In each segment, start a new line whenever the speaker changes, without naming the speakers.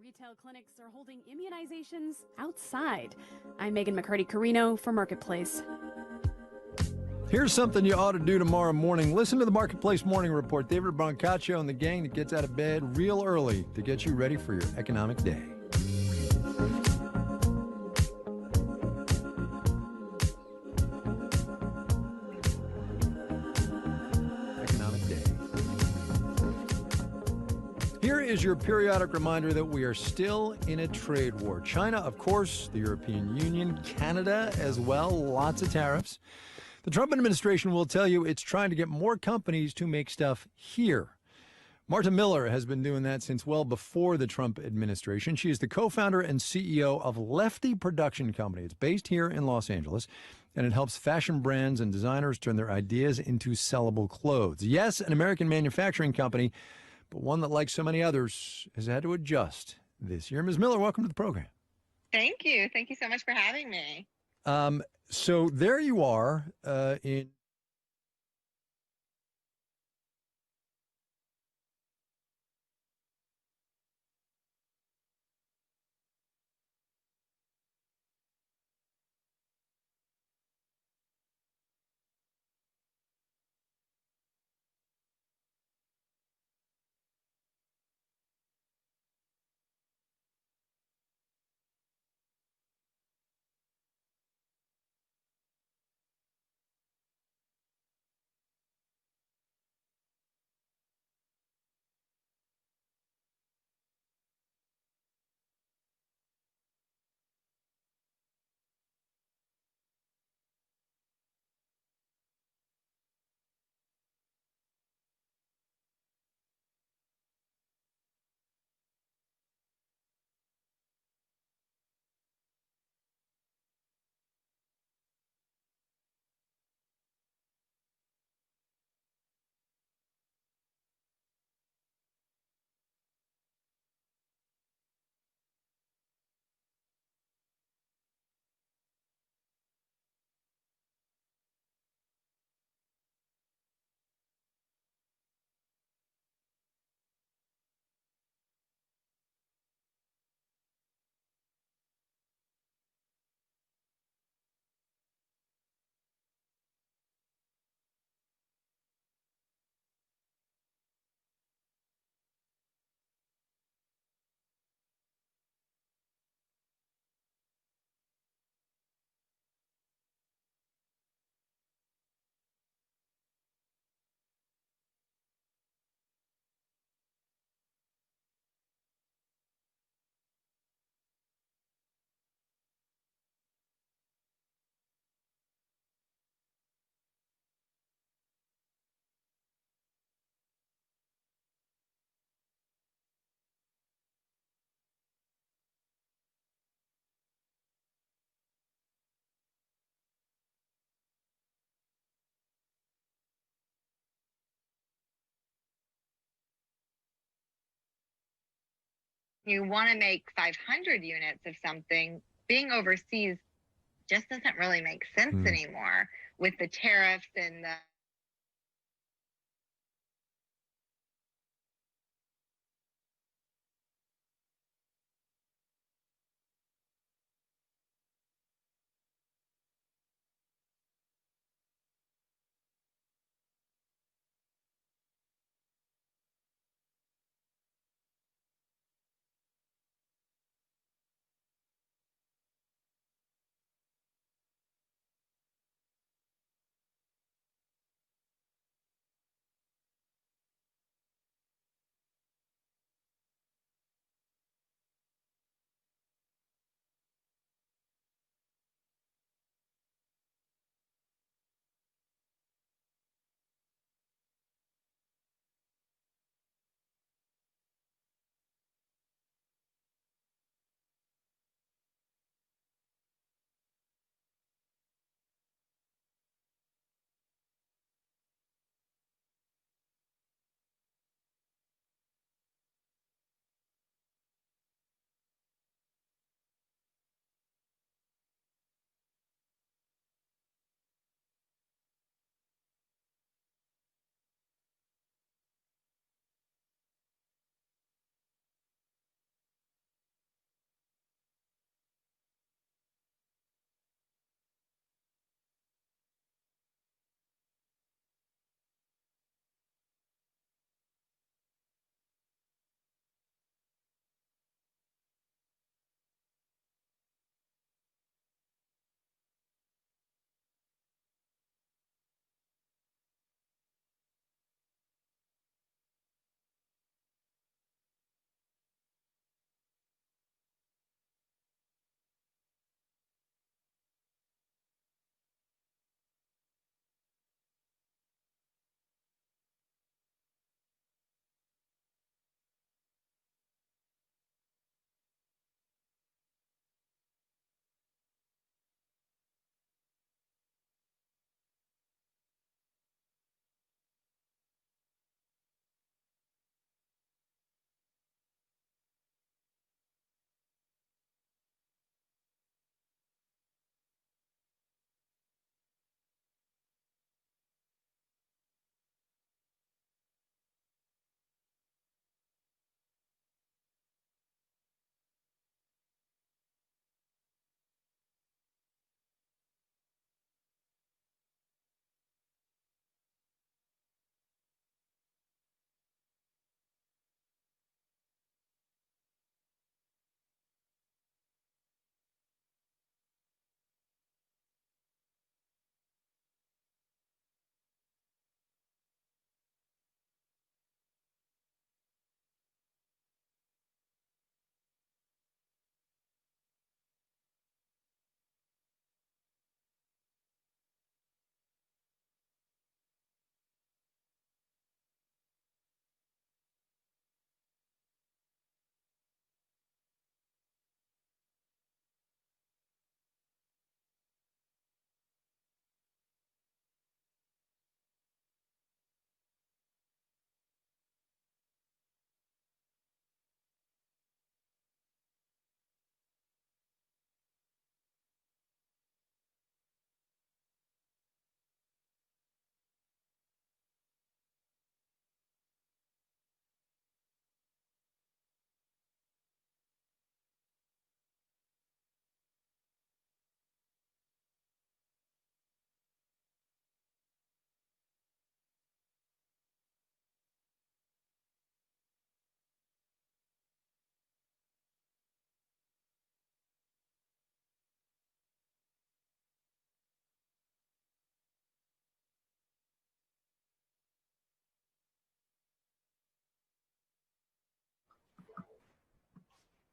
Retail clinics are holding immunizations outside. I'm Megan McCarty-Carino for Marketplace.
Here's something you ought to do tomorrow morning. Listen to the Marketplace Morning Report. David Brancaccio and the gang that gets out of bed real early to get you ready for your economic day. Economic day. Here is your periodic reminder that we are still in a trade war. China, of course, the European Union, Canada as well, lots of tariffs. The Trump administration will tell you it's trying to get more companies to make stuff here. Marta Miller has been doing that since well before the Trump administration. She is the co-founder and CEO of Lefty Production Company. It's based here in Los Angeles, and it helps fashion brands and designers turn their ideas into sellable clothes. Yes, an American manufacturing company, but one that, like so many others, has had to adjust this year. Ms. Miller, welcome to the program.
Thank you. Thank you so much for having me.
So there you are in.
You want to make 500 units of something, being overseas just doesn't really make sense anymore with the tariffs and the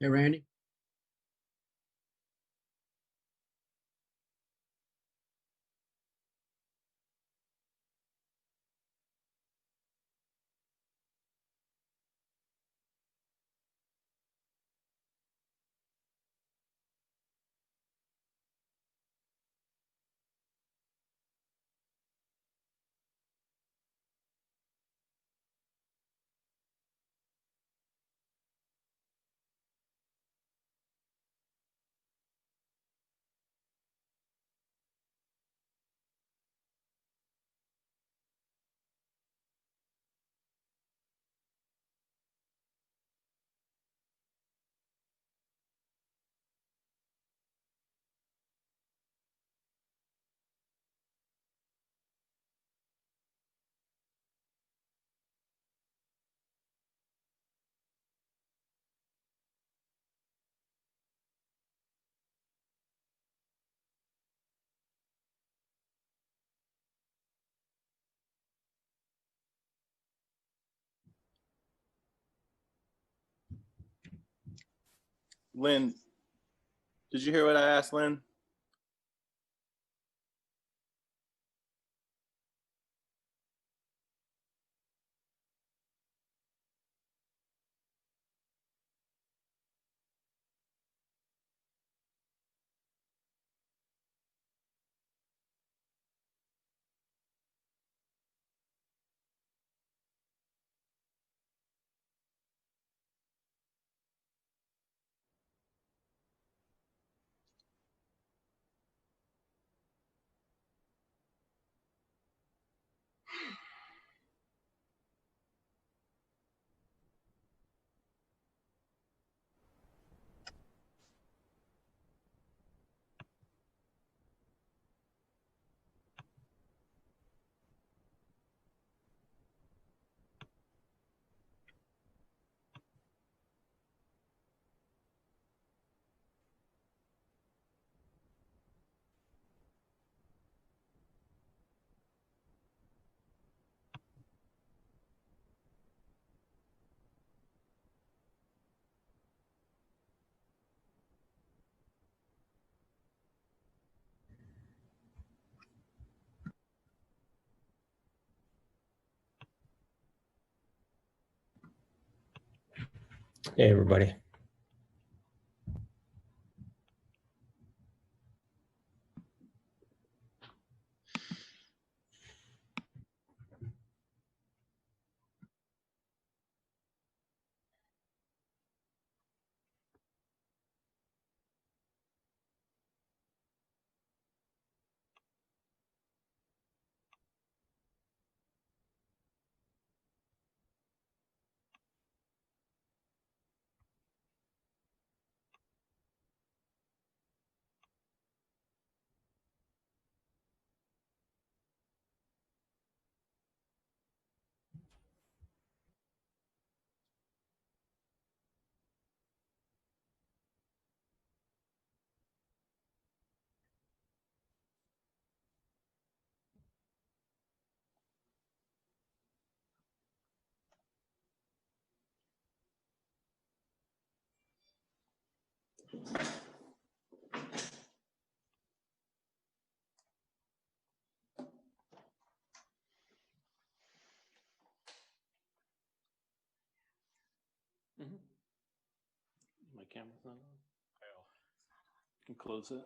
Hey, Randy.
Lynn, did you hear what I asked, Lynn?
Hey, everybody.
My camera's not on. You can close it.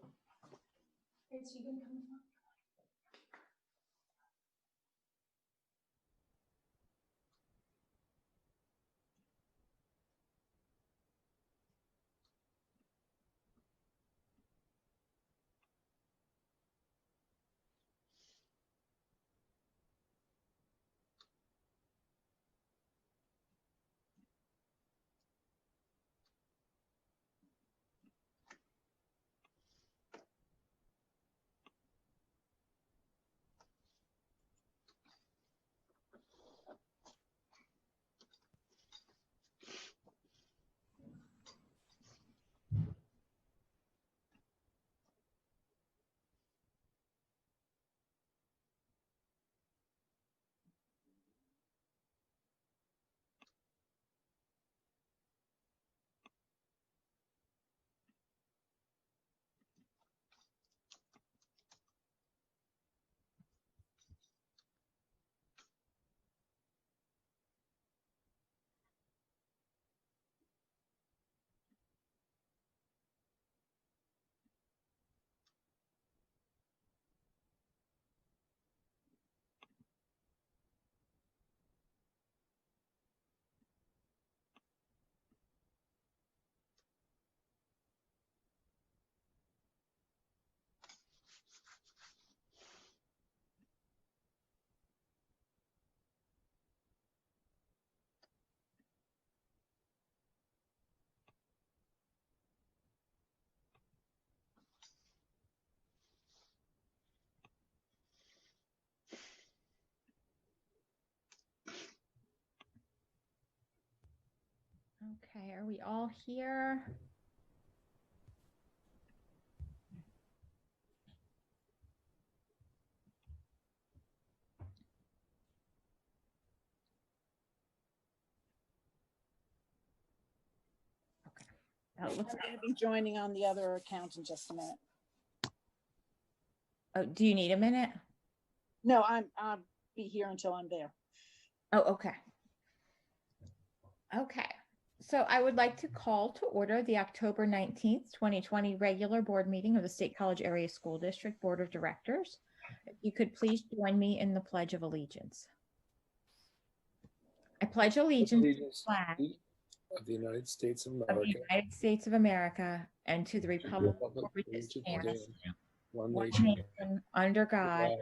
Okay, are we all here? Okay.
I'm going to be joining on the other account in just a minute.
Oh, do you need a minute?
No, I'll be here until I'm there.
Oh, okay. Okay. So I would like to call to order the October 19th, 2020 regular board meeting of the State College Area School District Board of Directors. If you could please join me in the Pledge of Allegiance. I pledge allegiance to the flag
of the United States of
of
America,
the United States of America and to the republic for which it stands,
one
one
nation,
nation, under God,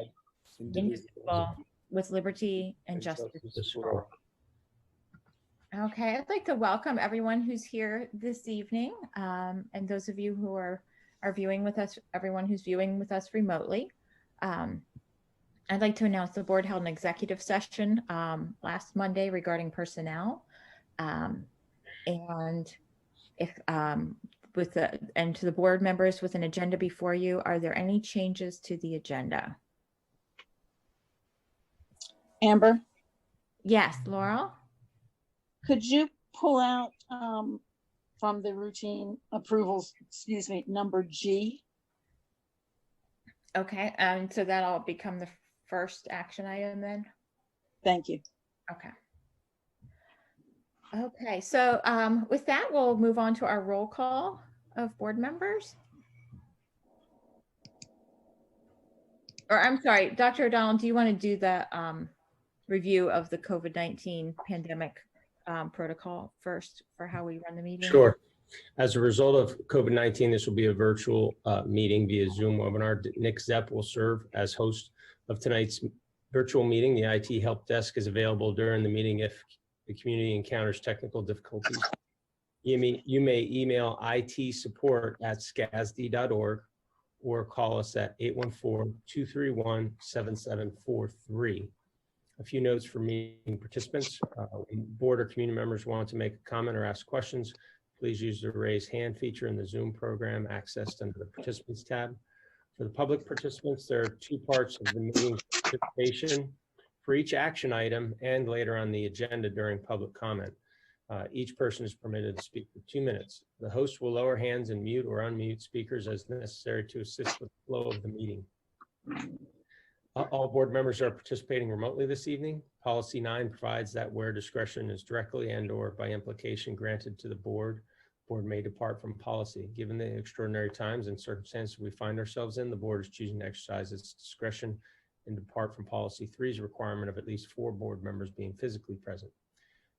indivisible, with liberty and justice for all. Okay, I'd like to welcome everyone who's here this evening, and those of you who are viewing with us, everyone who's viewing with us remotely. I'd like to announce the board held an executive session last Monday regarding personnel, and if and to the board members with an agenda before you, are there any changes to the agenda?
Amber,
Yes, Laurel.
could you pull out from the routine approvals, number G?
Okay, so that'll become the first action item then.
Thank you.
Okay. Okay, so with that, we'll move on to our roll call of board members. Or I'm sorry, Dr. O'Donnell, do you want to do the review of the COVID-19 pandemic protocol first for how we run the meeting?
Sure. As a result of COVID-19, this will be a virtual meeting via Zoom webinar. Nick Zepp will serve as host of tonight's virtual meeting. The IT help desk is available during the meeting if the community encounters technical difficulties. You may email itsupport@scasd.org or call us at 814-231-7743. A few notes for meeting participants. Board or community members want to make a comment or ask questions, please use the raise hand feature in the Zoom program accessed under the participants tab. For the public participants, there are two parts of the meeting participation for each action item and later on the agenda during public comment. Each person is permitted to speak for 2 minutes. The host will lower hands and mute or unmute speakers as necessary to assist with the flow of the meeting. All board members are participating remotely this evening. Policy 9 provides that where discretion is directly and/or by implication granted to the board may depart from policy. Given the extraordinary times and circumstances we find ourselves in, the board is choosing to exercise its discretion and depart from policy 3's requirement of at least 4 board members being physically present.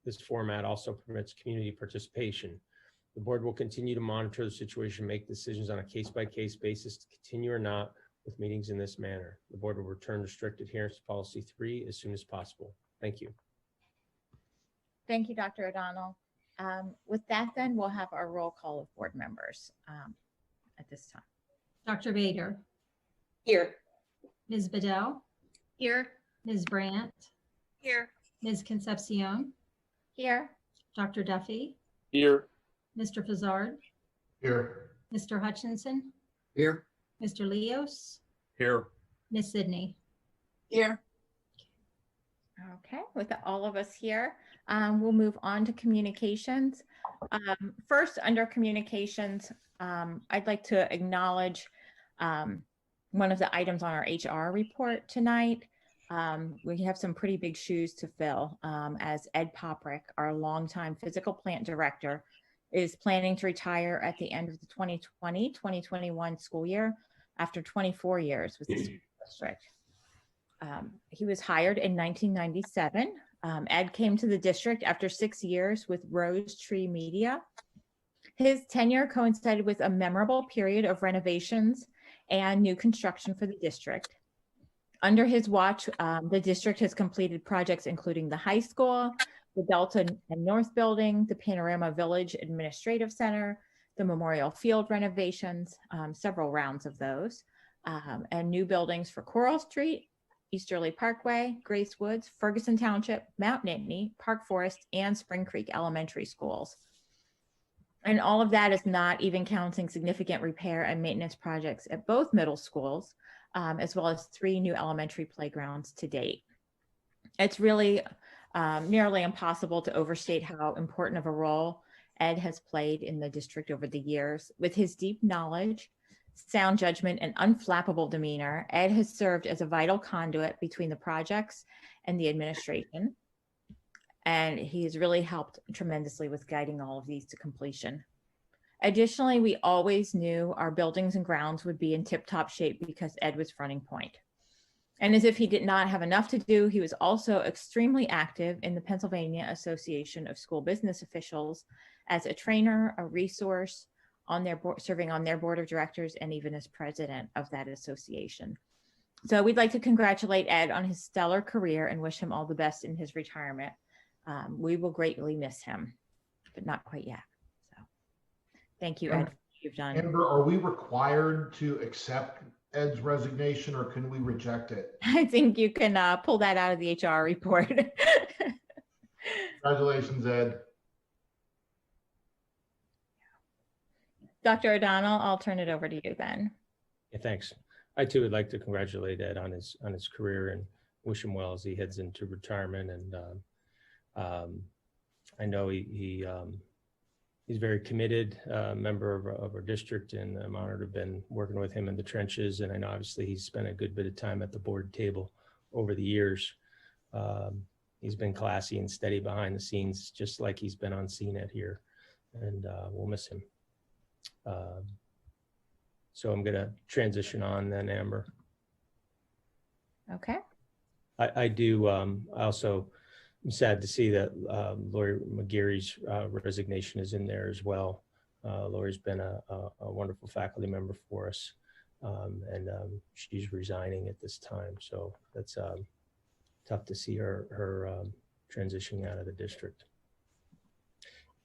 This format also permits community participation. The board will continue to monitor the situation, make decisions on a case-by-case basis to continue or not with meetings in this manner. The board will return to strict adherence to policy 3 as soon as possible. Thank you.
Thank you, Dr. O'Donnell. With that, then we'll have our roll call of board members at this time.
Dr. Vader.
Here.
Ms. Bedell.
Here.
Ms. Brandt.
Here.
Ms. Concepcion.
Here.
Dr. Duffy.
Here.
Mr. Fazzard.
Here.
Mr. Hutchinson.
Here.
Mr. Leos.
Here.
Ms. Sidney.
Here.
Okay, with all of us here, we'll move on to communications. First, under communications, I'd like to acknowledge one of the items on our HR report tonight. We have some pretty big shoes to fill as Ed Poprick, our longtime physical plant director, is planning to retire at the end of the 2020-2021 school year after 24 years with the school district. He was hired in 1997. Ed came to the district after 6 years with Rose Tree Media. His tenure coincided with a memorable period of renovations and new construction for the district. Under his watch, the district has completed projects including the high school, the Delta and North Building, the Panorama Village Administrative Center, the Memorial Field renovations, several rounds of those, and new buildings for Coral Street, Easterly Parkway, Grace Woods, Ferguson Township, Mount Nittany, Park Forest, and Spring Creek Elementary Schools. And all of that is not even counting significant repair and maintenance projects at both middle schools, as well as 3 new elementary playgrounds to date. It's really nearly impossible to overstate how important of a role Ed has played in the district over the years. With his deep knowledge, sound judgment, and unflappable demeanor, Ed has served as a vital conduit between the projects and the administration. And he has really helped tremendously with guiding all of these to completion. Additionally, we always knew our buildings and grounds would be in tip-top shape because Ed was fronting point. And as if he did not have enough to do, he was also extremely active in the Pennsylvania Association of School Business Officials as a trainer, a resource, on their board, serving on their board of directors, and even as president of that association. So we'd like to congratulate Ed on his stellar career and wish him all the best in his retirement. We will greatly miss him, but not quite yet. So thank you, Ed, for what you've done.
Amber, are we required to accept Ed's resignation, or can we reject it?
I think you can pull that out of the HR report.
Congratulations, Ed.
Dr. O'Donnell, I'll turn it over to you then.
Yeah, thanks. I too would like to congratulate Ed on his career and wish him well as he heads into retirement. And I know he's a very committed member of our district, and I'm honored to have been working with him in the trenches. And I know obviously he's spent a good bit of time at the board table over the years. He's been classy and steady behind the scenes, just like he's been on CNET here, and we'll miss him. So I'm going to transition on then, Amber.
Okay.
I do also, I'm sad to see that Lori McGeary's resignation is in there as well. Lori's been a wonderful faculty member for us, and she's resigning at this time. So that's tough to see her transitioning out of the district.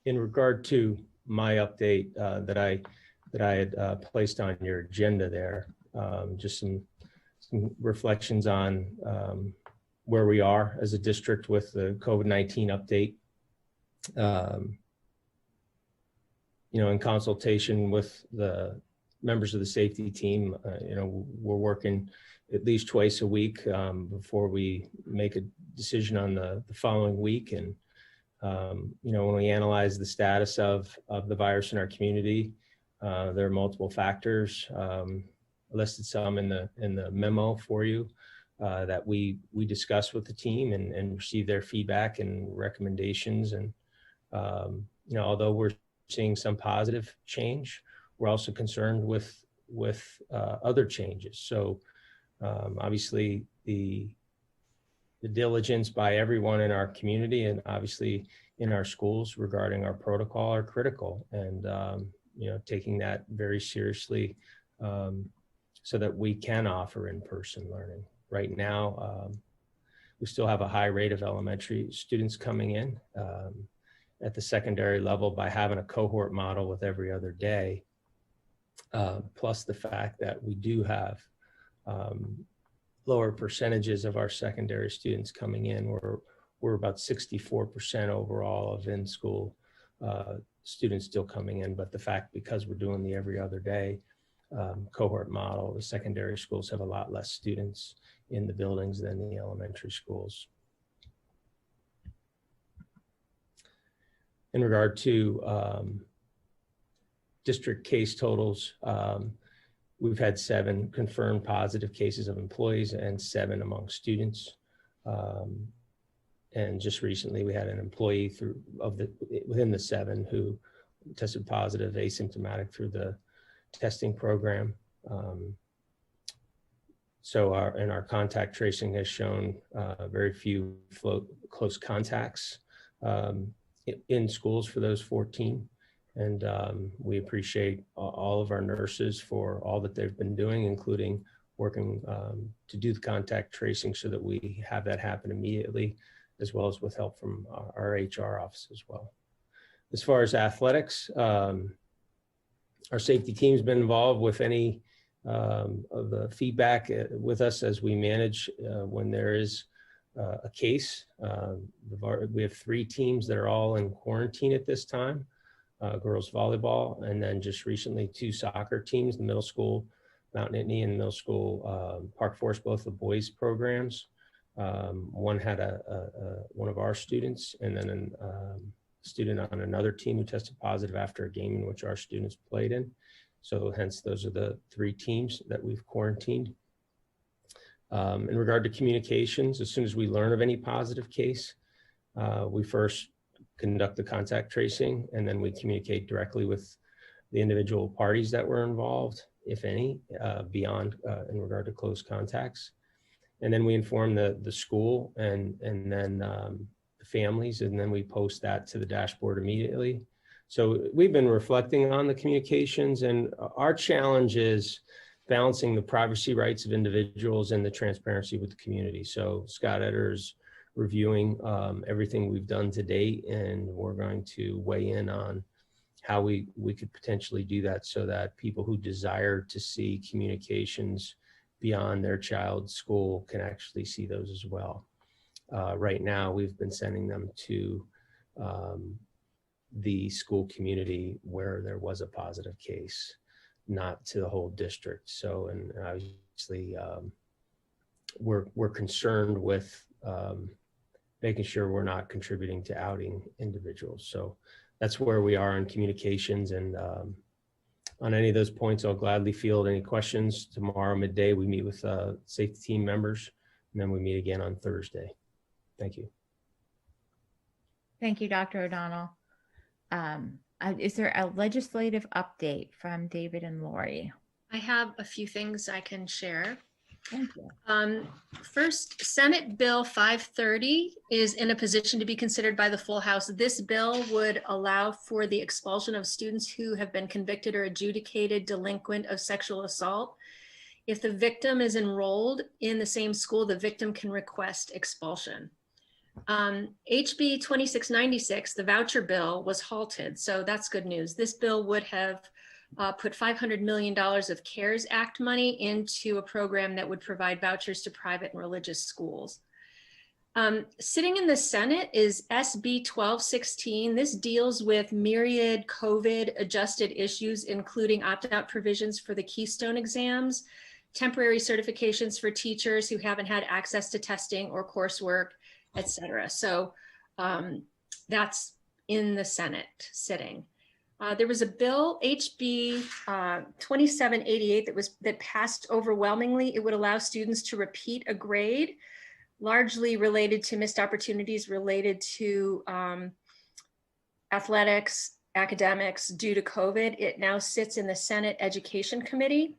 In regard to my update that I had placed on your agenda there, just some reflections on where we are as a district with the COVID-19 update. In consultation with the members of the safety team, we're working at least twice a week before we make a decision on the following week. And when we analyze the status of the virus in our community, there are multiple factors. I listed some in the memo for you that we discussed with the team and received their feedback and recommendations. And although we're seeing some positive change, we're also concerned with other changes. So obviously the diligence by everyone in our community and obviously in our schools regarding our protocol are critical, and taking that very seriously so that we can offer in-person learning. Right now, we still have a high rate of elementary students coming in. At the secondary level, by having a cohort model with every other day, plus the fact that we do have lower percentages of our secondary students coming in. We're about 64% overall of in-school students still coming in, but the fact, because we're doing the every other day cohort model, the secondary schools have a lot less students in the buildings than the elementary schools. In regard to district case totals, we've had 7 confirmed positive cases of employees and 7 among students. And just recently we had an employee within the 7 who tested positive asymptomatic through the testing program. So our contact tracing has shown very few close contacts in schools for those 14. And we appreciate all of our nurses for all that they've been doing, including working to do the contact tracing so that we have that happen immediately, as well as with help from our HR office as well. As far as athletics, our safety team's been involved with any of the feedback with us as we manage when there is a case. We have 3 teams that are all in quarantine at this time. girls volleyball, and then just recently 2 soccer teams, the middle school Mount Nittany and middle school Park Forest, both the boys programs. One had one of our students, and then a student on another team who tested positive after a game in which our students played in. So hence, those are the 3 teams that we've quarantined. In regard to communications, as soon as we learn of any positive case, we first conduct the contact tracing, and then we communicate directly with the individual parties that were involved, if any, beyond in regard to close contacts. And then we inform the school and then the families, and then we post that to the dashboard immediately. So we've been reflecting on the communications, and our challenge is balancing the privacy rights of individuals and the transparency with the community. So Scott Etter's reviewing everything we've done to date, and we're going to weigh in on how we could potentially do that so that people who desire to see communications beyond their child's school can actually see those as well. Right now, we've been sending them to the school community where there was a positive case, not to the whole district. So, and obviously, we're concerned with making sure we're not contributing to outing individuals. So that's where we are on communications, and on any of those points, I'll gladly field any questions. Tomorrow midday, we meet with safety team members, and then we meet again on Thursday. Thank you.
Thank you, Dr. O'Donnell. Is there a legislative update from David and Lori?
I have a few things I can share.
Thank you.
First, Senate Bill 530 is in a position to be considered by the full House. This bill would allow for the expulsion of students who have been convicted or adjudicated delinquent of sexual assault. If the victim is enrolled in the same school, the victim can request expulsion. HB 2696, the voucher bill, was halted, so that's good news. This bill would have put $500 million of CARES Act money into a program that would provide vouchers to private and religious schools. Sitting in the Senate is SB 1216. This deals with myriad COVID adjusted issues, including opt-out provisions for the Keystone exams, temporary certifications for teachers who haven't had access to testing or coursework, etc. So that's in the Senate sitting. There was a bill, HB 2788, that passed overwhelmingly. It would allow students to repeat a grade, largely related to missed opportunities related to athletics, academics due to COVID. It now sits in the Senate Education Committee.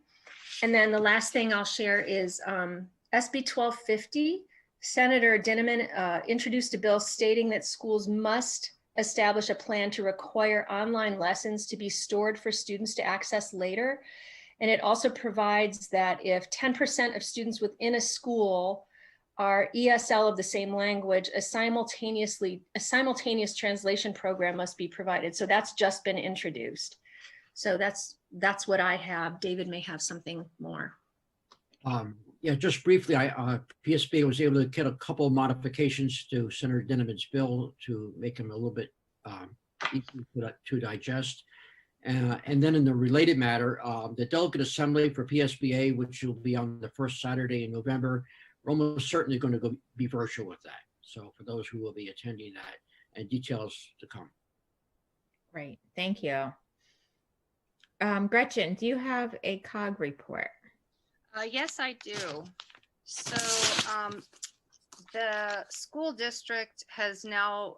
And then the last thing I'll share is SB 1250. Senator Dinniman introduced a bill stating that schools must establish a plan to require online lessons to be stored for students to access later. And it also provides that if 10% of students within a school are ESL of the same language, a simultaneous translation program must be provided. So that's just been introduced. So that's what I have. David may have something more.
Yeah, just briefly, PSBA was able to get a couple of modifications to Senator Dinniman's bill to make him a little bit easy to digest. And then in the related matter, the Delegate Assembly for PSBA, which will be on the first Saturday in November, we're almost certainly going to be virtual with that. So for those who will be attending that, and details to come.
Great, thank you. Gretchen, do you have a COG report?
Yes, I do. So the school district has now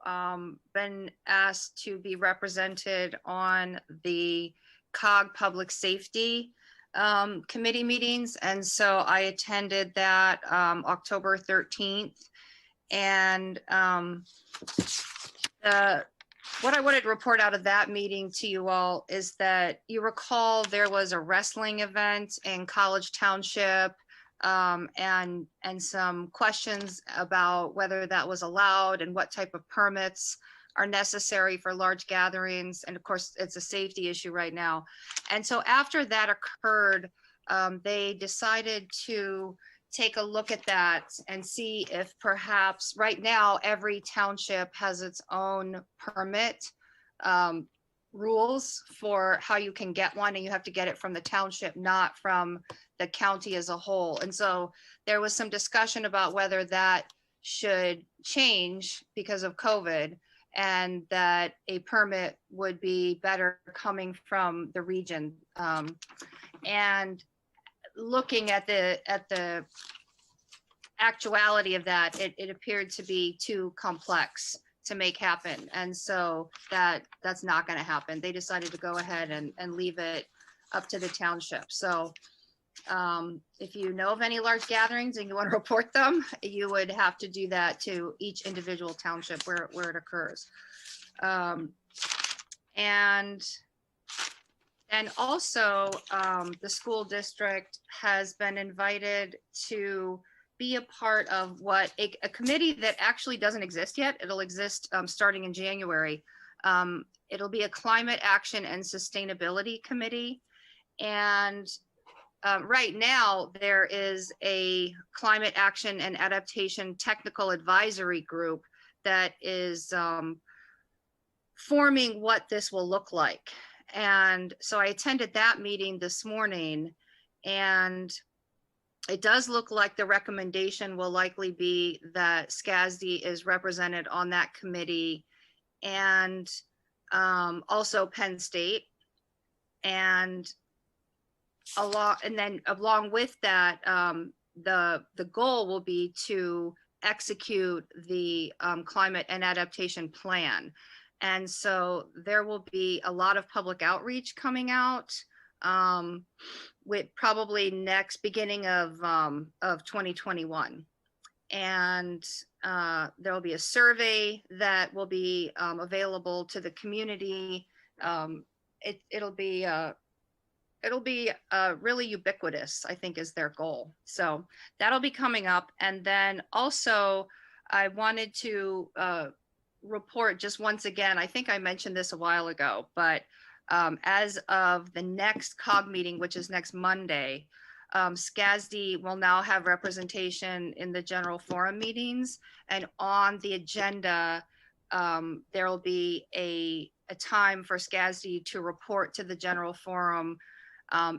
been asked to be represented on the COG Public Safety Committee meetings. And so I attended that October 13th. And what I wanted to report out of that meeting to you all is that you recall there was a wrestling event in College Township and some questions about whether that was allowed and what type of permits are necessary for large gatherings. And of course, it's a safety issue right now. And so after that occurred, they decided to take a look at that and see if perhaps right now every township has its own permit rules for how you can get one, and you have to get it from the township, not from the county as a whole. And so there was some discussion about whether that should change because of COVID, and that a permit would be better coming from the region. And looking at the actuality of that, it appeared to be too complex to make happen. And so that's not going to happen. They decided to go ahead and leave it up to the township. So if you know of any large gatherings and you want to report them, you would have to do that to each individual township where it occurs. And also the school district has been invited to be a part of what a committee that actually doesn't exist yet. It'll exist starting in January. It'll be a climate action and sustainability committee. And right now there is a climate action and adaptation technical advisory group that is forming what this will look like. And so I attended that meeting this morning, and it does look like the recommendation will likely be that SCASD is represented on that committee, and also Penn State. And along with that, the goal will be to execute the climate and adaptation plan. And so there will be a lot of public outreach coming out with probably beginning of 2021. And there will be a survey that will be available to the community. It'll be really ubiquitous, I think, is their goal. So that'll be coming up. And then also I wanted to report just once again, I think I mentioned this a while ago, but as of the next COG meeting, which is next Monday, SCASD will now have representation in the general forum meetings. And on the agenda, there will be a time for SCASD to report to the general forum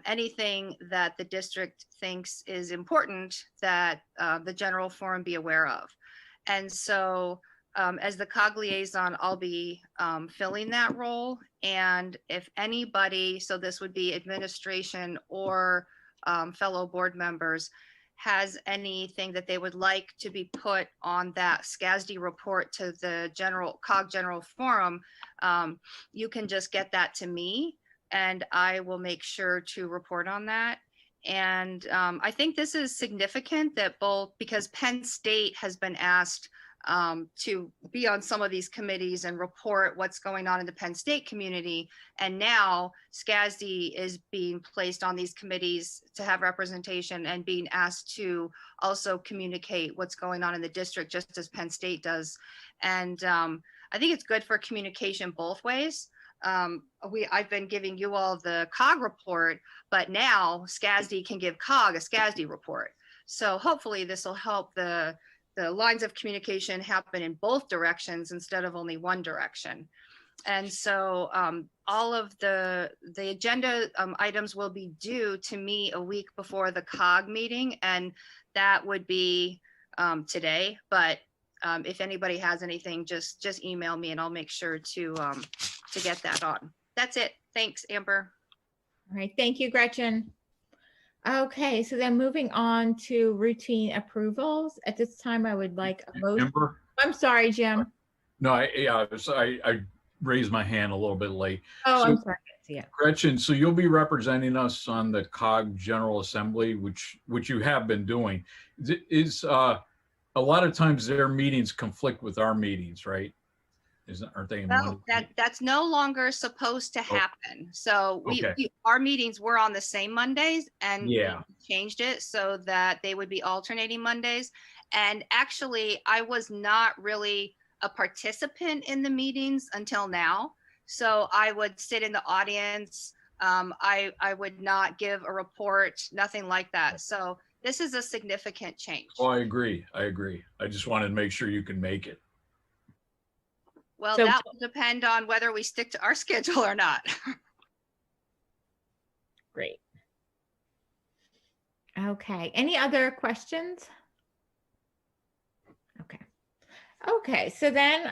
anything that the district thinks is important that the general forum be aware of. And so as the COG liaison, I'll be filling that role. And if anybody, so this would be administration or fellow board members, has anything that they would like to be put on that SCASD report to the COG general forum, you can just get that to me and I will make sure to report on that. And I think this is significant that because Penn State has been asked to be on some of these committees and report what's going on in the Penn State community. And now SCASD is being placed on these committees to have representation and being asked to also communicate what's going on in the district, just as Penn State does. And I think it's good for communication both ways. I've been giving you all the COG report, but now SCASD can give COG a SCASD report. So hopefully this will help the lines of communication happen in both directions instead of only one direction. And so all of the agenda items will be due to me a week before the COG meeting, and that would be today. But if anybody has anything, just email me and I'll make sure to get that on. That's it. Thanks, Amber.
All right, thank you, Gretchen. Okay, so then moving on to routine approvals. At this time, I would like a motion.
Amber?
I'm sorry, Jim.
No, I raised my hand a little bit late.
Oh,
So,
I'm sorry. Yeah.
Gretchen, so you'll be representing us on the COG General Assembly, which you have been doing. Is a lot of times their meetings conflict with our meetings, right? Aren't they?
No, that's no longer supposed to happen. So our meetings were on the same Mondays, and we changed it so that they would be alternating Mondays. And actually, I was not really a participant in the meetings until now. So I would sit in the audience. I would not give a report, nothing like that. So this is a significant change.
Oh, I agree. I just wanted to make sure you can make it.
Well,
So-
that will depend on whether we stick to our schedule or not.
Great. Okay, any other questions? Okay. Okay, so then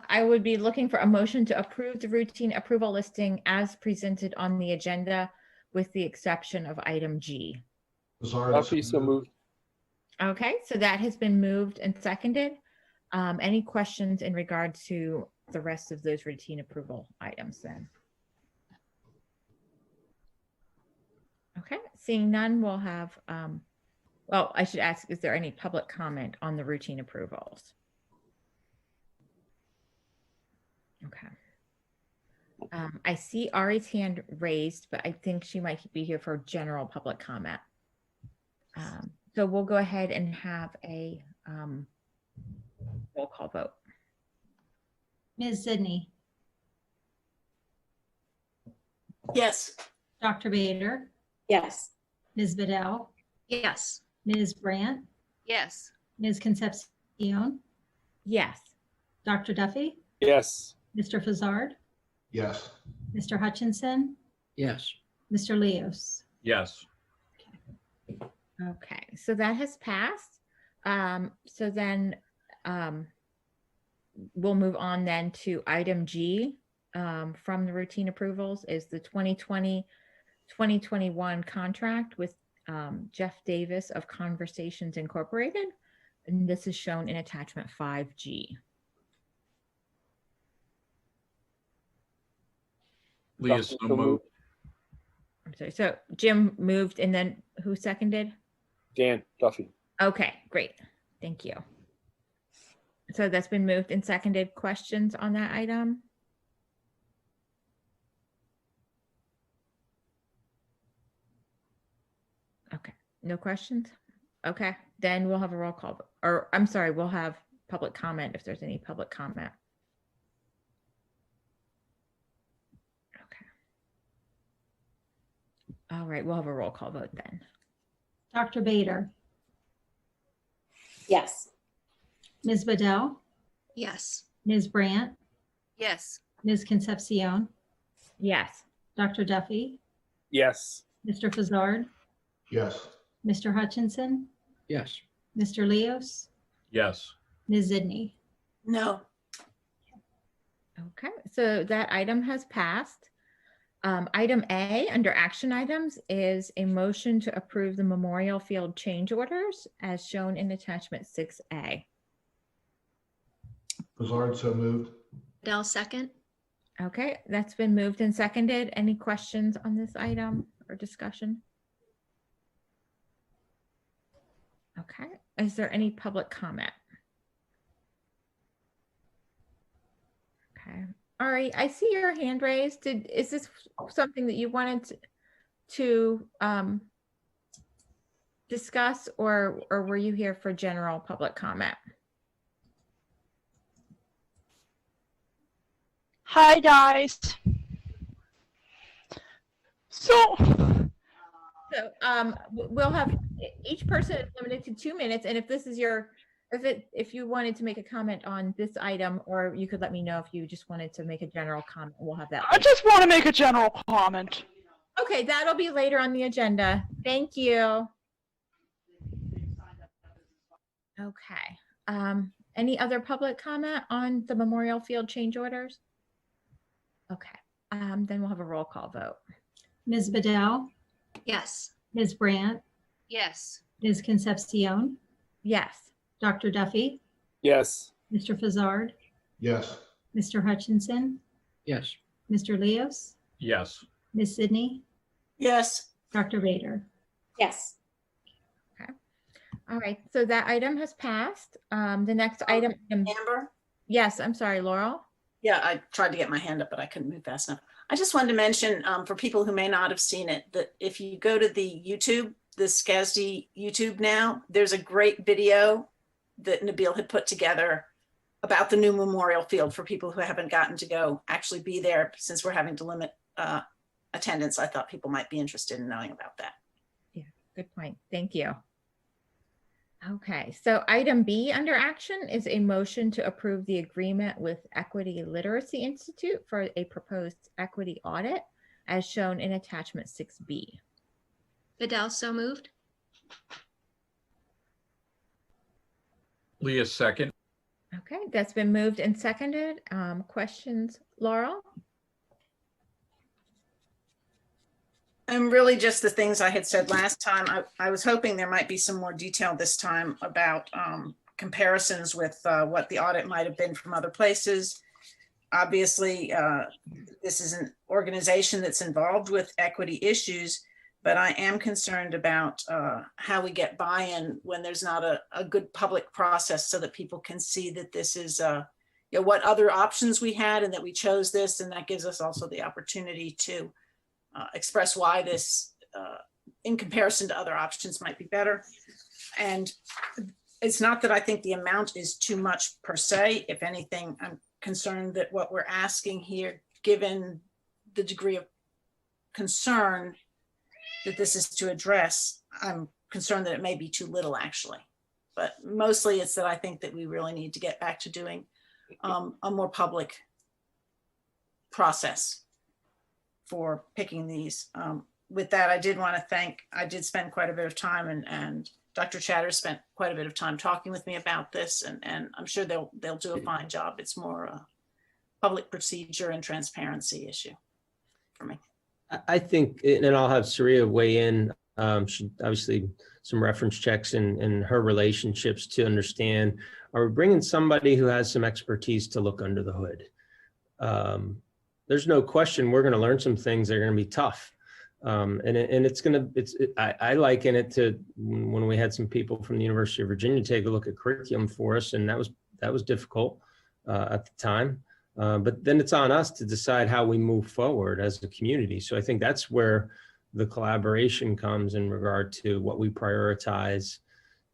I would be looking for a motion to approve the routine approval listing as presented on the agenda with the exception of item G.
Duffy, so moved.
Okay, so that has been moved and seconded. Any questions in regard to the rest of those routine approval items then? Okay, seeing none, we'll have, well, I should ask, is there any public comment on the routine approvals? Okay. I see Ari's hand raised, but I think she might be here for general public comment. So we'll go ahead and have a roll call vote.
Ms. Sidney,
Yes.
Dr. Bader,
Yes.
Ms. Vidal,
Yes.
Ms. Brandt,
Yes.
Ms. Concepcion,
Yes.
Dr. Duffy,
Yes.
Mr. Fazard,
Yes.
Mr. Hutchinson,
Yes.
Mr. Leos.
Yes.
Okay, so that has passed. So then we'll move on then to item G from the routine approvals is the 2020-2021 contract with Jeff Davis of Conversations Incorporated. And this is shown in attachment 5G.
Leah, so moved.
I'm sorry, so Jim moved and then who seconded?
Dan Duffy.
Okay, great. Thank you. So that's been moved and seconded. Questions on that item? Okay, no questions? Okay, then we'll have a roll call, or I'm sorry, we'll have public comment if there's any public comment. Okay. All right, we'll have a roll call vote then.
Dr. Bader,
Yes.
Ms. Vidal,
Yes.
Ms. Brandt,
Yes.
Ms. Concepcion,
Yes.
Dr. Duffy,
Yes.
Mr. Fazard,
Yes.
Mr. Hutchinson,
Yes.
Mr. Leos,
Yes.
Ms. Zidney.
No.
Okay, so that item has passed. Item A under action items is a motion to approve the Memorial Field change orders as shown in attachment 6A.
Fazard, so moved.
Dell second.
Okay, that's been moved and seconded. Any questions on this item or discussion? Okay, is there any public comment? Okay, Ari, I see your hand raised. Is this something that you wanted to discuss or were you here for general public comment?
Hi guys. So
We'll have each person is limited to 2 minutes, and if this is your, if you wanted to make a comment on this item, or you could let me know if you just wanted to make a general comment, we'll have that
I
later.
just want to make a general comment.
Okay, that'll be later on the agenda. Thank you. Okay. Any other public comment on the Memorial Field change orders? Okay. Then we'll have a roll call vote.
Ms. Vidal,
Yes.
Ms. Brandt,
Yes.
Ms. Concepcion,
Yes.
Dr. Duffy,
Yes.
Mr. Fazard,
Yes.
Mr. Hutchinson,
Yes.
Mr. Leos,
Yes.
Ms. Sidney,
Yes.
Dr. Bader.
Yes.
Okay. All right. So that item has passed. The next item.
Amber?
Yes, I'm sorry, Laurel.
Yeah, I tried to get my hand up, but I couldn't move fast enough. I just wanted to mention for people who may not have seen it, that if you go to the YouTube, the SCASD YouTube now, there's a great video that Nabil had put together about the new memorial field for people who haven't gotten to go actually be there. Since we're having to limit attendance, I thought people might be interested in knowing about that.
Yeah, good point. Thank you. Okay, so item B under action is a motion to approve the agreement with Equity Literacy Institute for a proposed equity audit as shown in attachment 6B.
Vidal, so moved.
Leah, second.
Okay, that's been moved and seconded. Questions, Laurel?
And really just the things I had said last time. I was hoping there might be some more detail this time about comparisons with what the audit might have been from other places. Obviously, this is an organization that's involved with equity issues, but I am concerned about how we get buy-in when there's not a good public process so that people can see that this is you know, what other options we had and that we chose this, and that gives us also the opportunity to express why this, in comparison to other options, might be better. And it's not that I think the amount is too much per se. If anything, I'm concerned that what we're asking here, given the degree of concern that this is to address, I'm concerned that it may be too little actually. But mostly it's that I think that we really need to get back to doing a more public process for picking these. With that, I did want to thank, I did spend quite a bit of time and Dr. Chatter spent quite a bit of time talking with me about this, and I'm sure they'll do a fine job. It's more a public procedure and transparency issue for me.
I think, and I'll have Saria weigh in. She obviously some reference checks in her relationships to understand, are we bringing somebody who has some expertise to look under the hood? There's no question we're going to learn some things that are going to be tough. I liken it to when we had some people from the University of Virginia take a look at curriculum for us, and that was difficult at the time. But then it's on us to decide how we move forward as a community. So I think that's where the collaboration comes in regard to what we prioritize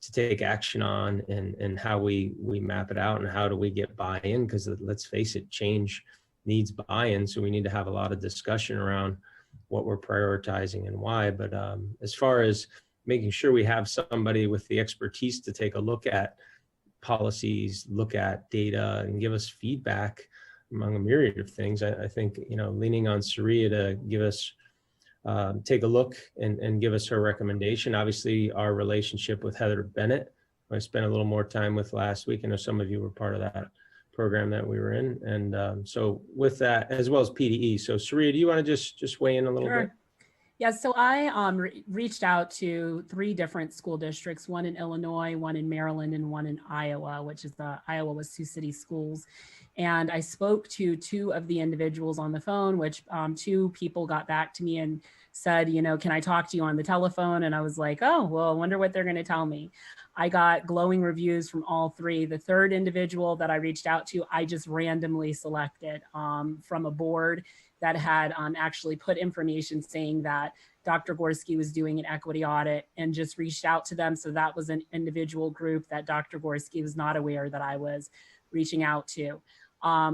to take action on, and how we map it out, and how do we get buy-in, because let's face it, change needs buy-in. So we need to have a lot of discussion around what we're prioritizing and why. But as far as making sure we have somebody with the expertise to take a look at policies, look at data, and give us feedback among a myriad of things, I think, you know, leaning on Saria to give us, take a look and give us her recommendation. Obviously, our relationship with Heather Bennett, I spent a little more time with last week. I know some of you were part of that program that we were in. And so with that, as well as PDE. So Saria, do you want to just weigh in a little bit?
Yeah, so I reached out to 3 different school districts, one in Illinois, one in Maryland, and one in Iowa, which is Iowa was Sioux City Schools. And I spoke to 2 of the individuals on the phone, which 2 people got back to me and said, you know, can I talk to you on the telephone? And I was like, oh, well, I wonder what they're going to tell me. I got glowing reviews from all 3. The 3rd individual that I reached out to, I just randomly selected from a board that had actually put information saying that Dr. Gorski was doing an equity audit, and just reached out to them. So that was an individual group that Dr. Gorski was not aware that I was reaching out to.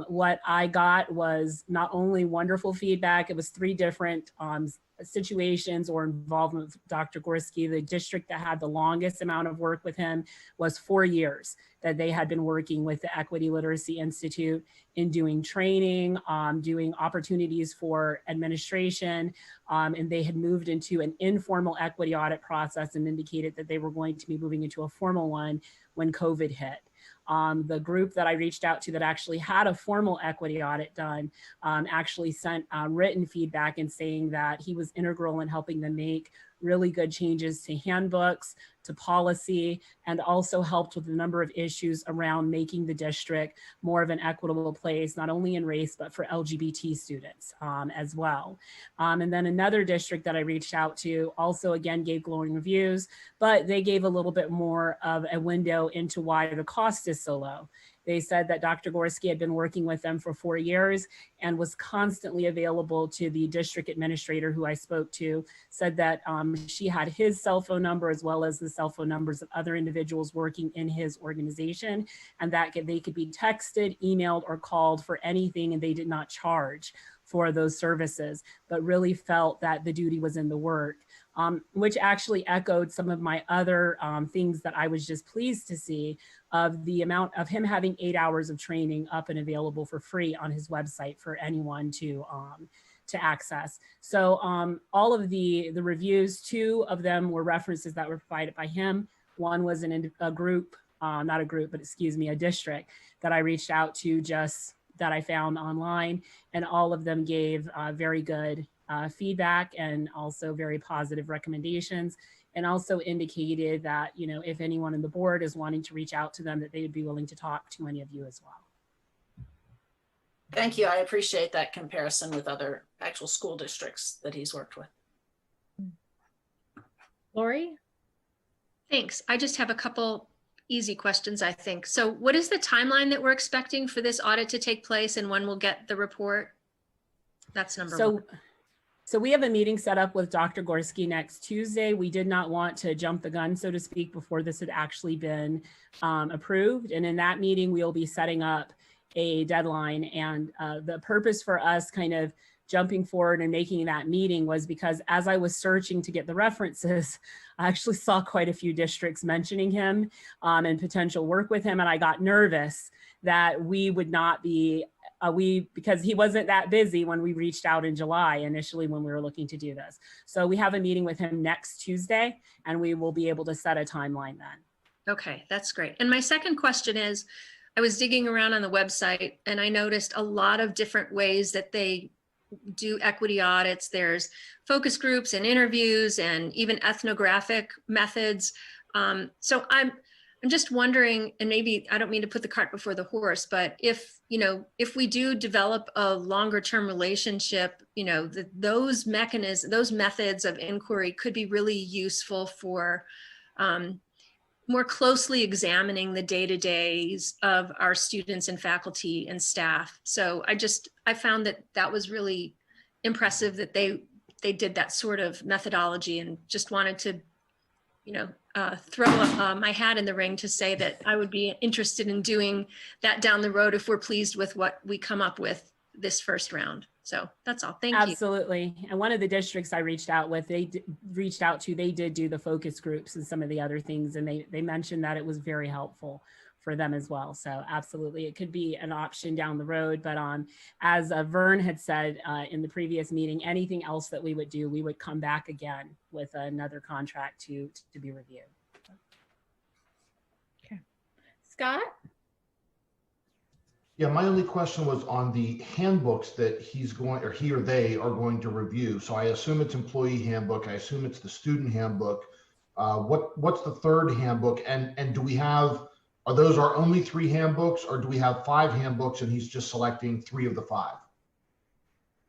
What I got was not only wonderful feedback, it was 3 different situations or involvement with Dr. Gorski. The district that had the longest amount of work with him was 4 years that they had been working with the Equity Literacy Institute in doing training, doing opportunities for administration, and they had moved into an informal equity audit process and indicated that they were going to be moving into a formal one when COVID hit. The group that I reached out to that actually had a formal equity audit done actually sent written feedback and saying that he was integral in helping them make really good changes to handbooks, to policy, and also helped with a number of issues around making the district more of an equitable place, not only in race, but for LGBT students as well. And then another district that I reached out to also again gave glowing reviews, but they gave a little bit more of a window into why the cost is so low. They said that Dr. Gorski had been working with them for 4 years and was constantly available to the district administrator who I spoke to, said that she had his cell phone number as well as the cell phone numbers of other individuals working in his organization, and that they could be texted, emailed, or called for anything, and they did not charge for those services, but really felt that the duty was in the work, which actually echoed some of my other things that I was just pleased to see, of the amount of him having 8 hours of training up and available for free on his website for anyone to access. So all of the reviews, 2 of them were references that were provided by him. One was a group, not a group, but excuse me, a district that I reached out to just that I found online, and all of them gave very good feedback and also very positive recommendations, and also indicated that, you know, if anyone on the board is wanting to reach out to them, that they would be willing to talk to any of you as well.
Thank you. I appreciate that comparison with other actual school districts that he's worked with.
Lori?
Thanks. I just have a couple easy questions, I think. So what is the timeline that we're expecting for this audit to take place, and when we'll get the report? That's number one.
So we have a meeting set up with Dr. Gorski next Tuesday. We did not want to jump the gun, so to speak, before this had actually been approved. And in that meeting, we'll be setting up a deadline. And the purpose for us kind of jumping forward and making that meeting was because as I was searching to get the references, I actually saw quite a few districts mentioning him and potential work with him. And I got nervous that we would not be, because he wasn't that busy when we reached out in July initially when we were looking to do this. So we have a meeting with him next Tuesday, and we will be able to set a timeline then.
Okay, that's great. And my second question is, I was digging around on the website and I noticed a lot of different ways that they do equity audits. There's focus groups and interviews and even ethnographic methods. So I'm just wondering, and maybe I don't mean to put the cart before the horse, but if, you know, if we do develop a longer term relationship, you know, those mechanisms, those methods of inquiry could be really useful for more closely examining the day-to-days of our students and faculty and staff. So I found that was really impressive that they did that sort of methodology, and just wanted to, you know, throw my hat in the ring to say that I would be interested in doing that down the road if we're pleased with what we come up with this first round. So that's all. Thank you.
Absolutely. And one of the districts I reached out with, they did do the focus groups and some of the other things. And they mentioned that it was very helpful for them as well. So absolutely, it could be an option down the road. But as Vern had said in the previous meeting, anything else that we would do, we would come back again with another contract to be reviewed.
Okay. Scott?
Yeah, my only question was on the handbooks that he or they are going to review. So I assume it's employee handbook. I assume it's the student handbook. What's the third handbook? And do we have, are those our only 3 handbooks, or do we have 5 handbooks and he's just selecting 3 of the 5?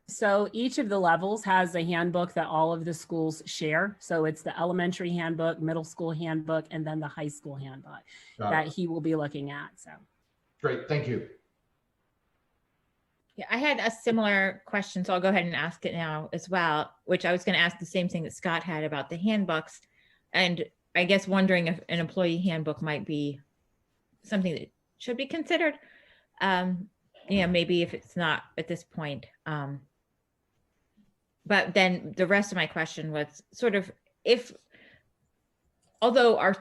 So each of the levels has a handbook that all of the schools share. So it's the elementary handbook, middle school handbook, and then the high school handbook that he will be looking at. So
great, thank you.
Yeah, I had a similar question, so I'll go ahead and ask it now as well, which I was going to ask the same thing that Scott had about the handbooks. And I guess wondering if an employee handbook might be something that should be considered. You know, maybe if it's not at this point. But then the rest of my question was sort of although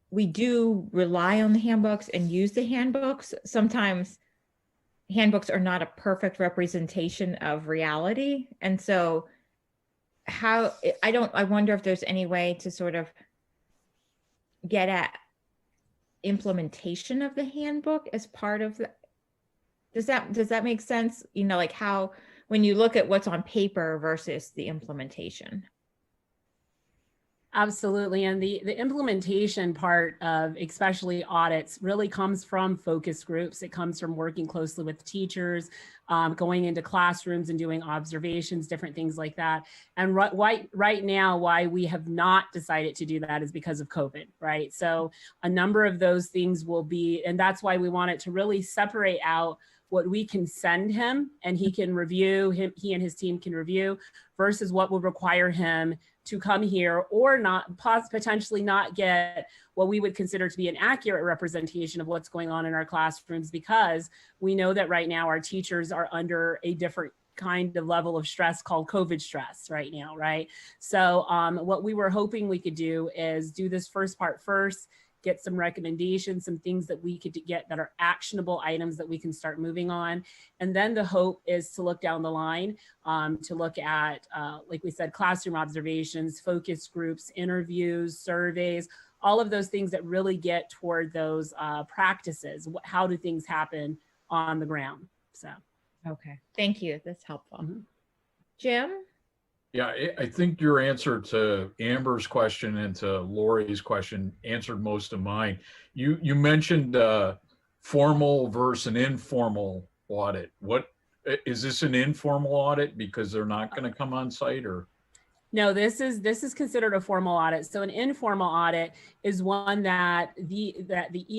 we do rely on the handbooks and use the handbooks, sometimes handbooks are not a perfect representation of reality. And so I wonder if there's any way to sort of get at implementation of the handbook as part of the, does that make sense? You know, like how, when you look at what's on paper versus the implementation.
Absolutely. And the implementation part of especially audits really comes from focus groups. It comes from working closely with teachers, going into classrooms and doing observations, different things like that. And right now, why we have not decided to do that is because of COVID, right? So a number of those things will be, and that's why we want it to really separate out what we can send him and he can review, he and his team can review, versus what will require him to come here or not, potentially not get what we would consider to be an accurate representation of what's going on in our classrooms, because we know that right now our teachers are under a different kind of level of stress called COVID stress right now, right? So what we were hoping we could do is do this first part first, get some recommendations, some things that we could get that are actionable items that we can start moving on. And then the hope is to look down the line, to look at, like we said, classroom observations, focus groups, interviews, surveys, all of those things that really get toward those practices. How do things happen on the ground? So.
Okay, thank you. That's helpful.
Mm-hmm.
Jim?
Yeah, I think your answer to Amber's question and to Lori's question answered most of mine. You mentioned formal versus an informal audit. What is this, an informal audit because they're not going to come on site, or?
No, this is considered a formal audit. So an informal audit is one that the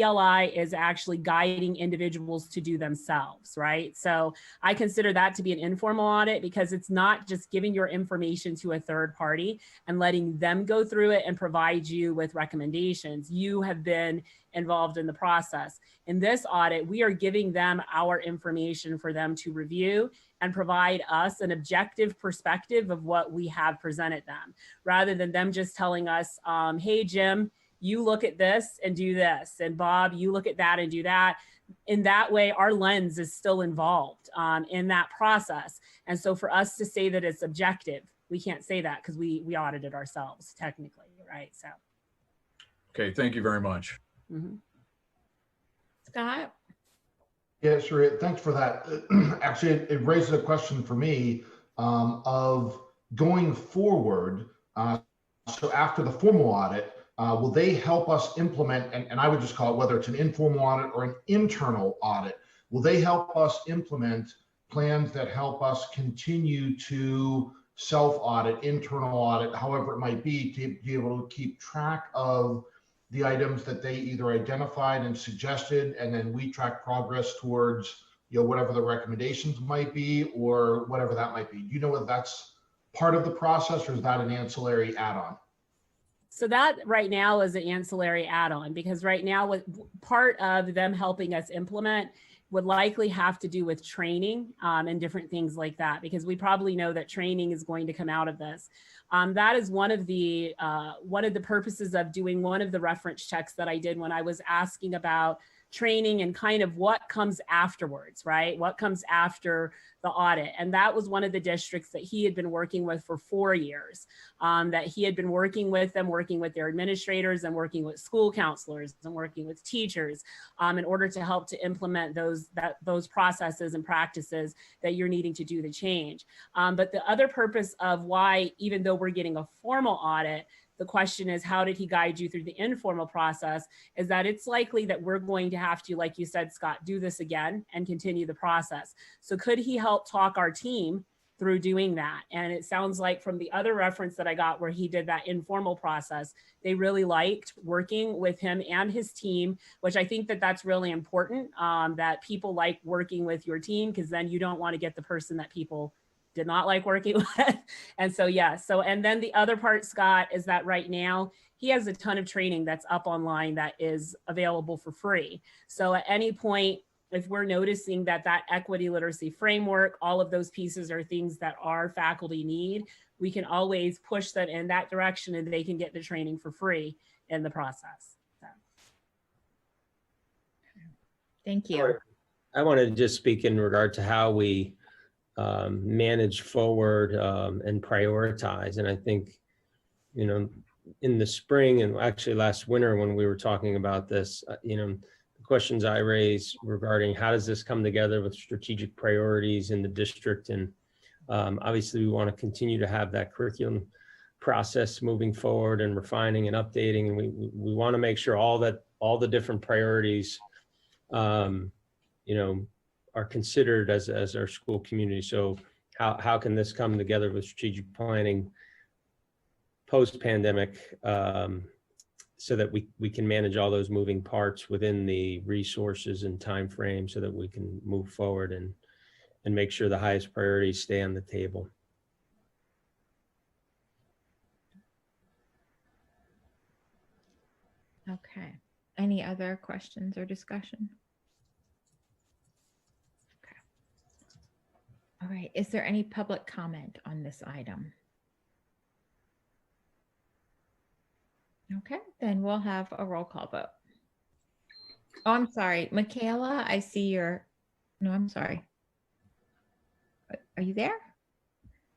ELI is actually guiding individuals to do themselves, right? So I consider that to be an informal audit because it's not just giving your information to a third party and letting them go through it and provide you with recommendations. You have been involved in the process. In this audit, we are giving them our information for them to review and provide us an objective perspective of what we have presented them, rather than them just telling us, hey, Jim, you look at this and do this, and Bob, you look at that and do that. In that way, our lens is still involved in that process. And so for us to say that it's objective, we can't say that because we audited ourselves technically, right? So.
Okay, thank you very much.
Mm-hmm.
Scott?
Yeah, sure. Thanks for that. Actually, it raises a question for me of going forward. So after the formal audit, will they help us implement, and I would just call it, whether it's an informal audit or an internal audit, will they help us implement plans that help us continue to self-audit, internal audit, however it might be, to be able to keep track of the items that they either identified and suggested, and then we track progress towards, you know, whatever the recommendations might be or whatever that might be. Do you know whether that's part of the process or is that an ancillary add-on?
So that right now is an ancillary add-on, because right now what part of them helping us implement would likely have to do with training and different things like that, because we probably know that training is going to come out of this. That is one of the purposes of doing one of the reference checks that I did when I was asking about training and kind of what comes afterwards, right? What comes after the audit. And that was one of the districts that he had been working with for 4 years, that he had been working with them, working with their administrators and working with school counselors and working with teachers in order to help to implement those processes and practices that you're needing to do the change. But the other purpose of why, even though we're getting a formal audit, the question is, how did he guide you through the informal process? Is that it's likely that we're going to have to, like you said, Scott, do this again and continue the process. So could he help talk our team through doing that? And it sounds like from the other reference that I got where he did that informal process, they really liked working with him and his team, which I think that that's really important, that people like working with your team, because then you don't want to get the person that people did not like working with. And so, yeah. So, and then the other part, Scott, is that right now he has a ton of training that's up online that is available for free. So at any point, if we're noticing that that equity literacy framework, all of those pieces are things that our faculty need, we can always push them in that direction and they can get the training for free in the process. So.
Thank you.
I want to just speak in regard to how we manage forward and prioritize. And I think, you know, in the spring and actually last winter when we were talking about this, you know, the questions I raised regarding how does this come together with strategic priorities in the district. And obviously we want to continue to have that curriculum process moving forward and refining and updating. And we want to make sure all the different priorities, you know, are considered as our school community. So how can this come together with strategic planning post-pandemic, so that we can manage all those moving parts within the resources and time frame so that we can move forward and make sure the highest priorities stay on the table.
Okay. Any other questions or discussion? All right, is there any public comment on this item? Okay, then we'll have a roll call vote. Oh, I'm sorry, Michaela, I see your, no, I'm sorry. Are you there?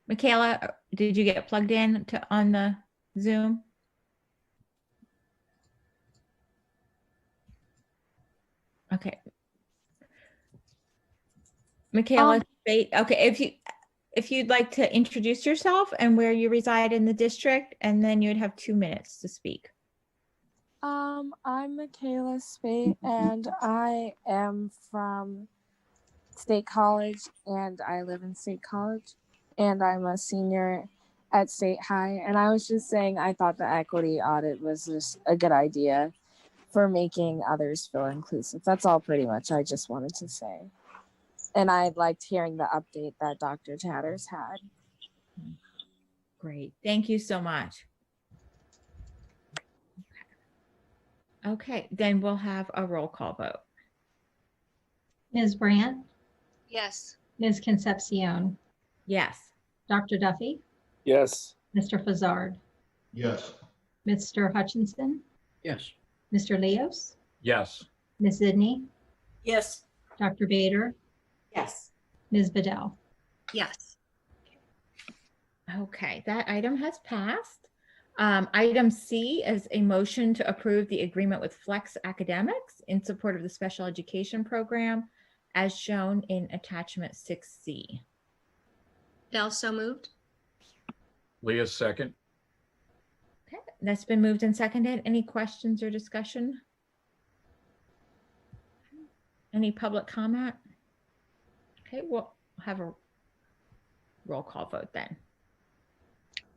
Michaela, did you get plugged in on the Zoom? Okay. Michaela, okay, if you'd like to introduce yourself and where you reside in the district, and then you'd have 2 minutes to speak.
I'm Michaela Spate, and I am from State College, and I live in State College, and I'm a senior at State High. And I was just saying, I thought the equity audit was just a good idea for making others feel inclusive. That's all pretty much I just wanted to say. And I liked hearing the update that Dr. Chatters had.
Great, thank you so much. Okay, then we'll have a roll call vote.
Ms. Brandt,
Yes.
Ms. Concepcion,
Yes.
Dr. Duffy,
Yes.
Mr. Fazzard,
Yes.
Mr. Hutchinson,
Yes.
Mr. Leos,
Yes.
Ms. Zidney,
Yes.
Dr. Bader,
Yes.
Ms. Bedell.
Yes.
Okay, that item has passed. Item C is a motion to approve the agreement with Flex Academics in support of the special education program as shown in attachment 6C.
Bell, so moved.
Leah, second.
Okay, that's been moved and seconded. Any questions or discussion? Any public comment? Okay, we'll have a roll call vote then.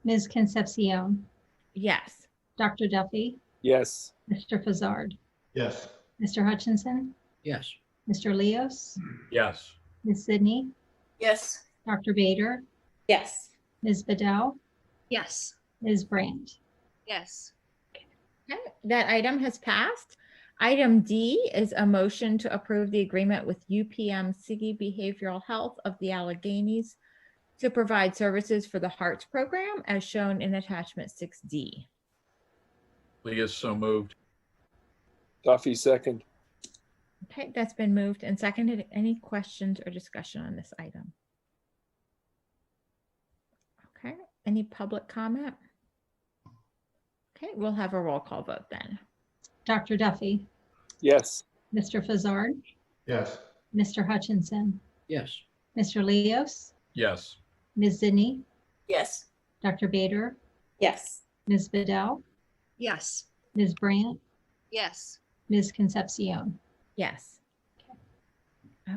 Ms. Concepcion,
Yes.
Dr. Duffy,
Yes.
Mr. Fazzard,
Yes.
Mr. Hutchinson,
Yes.
Mr. Leos,
Yes.
Ms. Zidney,
Yes.
Dr. Bader,
Yes.
Ms. Bedell,
Yes.
Ms. Brandt.
Yes.
Okay, that item has passed. Item D is a motion to approve the agreement with UPM Siggy Behavioral Health of the Alleghenies to provide services for the Hearts program as shown in attachment 6D.
Leah, so moved.
Duffy, second.
Okay, that's been moved and seconded. Any questions or discussion on this item? Okay, any public comment? Okay, we'll have a roll call vote then.
Dr. Duffy,
Yes.
Mr. Fazzard,
Yes.
Mr. Hutchinson,
Yes.
Mr. Leos,
Yes.
Ms. Zidney,
Yes.
Dr. Bader,
Yes.
Ms. Bedell,
Yes.
Ms. Brandt,
Yes.
Ms. Concepcion.
Yes.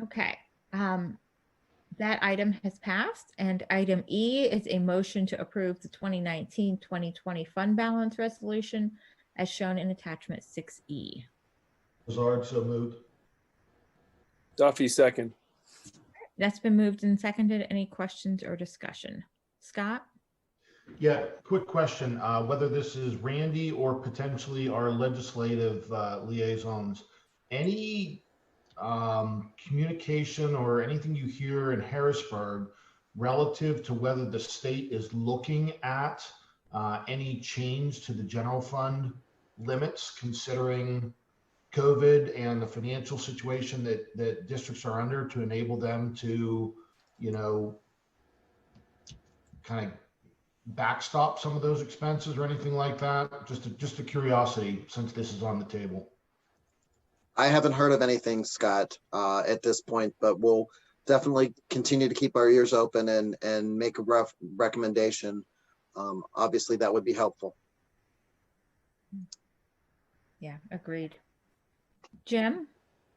Okay, that item has passed. And item E is a motion to approve the 2019-2020 fund balance resolution as shown in attachment 6E.
Fazzard, so moved.
Duffy, second.
That's been moved and seconded. Any questions or discussion? Scott?
Yeah, quick question, whether this is Randy or potentially our legislative liaisons, any communication or anything you hear in Harrisburg relative to whether the state is looking at any change to the general fund limits considering COVID and the financial situation that districts are under to enable them to, you know, kind of backstop some of those expenses or anything like that? Just a curiosity since this is on the table.
I haven't heard of anything, Scott, at this point, but we'll definitely continue to keep our ears open and make a rough recommendation. Obviously, that would be helpful.
Yeah, agreed. Jim?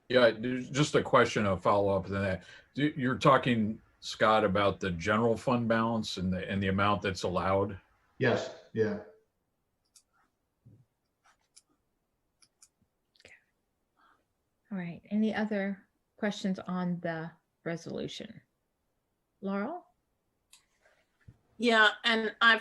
Yeah, just a question, a follow-up to that. You're talking, Scott, about the general fund balance and the amount that's allowed?
Yes, yeah.
All right, any other questions on the resolution? Laurel?
Yeah, and I'm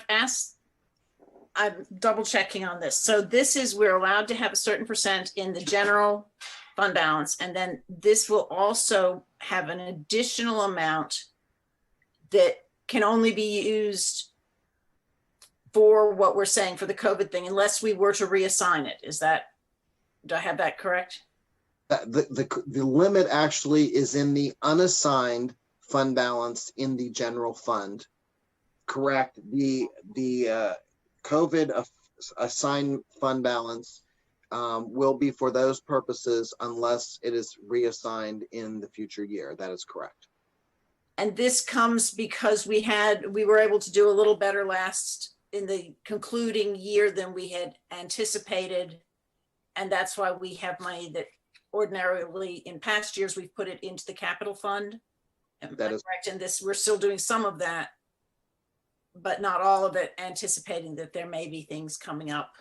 double checking on this. So this is, we're allowed to have a certain percent in the general fund balance. And then this will also have an additional amount that can only be used for what we're saying for the COVID thing, unless we were to reassign it. Is that, do I have that correct?
The limit actually is in the unassigned fund balance in the general fund. Correct. The COVID assigned fund balance will be for those purposes unless it is reassigned in the future year. That is correct.
And this comes because we were able to do a little better in the concluding year than we had anticipated. And that's why we have money that ordinarily in past years, we've put it into the capital fund.
That is
correct. And this, we're still doing some of that, but not all of it, anticipating that there may be things coming up.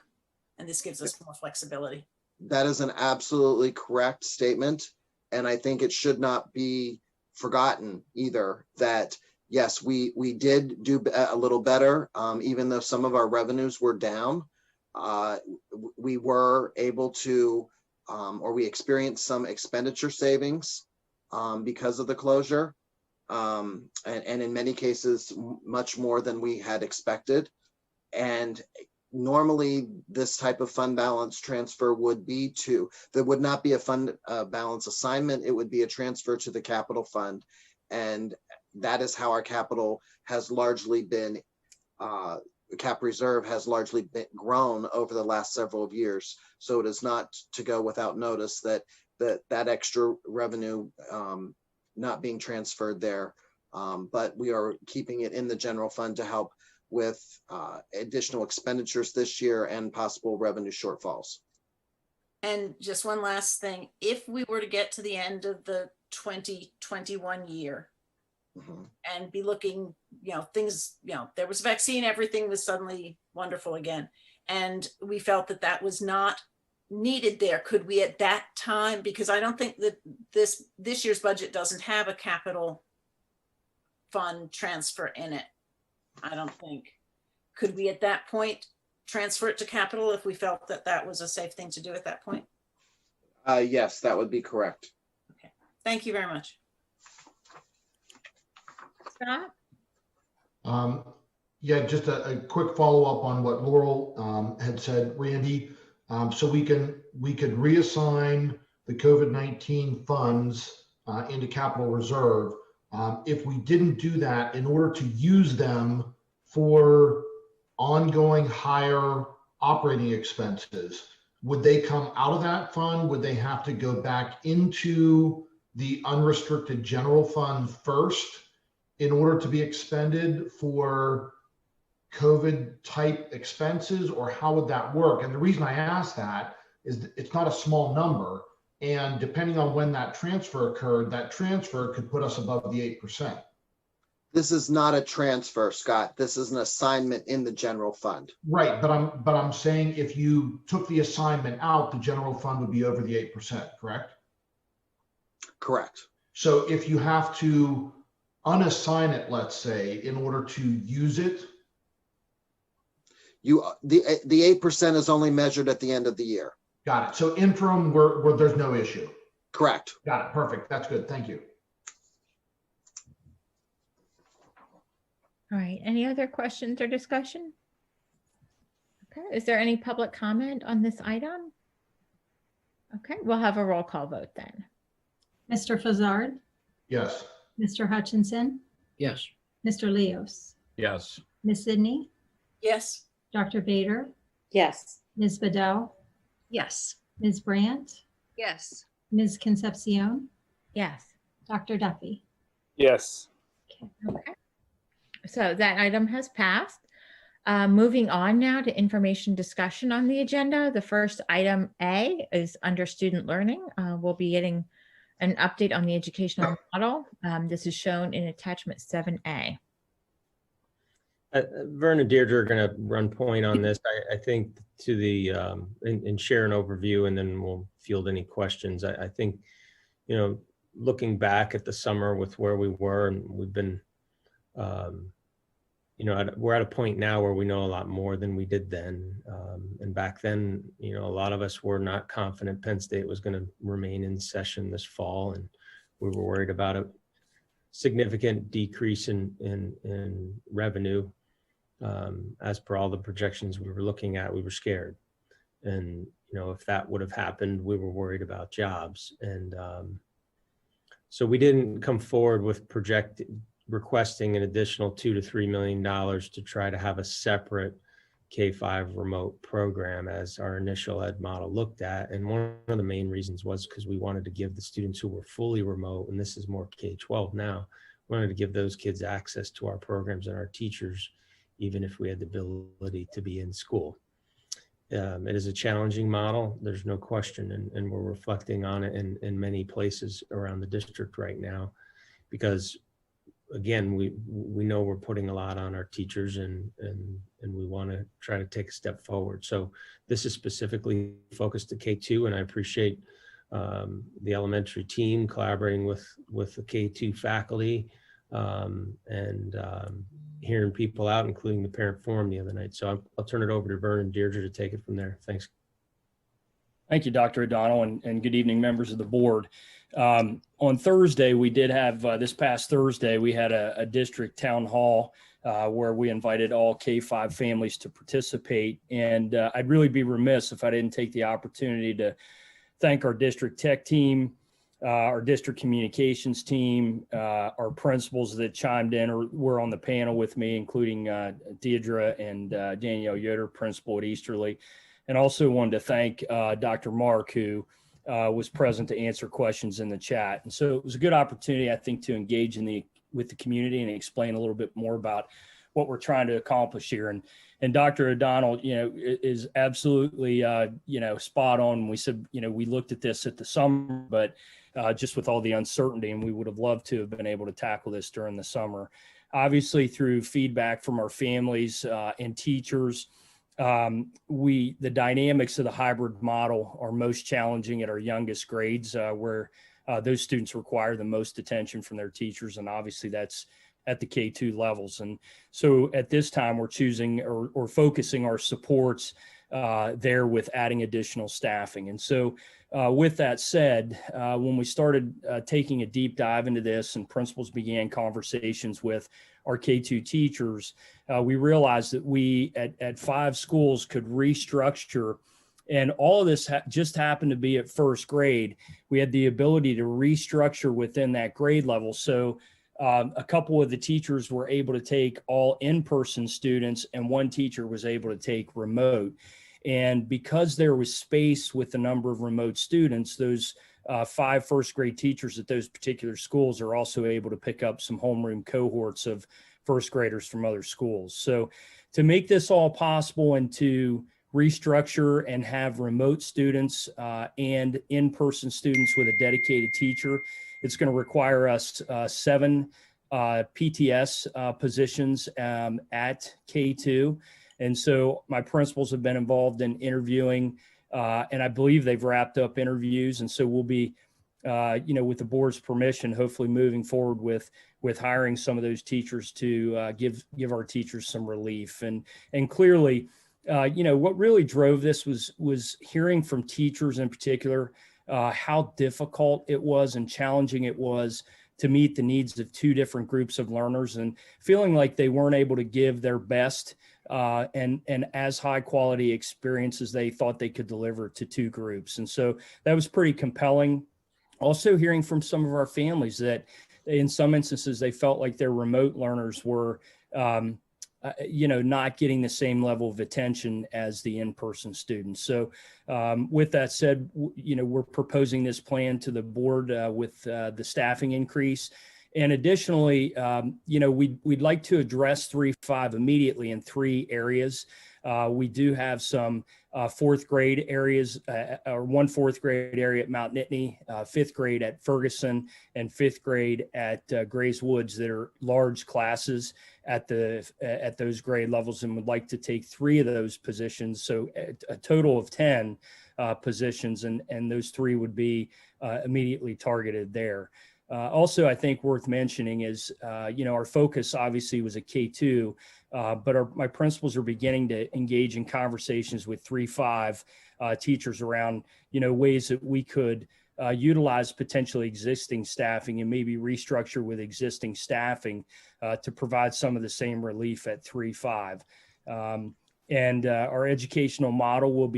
And this gives us more flexibility.
That is an absolutely correct statement. And I think it should not be forgotten either that, yes, we did do a little better, even though some of our revenues were down. We were able to, or we experienced some expenditure savings because of the closure. And in many cases, much more than we had expected. And normally this type of fund balance transfer would be there would not be a fund balance assignment. It would be a transfer to the capital fund. And that is how our capital has largely been, cap reserve has largely been grown over the last several years. So it is not to go without notice that extra revenue not being transferred there, but we are keeping it in the general fund to help with additional expenditures this year and possible revenue shortfalls.
And just one last thing, if we were to get to the end of the 2021 year and be looking, things, there was a vaccine, everything was suddenly wonderful again. And we felt that that was not needed there. Could we at that time, because I don't think that this year's budget doesn't have a capital fund transfer in it. I don't think. Could we at that point transfer it to capital if we felt that that was a safe thing to do at that point?
Yes, that would be correct.
Okay, thank you very much.
Scott?
Yeah, just a quick follow-up on what Laurel had said, Randy. So we could reassign the COVID-19 funds into capital reserve. If we didn't do that, in order to use them for ongoing higher operating expenses, would they come out of that fund? Would they have to go back into the unrestricted general fund first in order to be expended for COVID type expenses, or how would that work? And the reason I ask that is it's not a small number. And depending on when that transfer occurred, that transfer could put us above the 8%.
This is not a transfer, Scott. This is an assignment in the general fund.
Right, but I'm saying if you took the assignment out, the general fund would be over the 8%, correct?
Correct.
So if you have to unassign it, let's say, in order to use it,
the 8% is only measured at the end of the year.
Got it. So interim, where there's no issue.
Correct.
Got it. Perfect. That's good. Thank you.
All right. Any other questions or discussion? Okay. Is there any public comment on this item? Okay. We'll have a roll call vote then.
Mr. Fazzard?
Yes.
Mr. Hutchinson?
Yes.
Mr. Leos?
Yes.
Ms. Sidney?
Yes.
Dr. Bader?
Yes.
Ms. Bedell?
Yes.
Ms. Brandt?
Yes.
Ms. Concepcion?
Yes.
Dr. Duffy?
Yes.
Okay. So that item has passed. Moving on now to information discussion on the agenda. The first item A is under student learning. We'll be getting an update on the educational model. This is shown in attachment 7A.
Vern and Deirdre are going to run point on this. I think to the and share an overview, and then we'll field any questions. I think, looking back at the summer with where we were, and we've been, we're at a point now where we know a lot more than we did then. And back then, a lot of us were not confident Penn State was going to remain in session this fall, and we were worried about it significant decrease in revenue. As per all the projections we were looking at, we were scared. And, if that would have happened, we were worried about jobs. And so we didn't come forward with requesting an additional $2 to $3 million to try to have a separate K-5 remote program as our initial ed model looked at. And one of the main reasons was because we wanted to give the students who were fully remote, and this is more K-12 now, wanted to give those kids access to our programs and our teachers, even if we had the ability to be in school. It is a challenging model, there's no question, and we're reflecting on it in many places around the district right now, because again, we know we're putting a lot on our teachers, and we want to try to take a step forward. So this is specifically focused to K2, and I appreciate the elementary team collaborating with the K2 faculty, and hearing people out, including the parent forum the other night. So I'll turn it over to Vern and Deirdre to take it from there. Thanks.
Thank you, Dr. O'Donnell, and good evening, members of the board. On Thursday, we did have, this past Thursday, we had a district town hall where we invited all K-5 families to participate. And I'd really be remiss if I didn't take the opportunity to thank our district tech team, our district communications team, our principals that chimed in or were on the panel with me, including Deirdre and Danielle Yoder, principal at Easterly. And also wanted to thank Dr. Mark, who was present to answer questions in the chat. And so it was a good opportunity, I think, to engage with the community and explain a little bit more about what we're trying to accomplish here. And Dr. O'Donnell, is absolutely, spot on. We said, we looked at this at the summer, but just with all the uncertainty, and we would have loved to have been able to tackle this during the summer. Obviously, through feedback from our families and teachers, the dynamics of the hybrid model are most challenging at our youngest grades, where those students require the most attention from their teachers. And obviously that's at the K2 levels. And so at this time, we're choosing or focusing our supports there with adding additional staffing. And so with that said, when we started taking a deep dive into this and principals began conversations with our K2 teachers, we realized that we at 5 schools could restructure, and all of this just happened to be at first grade. We had the ability to restructure within that grade level. So a couple of the teachers were able to take all in-person students, and one teacher was able to take remote. And because there was space with the number of remote students, those 5 first grade teachers at those particular schools are also able to pick up some homeroom cohorts of first graders from other schools. So to make this all possible and to restructure and have remote students and in-person students with a dedicated teacher, it's going to require us 7 PTS positions at K2. And so my principals have been involved in interviewing, and I believe they've wrapped up interviews. And so we'll be, with the board's permission, hopefully moving forward with hiring some of those teachers to give our teachers some relief. And clearly, what really drove this was hearing from teachers in particular how difficult it was and challenging it was to meet the needs of 2 different groups of learners, and feeling like they weren't able to give their best and as high quality experience as they thought they could deliver to 2 groups. And so that was pretty compelling. Also hearing from some of our families that in some instances, they felt like their remote learners were, not getting the same level of attention as the in-person students. So with that said, we're proposing this plan to the board with the staffing increase. And additionally, we'd like to address 3-5 immediately in 3 areas. We do have some 4th grade areas, or 1 4th grade area at Mount Nittany, 5th grade at Ferguson, and 5th grade at Grays Woods that are large classes at those grade levels, and would like to take 3 of those positions. So a total of 10 positions, and those 3 would be immediately targeted there. Also, I think worth mentioning is, our focus obviously was at K2, but my principals are beginning to engage in conversations with 3-5 teachers around, ways that we could utilize potentially existing staffing and maybe restructure with existing staffing to provide some of the same relief at 3-5. And our educational model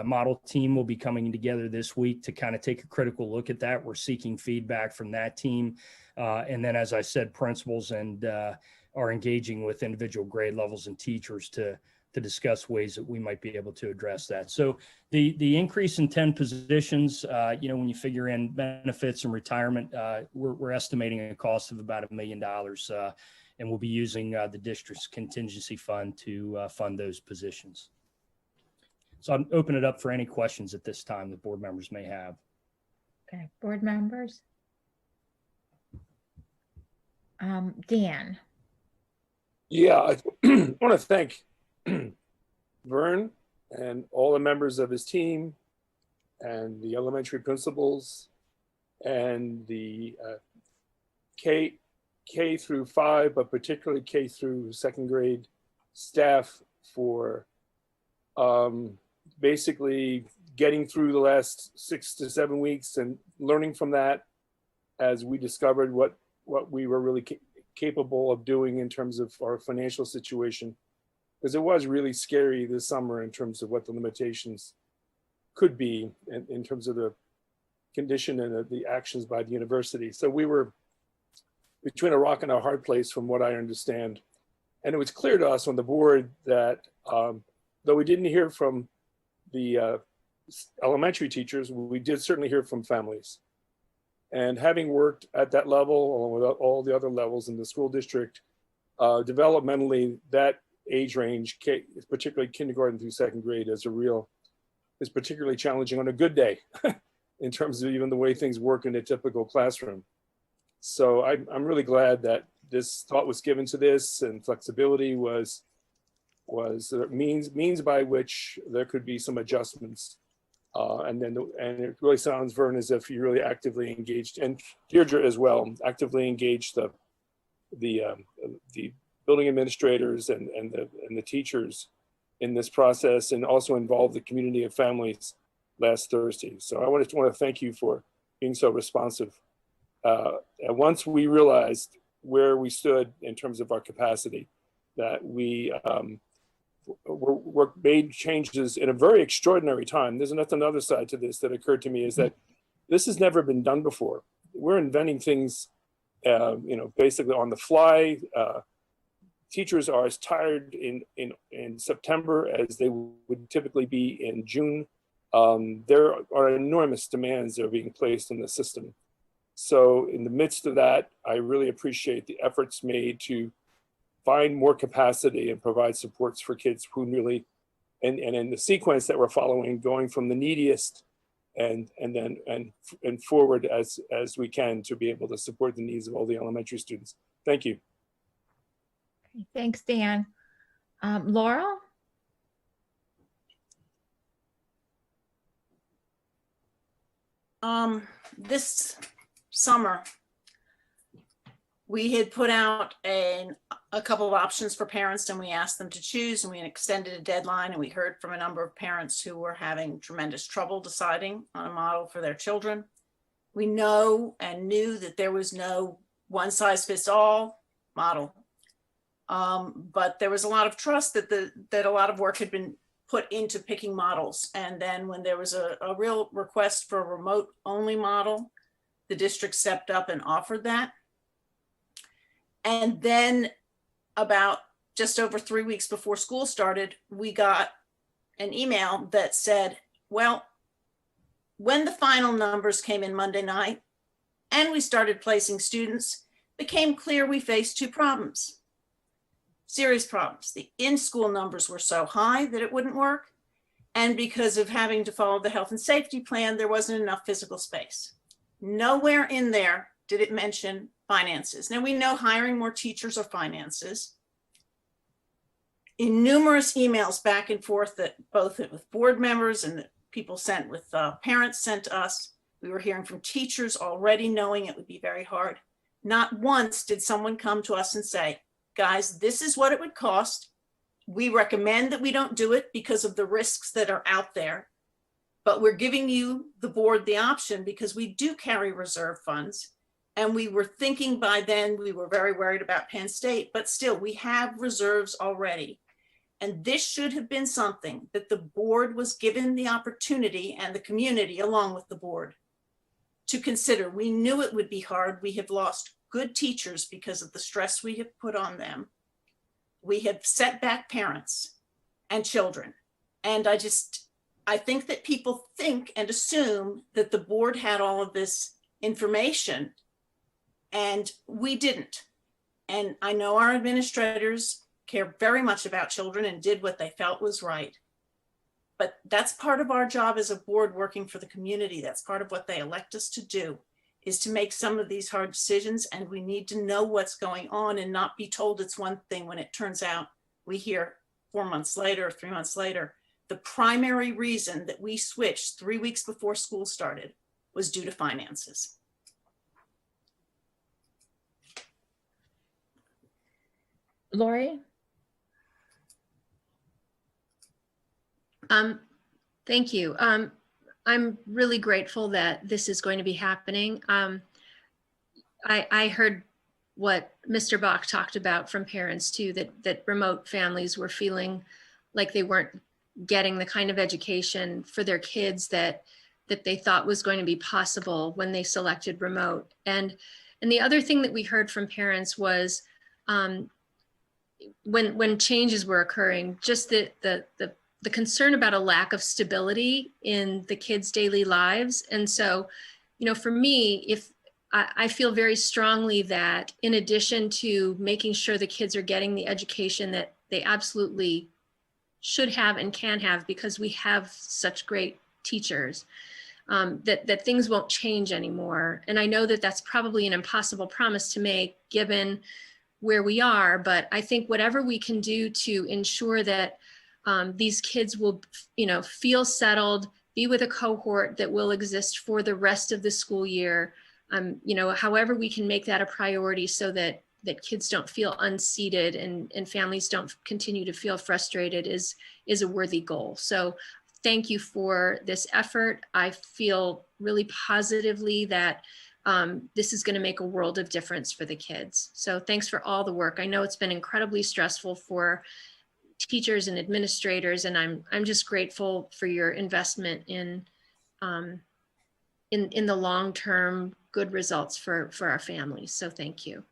model team will be coming together this week to kind of take a critical look at that. We're seeking feedback from that team. And then, as I said, principals and are engaging with individual grade levels and teachers to discuss ways that we might be able to address that. So the increase in 10 positions, when you figure in benefits and retirement, we're estimating a cost of about $1 million. And we'll be using the district's contingency fund to fund those positions. So I'm open it up for any questions at this time that board members may have.
Okay, board members. Dan.
Yeah, I want to thank Vern and all the members of his team and the elementary principals and the K through 5, but particularly K through 2nd grade staff for basically getting through the last 6 to 7 weeks and learning from that as we discovered what we were really capable of doing in terms of our financial situation. Because it was really scary this summer in terms of what the limitations could be in terms of the condition and the actions by the university. So we were between a rock and a hard place from what I understand. And it was clear to us on the board that though we didn't hear from the elementary teachers, we did certainly hear from families. And having worked at that level, along with all the other levels in the school district, developmentally, that age range, particularly kindergarten through 2nd grade, is particularly challenging on a good day in terms of even the way things work in a typical classroom. So I'm really glad that this thought was given to this, and flexibility was means by which there could be some adjustments. And it really sounds, Vern, as if you really actively engaged, and Deirdre as well, actively engaged the building administrators and the teachers in this process, and also involved the community of families last Thursday. So I want to thank you for being so responsive. And once we realized where we stood in terms of our capacity, that we made changes in a very extraordinary time. There's another side to this that occurred to me, is that this has never been done before. We're inventing things, basically on the fly. Teachers are as tired in September as they would typically be in June. There are enormous demands that are being placed in the system. So in the midst of that, I really appreciate the efforts made to find more capacity and provide supports for kids who really, and in the sequence that we're following, going from the neediest and forward as we can to be able to support the needs of all the elementary students. Thank you.
Okay, thanks, Dan. Laurel?
This summer, we had put out a couple of options for parents, and we asked them to choose, and we extended a deadline, and we heard from a number of parents who were having tremendous trouble deciding on a model for their children. We know and knew that there was no one-size-fits-all model, but there was a lot of trust that a lot of work had been put into picking models. And then when there was a real request for a remote-only model, the district stepped up and offered that. And then about just over 3 weeks before school started, we got an email that said, well, when the final numbers came in Monday night and we started placing students, it became clear we faced two problems, serious problems. The in-school numbers were so high that it wouldn't work. And because of having to follow the health and safety plan, there wasn't enough physical space. Nowhere in there did it mention finances. Now we know hiring more teachers are finances. In numerous emails back and forth that both with board members and that people sent with parents sent to us, we were hearing from teachers already knowing it would be very hard. Not once did someone come to us and say, guys, this is what it would cost. We recommend that we don't do it because of the risks that are out there, but we're giving you, the board, the option because we do carry reserve funds. And we were thinking by then, we were very worried about Penn State, but still we have reserves already. And this should have been something that the board was given the opportunity, and the community along with the board, to consider. We knew it would be hard. We have lost good teachers because of the stress we have put on them. We have set back parents and children. And I think that people think and assume that the board had all of this information, and we didn't. And I know our administrators care very much about children and did what they felt was right. But that's part of our job as a board working for the community. That's part of what they elect us to do, is to make some of these hard decisions. And we need to know what's going on and not be told it's one thing when it turns out we hear 4 months later, 3 months later, the primary reason that we switched 3 weeks before school started was due to finances.
Lori?
Thank you. I'm really grateful that this is going to be happening. I heard what Mr. Bach talked about from parents too, that remote families were feeling like they weren't getting the kind of education for their kids that they thought was going to be possible when they selected remote. And the other thing that we heard from parents was when changes were occurring, just the concern about a lack of stability in the kids' daily lives. And so, for me, I feel very strongly that in addition to making sure the kids are getting the education that they absolutely should have and can have, because we have such great teachers, that things won't change anymore. And I know that that's probably an impossible promise to make given where we are, but I think whatever we can do to ensure that these kids will, feel settled, be with a cohort that will exist for the rest of the school year. However we can make that a priority so that kids don't feel unseated and families don't continue to feel frustrated is a worthy goal. So thank you for this effort. I feel really positively that this is going to make a world of difference for the kids. So thanks for all the work. I know it's been incredibly stressful for teachers and administrators, and I'm just grateful for your investment in the long-term good results for our families. So thank you.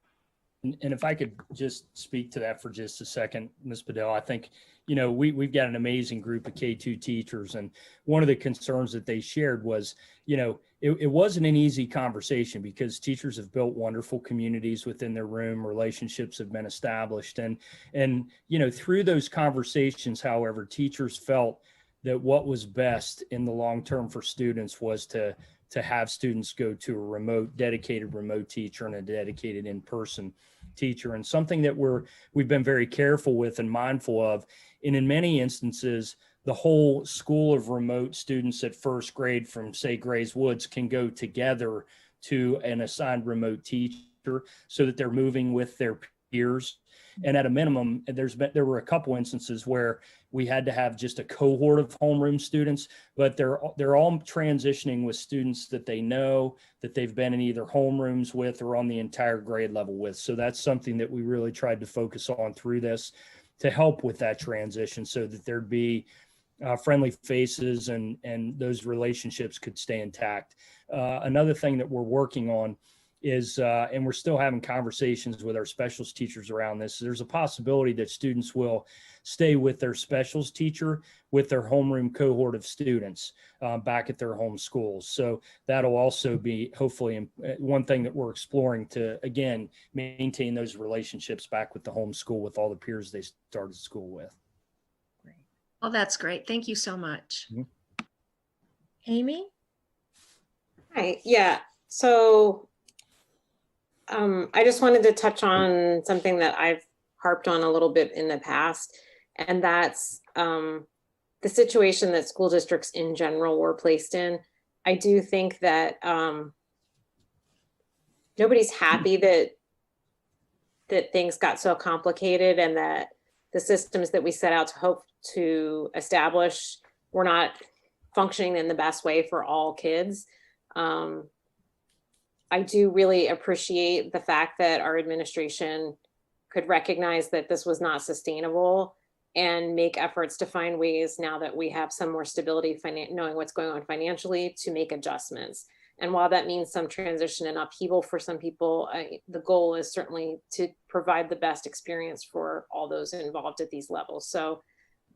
And if I could just speak to that for just a second, Ms. Bedell, I think, we've got an amazing group of K-2 teachers. And one of the concerns that they shared was, it wasn't an easy conversation because teachers have built wonderful communities within their room, relationships have been established. And through those conversations, however, teachers felt that what was best in the long term for students was to have students go to a dedicated remote teacher and a dedicated in-person teacher, and something that we've been very careful with and mindful of. And in many instances, the whole school of remote students at first grade from, say, Grays Woods can go together to an assigned remote teacher so that they're moving with their peers. And at a minimum, there were a couple instances where we had to have just a cohort of homeroom students, but they're all transitioning with students that they know, that they've been in either homerooms with or on the entire grade level with. So that's something that we really tried to focus on through this to help with that transition so that there'd be friendly faces and those relationships could stay intact. Another thing that we're working on is, and we're still having conversations with our specials teachers around this, there's a possibility that students will stay with their specials teacher with their homeroom cohort of students back at their home schools. So that'll also be hopefully one thing that we're exploring to, again, maintain those relationships back with the home school with all the peers they started school with.
Oh, that's great. Thank you so much.
Mm-hmm.
Amy?
Hi, yeah. So I just wanted to touch on something that I've harped on a little bit in the past, and that's the situation that school districts in general were placed in. I do think that nobody's happy that things got so complicated and that the systems that we set out to hope to establish were not functioning in the best way for all kids. I do really appreciate the fact that our administration could recognize that this was not sustainable and make efforts to find ways, now that we have some more stability, knowing what's going on financially, to make adjustments. And while that means some transition and upheaval for some people, the goal is certainly to provide the best experience for all those involved at these levels. So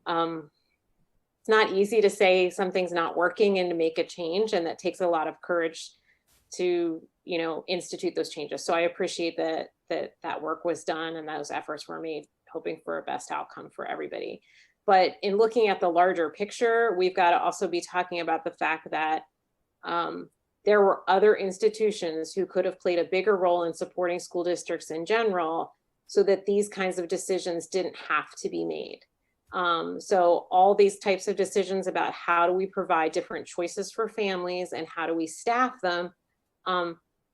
it's not easy to say something's not working and to make a change, and that takes a lot of courage to, you know, institute those changes. So I appreciate that work was done and those efforts were made, hoping for a best outcome for everybody. But in looking at the larger picture, we've got to also be talking about the fact that there were other institutions who could have played a bigger role in supporting school districts in general, so that these kinds of decisions didn't have to be made. So all these types of decisions about how do we provide different choices for families and how do we staff them,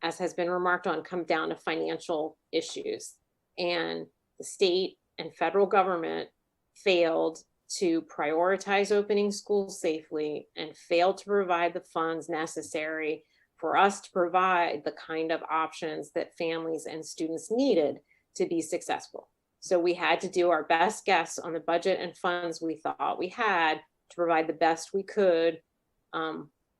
as has been remarked on, come down to financial issues. And the state and federal government failed to prioritize opening schools safely and failed to provide the funds necessary for us to provide the kind of options that families and students needed to be successful. So we had to do our best guess on the budget and funds we thought we had to provide the best we could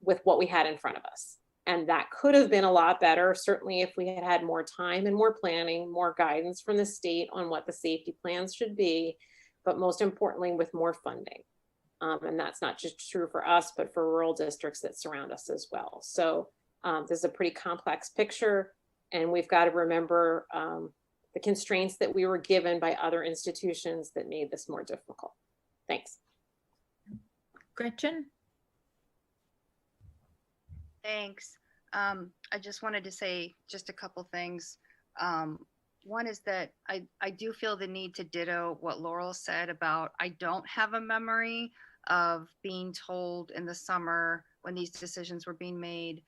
with what we had in front of us. And that could have been a lot better, certainly if we had had more time and more planning, more guidance from the state on what the safety plans should be, but most importantly, with more funding. And that's not just true for us, but for rural districts that surround us as well. So this is a pretty complex picture, and we've got to remember the constraints that we were given by other institutions that made this more difficult. Thanks.
Gretchen?
Thanks. I just wanted to say just a couple things. One is that I do feel the need to ditto what Laurel said about, I don't have a memory of being told in the summer when these decisions were being made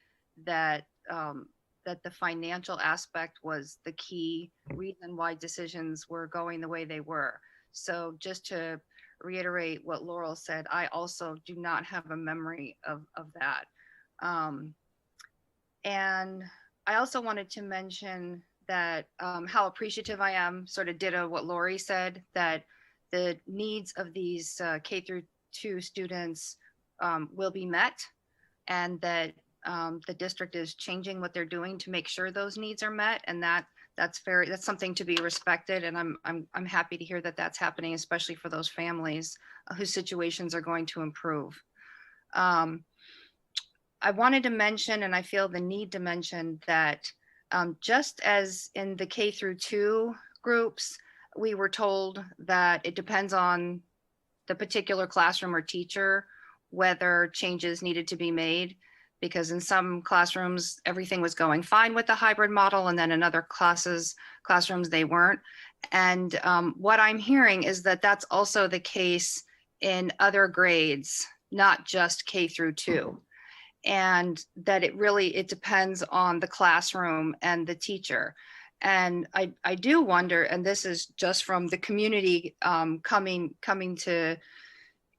that that the financial aspect was the key reason why decisions were going the way they were. So just to reiterate what Laurel said, I also do not have a memory of that. And I also wanted to mention that how appreciative I am, sort of ditto what Lori said, that the needs of these K through 2 students will be met, and that the district is changing what they're doing to make sure those needs are met, and that's something to be respected. And I'm happy to hear that that's happening, especially for those families whose situations are going to improve. I wanted to mention, and I feel the need to mention, that just as in the K through 2 groups, we were told that it depends on the particular classroom or teacher whether changes needed to be made, because in some classrooms everything was going fine with the hybrid model, and then in other classrooms they weren't. And what I'm hearing is that that's also the case in other grades, not just K through 2. And that it depends on the classroom and the teacher. And I do wonder, and this is just from the community coming to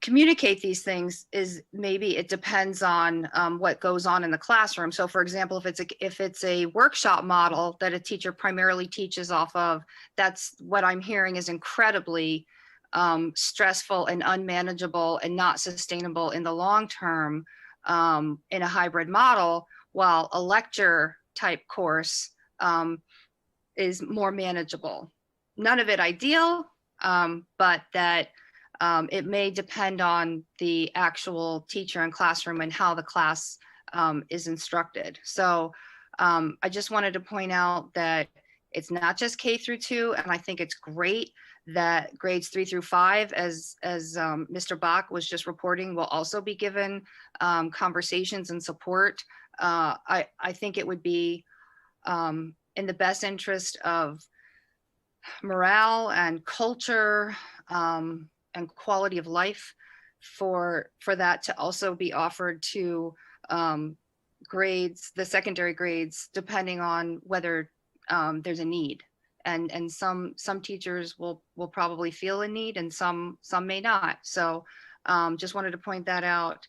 communicate these things, is maybe it depends on what goes on in the classroom. So for example, if it's a workshop model that a teacher primarily teaches off of, that's what I'm hearing is incredibly stressful and unmanageable and not sustainable in the long term. In a hybrid model, while a lecture type course is more manageable. None of it ideal, but that it may depend on the actual teacher and classroom and how the class is instructed. So I just wanted to point out that it's not just K through 2, and I think it's great that grades 3 through 5, as Mr. Bach was just reporting, will also be given conversations and support. I think it would be in the best interest of morale and culture and quality of life for that to also be offered to grades, the secondary grades, depending on whether there's a need. And some teachers will probably feel a need, and some may not. So just wanted to point that out.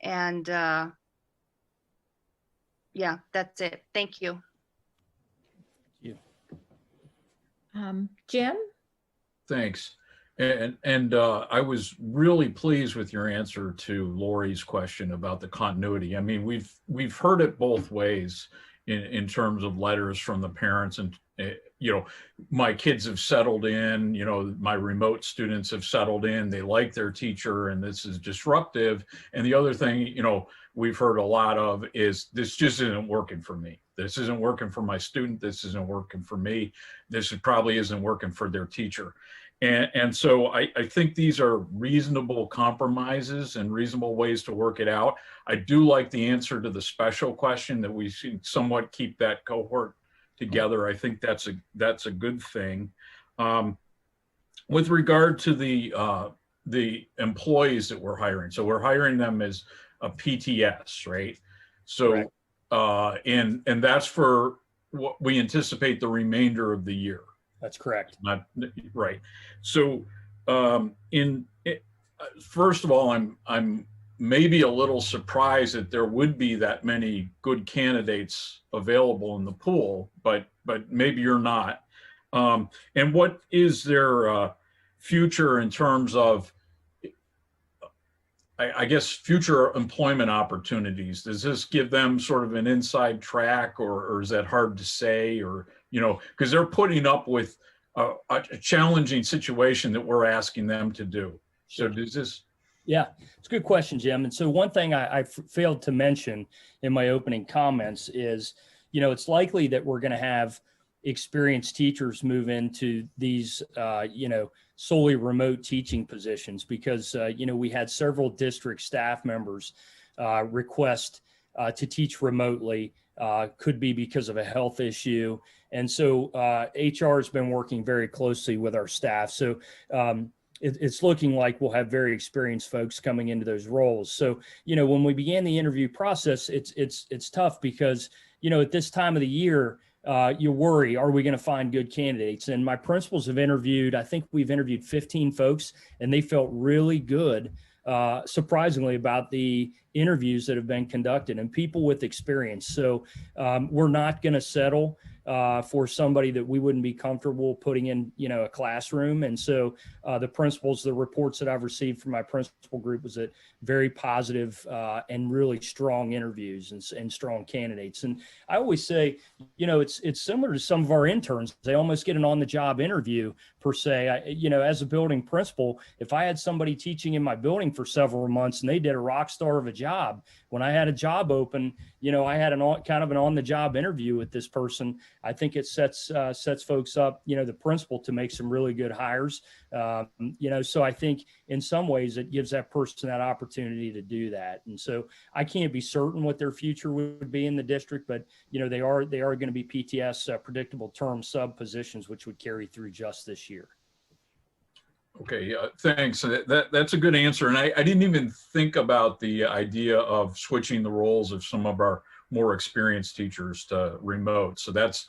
And yeah, that's it. Thank you.
Jim?
Thanks. And I was really pleased with your answer to Lori's question about the continuity. I mean, we've heard it both ways in terms of letters from the parents, and you know, my kids have settled in, you know, my remote students have settled in, they like their teacher, and this is disruptive. And the other thing, you know, we've heard a lot of is this just isn't working for me. This isn't working for my student. This isn't working for me. This probably isn't working for their teacher. And so I think these are reasonable compromises and reasonable ways to work it out. I do like the answer to the special question that we should somewhat keep that cohort together. I think that's a good thing. With regard to the employees that we're hiring, so we're hiring them as a PTS, right? So and that's for what we anticipate the remainder of the year.
That's correct.
Not right. So first of all, I'm maybe a little surprised that there would be that many good candidates available in the pool, but maybe you're not. And what is their future in terms of, I guess, future employment opportunities? Does this give them sort of an inside track, or is that hard to say? Or, you know, because they're putting up with a challenging situation that we're asking them to do. So does this?
Yeah, it's a good question, Jim. And so one thing I failed to mention in my opening comments is, you know, it's likely that we're going to have experienced teachers move into these, you know, solely remote teaching positions, because, you know, we had several district staff members request to teach remotely. Could be because of a health issue. And so HR has been working very closely with our staff. So it's looking like we'll have very experienced folks coming into those roles. So, you know, when we began the interview process, it's tough because, you know, at this time of the year, you worry, are we going to find good candidates? And my principals have interviewed, I think we've interviewed 15 folks, and they felt really good, surprisingly, about the interviews that have been conducted, and people with experience. So we're not going to settle for somebody that we wouldn't be comfortable putting in, you know, a classroom. And so the principals, the reports that I've received from my principal group was that very positive and really strong interviews and strong candidates. And I always say, you know, it's similar to some of our interns. They almost get an on-the-job interview per se. You know, as a building principal, if I had somebody teaching in my building for several months and they did a rock star of a job, when I had a job open, you know, I had kind of an on-the-job interview with this person. I think it sets folks up, you know, the principal, to make some really good hires. You know, so I think in some ways it gives that person that opportunity to do that. And so I can't be certain what their future would be in the district, but, you know, they are going to be PTS predictable term sub positions, which would carry through just this year.
Okay, thanks. That's a good answer. And I didn't even think about the idea of switching the roles of some of our more experienced teachers to remote. So that's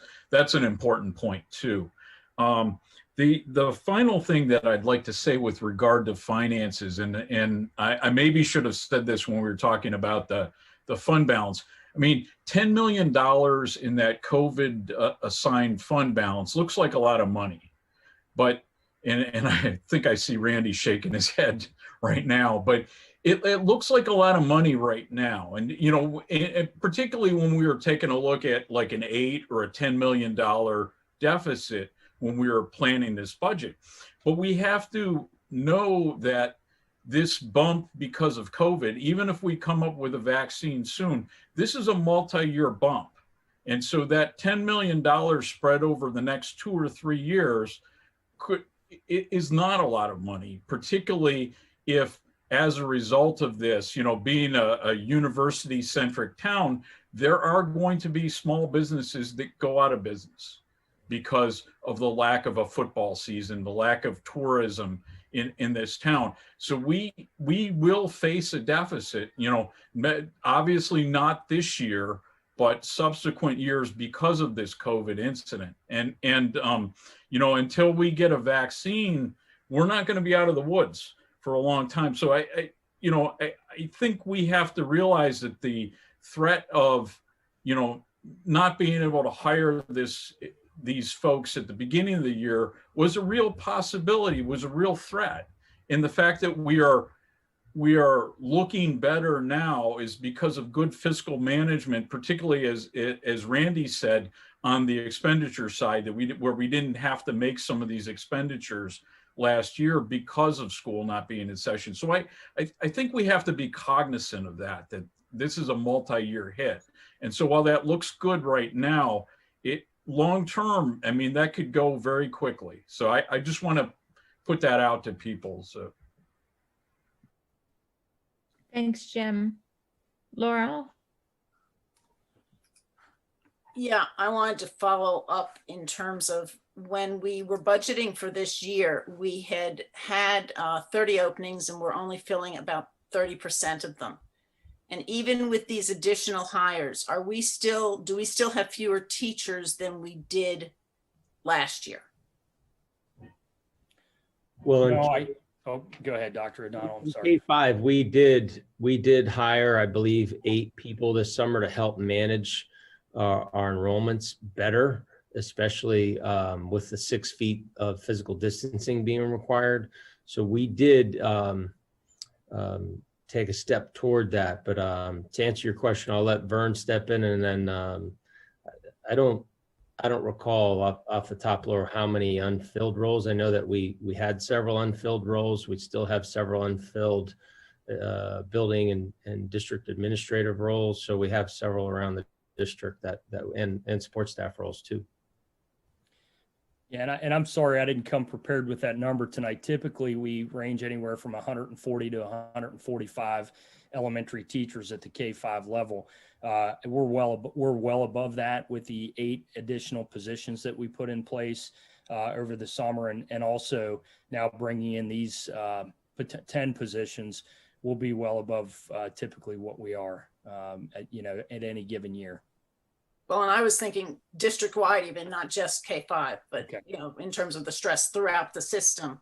an important point too. The final thing that I'd like to say with regard to finances, and I maybe should have said this when we were talking about the fund balance. I mean, $10 million in that COVID assigned fund balance looks like a lot of money, but and I think I see Randy shaking his head right now, but it looks like a lot of money right now. And, you know, particularly when we were taking a look at like an $8 or a $10 million deficit when we were planning this budget. But we have to know that this bump because of COVID, even if we come up with a vaccine soon, this is a multi-year bump. And so that $10 million spread over the next 2 or 3 years is not a lot of money, particularly if, as a result of this, you know, being a university-centric town, there are going to be small businesses that go out of business because of the lack of a football season, the lack of tourism in this town. So we will face a deficit, you know, obviously not this year, but subsequent years because of this COVID incident. And you know, until we get a vaccine, we're not going to be out of the woods for a long time. So you know, I think we have to realize that the threat of, you know, not being able to hire these folks at the beginning of the year was a real possibility, was a real threat. And the fact that we are looking better now is because of good fiscal management, particularly as Randy said, on the expenditure side, where we didn't have to make some of these expenditures last year because of school not being in session. So I think we have to be cognizant of that this is a multi-year hit. And so while that looks good right now, long term, I mean, that could go very quickly. So I just want to put that out to people. So.
Thanks, Jim. Laurel?
Yeah, I wanted to follow up in terms of when we were budgeting for this year, we had 30 openings and we're only filling about 30% of them. And even with these additional hires, do we still have fewer teachers than we did last year?
Well,
no, go ahead, Dr. O'Donnell. I'm sorry.
K-5, we did hire, I believe, 8 people this summer to help manage our enrollments better, especially with the 6 feet of physical distancing being required. So we did take a step toward that. But to answer your question, I'll let Vern step in, and then I don't recall off the top, Laura, how many unfilled roles. I know that we had several unfilled roles. We still have several unfilled building and district administrative roles. So we have several around the district and support staff roles too.
Yeah, and I'm sorry I didn't come prepared with that number tonight. Typically, we range anywhere from 140 to 145 elementary teachers at the K-5 level. We're well above that with the 8 additional positions that we put in place over the summer, and also now bringing in these 10 positions. We'll be well above typically what we are at any given year.
Well, and I was thinking district-wide, even not just K-5, but okay, in terms of the stress throughout the system.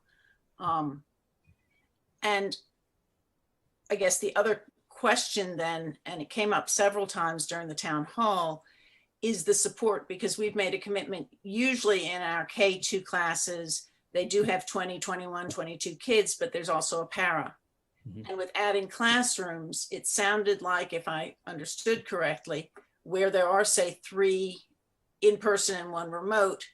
And I guess the other question then, and it came up several times during the town hall, is the support, because we've made a commitment. Usually in our K2 classes, they do have 20, 21, 22 kids, but there's also a para. Mm-hmm. And with adding classrooms, it sounded like, if I understood correctly, where there are, say, 3 in-person and 1 remote,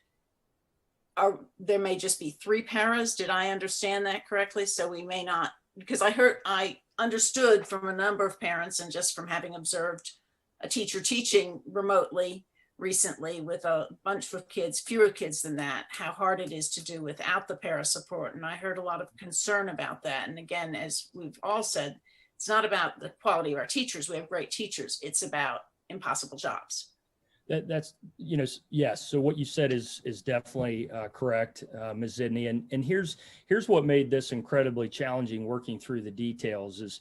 there may just be 3 paras. Did I understand that correctly? So we may not, because I understood from a number of parents, and just from having observed a teacher teaching remotely recently with a bunch of kids, fewer kids than that, how hard it is to do without the para support. And I heard a lot of concern about that. And again, as we've all said, it's not about the quality of our teachers. We have great teachers. It's about impossible jobs.
That's, yes. So what you said is definitely correct, Ms. Zidney. And here's what made this incredibly challenging working through the details is,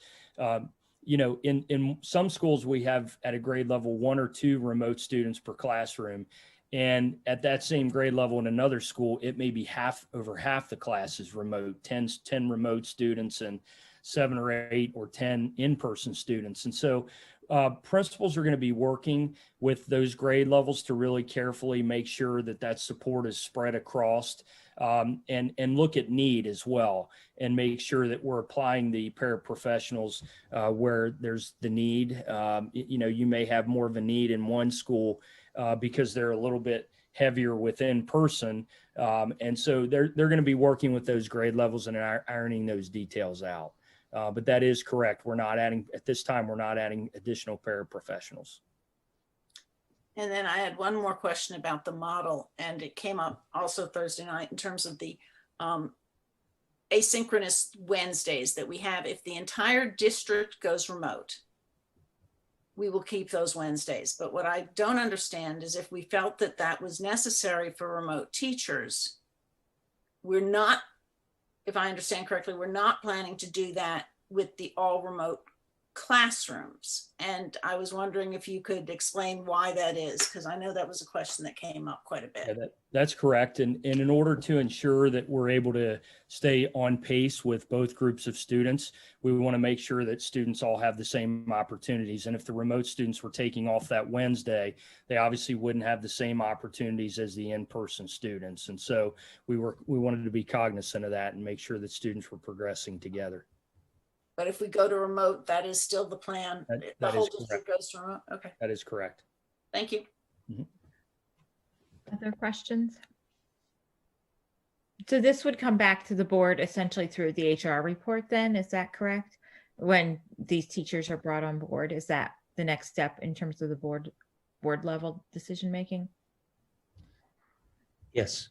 in some schools, we have at a grade level 1 or 2 remote students per classroom. And at that same grade level in another school, it may be over half the class is remote, 10 remote students and 7 or 8 or 10 in-person students. And so principals are going to be working with those grade levels to really carefully make sure that support is spread across and look at need as well, and make sure that we're applying the paraprofessionals where there's the need. You may have more of a need in one school because they're a little bit heavier within person. And so they're going to be working with those grade levels and ironing those details out. But that is correct. At this time, we're not adding additional paraprofessionals.
And then I had one more question about the model, and it came up also Thursday night in terms of the asynchronous Wednesdays that we have. If the entire district goes remote, we will keep those Wednesdays. But what I don't understand is if we felt that that was necessary for remote teachers, we're not, if I understand correctly, we're not planning to do that with the all remote classrooms. And I was wondering if you could explain why that is, because I know that was a question that came up quite a bit.
Yeah, that's correct. And in order to ensure that we're able to stay on pace with both groups of students, we want to make sure that students all have the same opportunities. And if the remote students were taking off that Wednesday, they obviously wouldn't have the same opportunities as the in-person students. And so we wanted to be cognizant of that and make sure that students were progressing together.
But if we go to remote, that is still the plan. The whole district goes to remote. Okay.
That is correct.
Thank you.
Other questions? So this would come back to the board essentially through the HR report then, is that correct? When these teachers are brought on board, is that the next step in terms of the board level decision making?
Yes.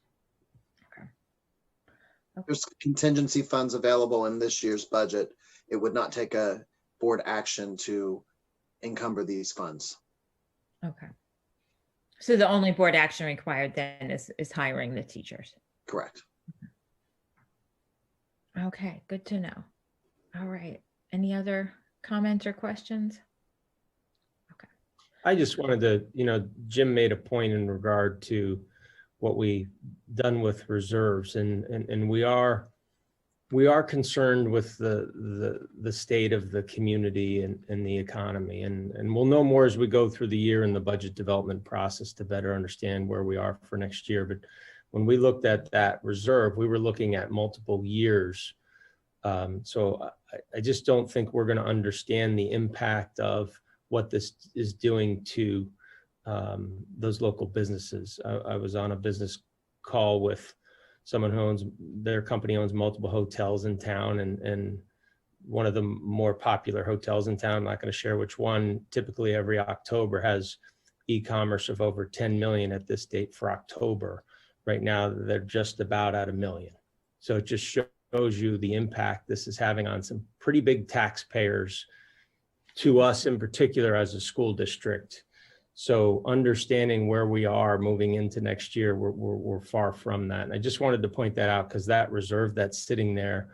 There's contingency funds available in this year's budget. It would not take a board action to encumber these funds.
Okay. So the only board action required then is hiring the teachers.
Correct.
Okay, good to know. All right. Any other comments or questions?
I just wanted to, Jim made a point in regard to what we've done with reserves, and we are concerned with the state of the community and the economy, and we'll know more as we go through the year in the budget development process to better understand where we are for next year. But when we looked at that reserve, we were looking at multiple years. So I just don't think we're going to understand the impact of what this is doing to those local businesses. I was on a business call with someone who their company owns multiple hotels in town, and one of the more popular hotels in town, I'm not going to share which one, typically every October has e-commerce of over 10 million at this date for October. Right now, they're just about at 1 million. So it just shows you the impact this is having on some pretty big taxpayers, to us in particular as a school district. So understanding where we are moving into next year, we're far from that. And I just wanted to point that out because that reserve that's sitting there,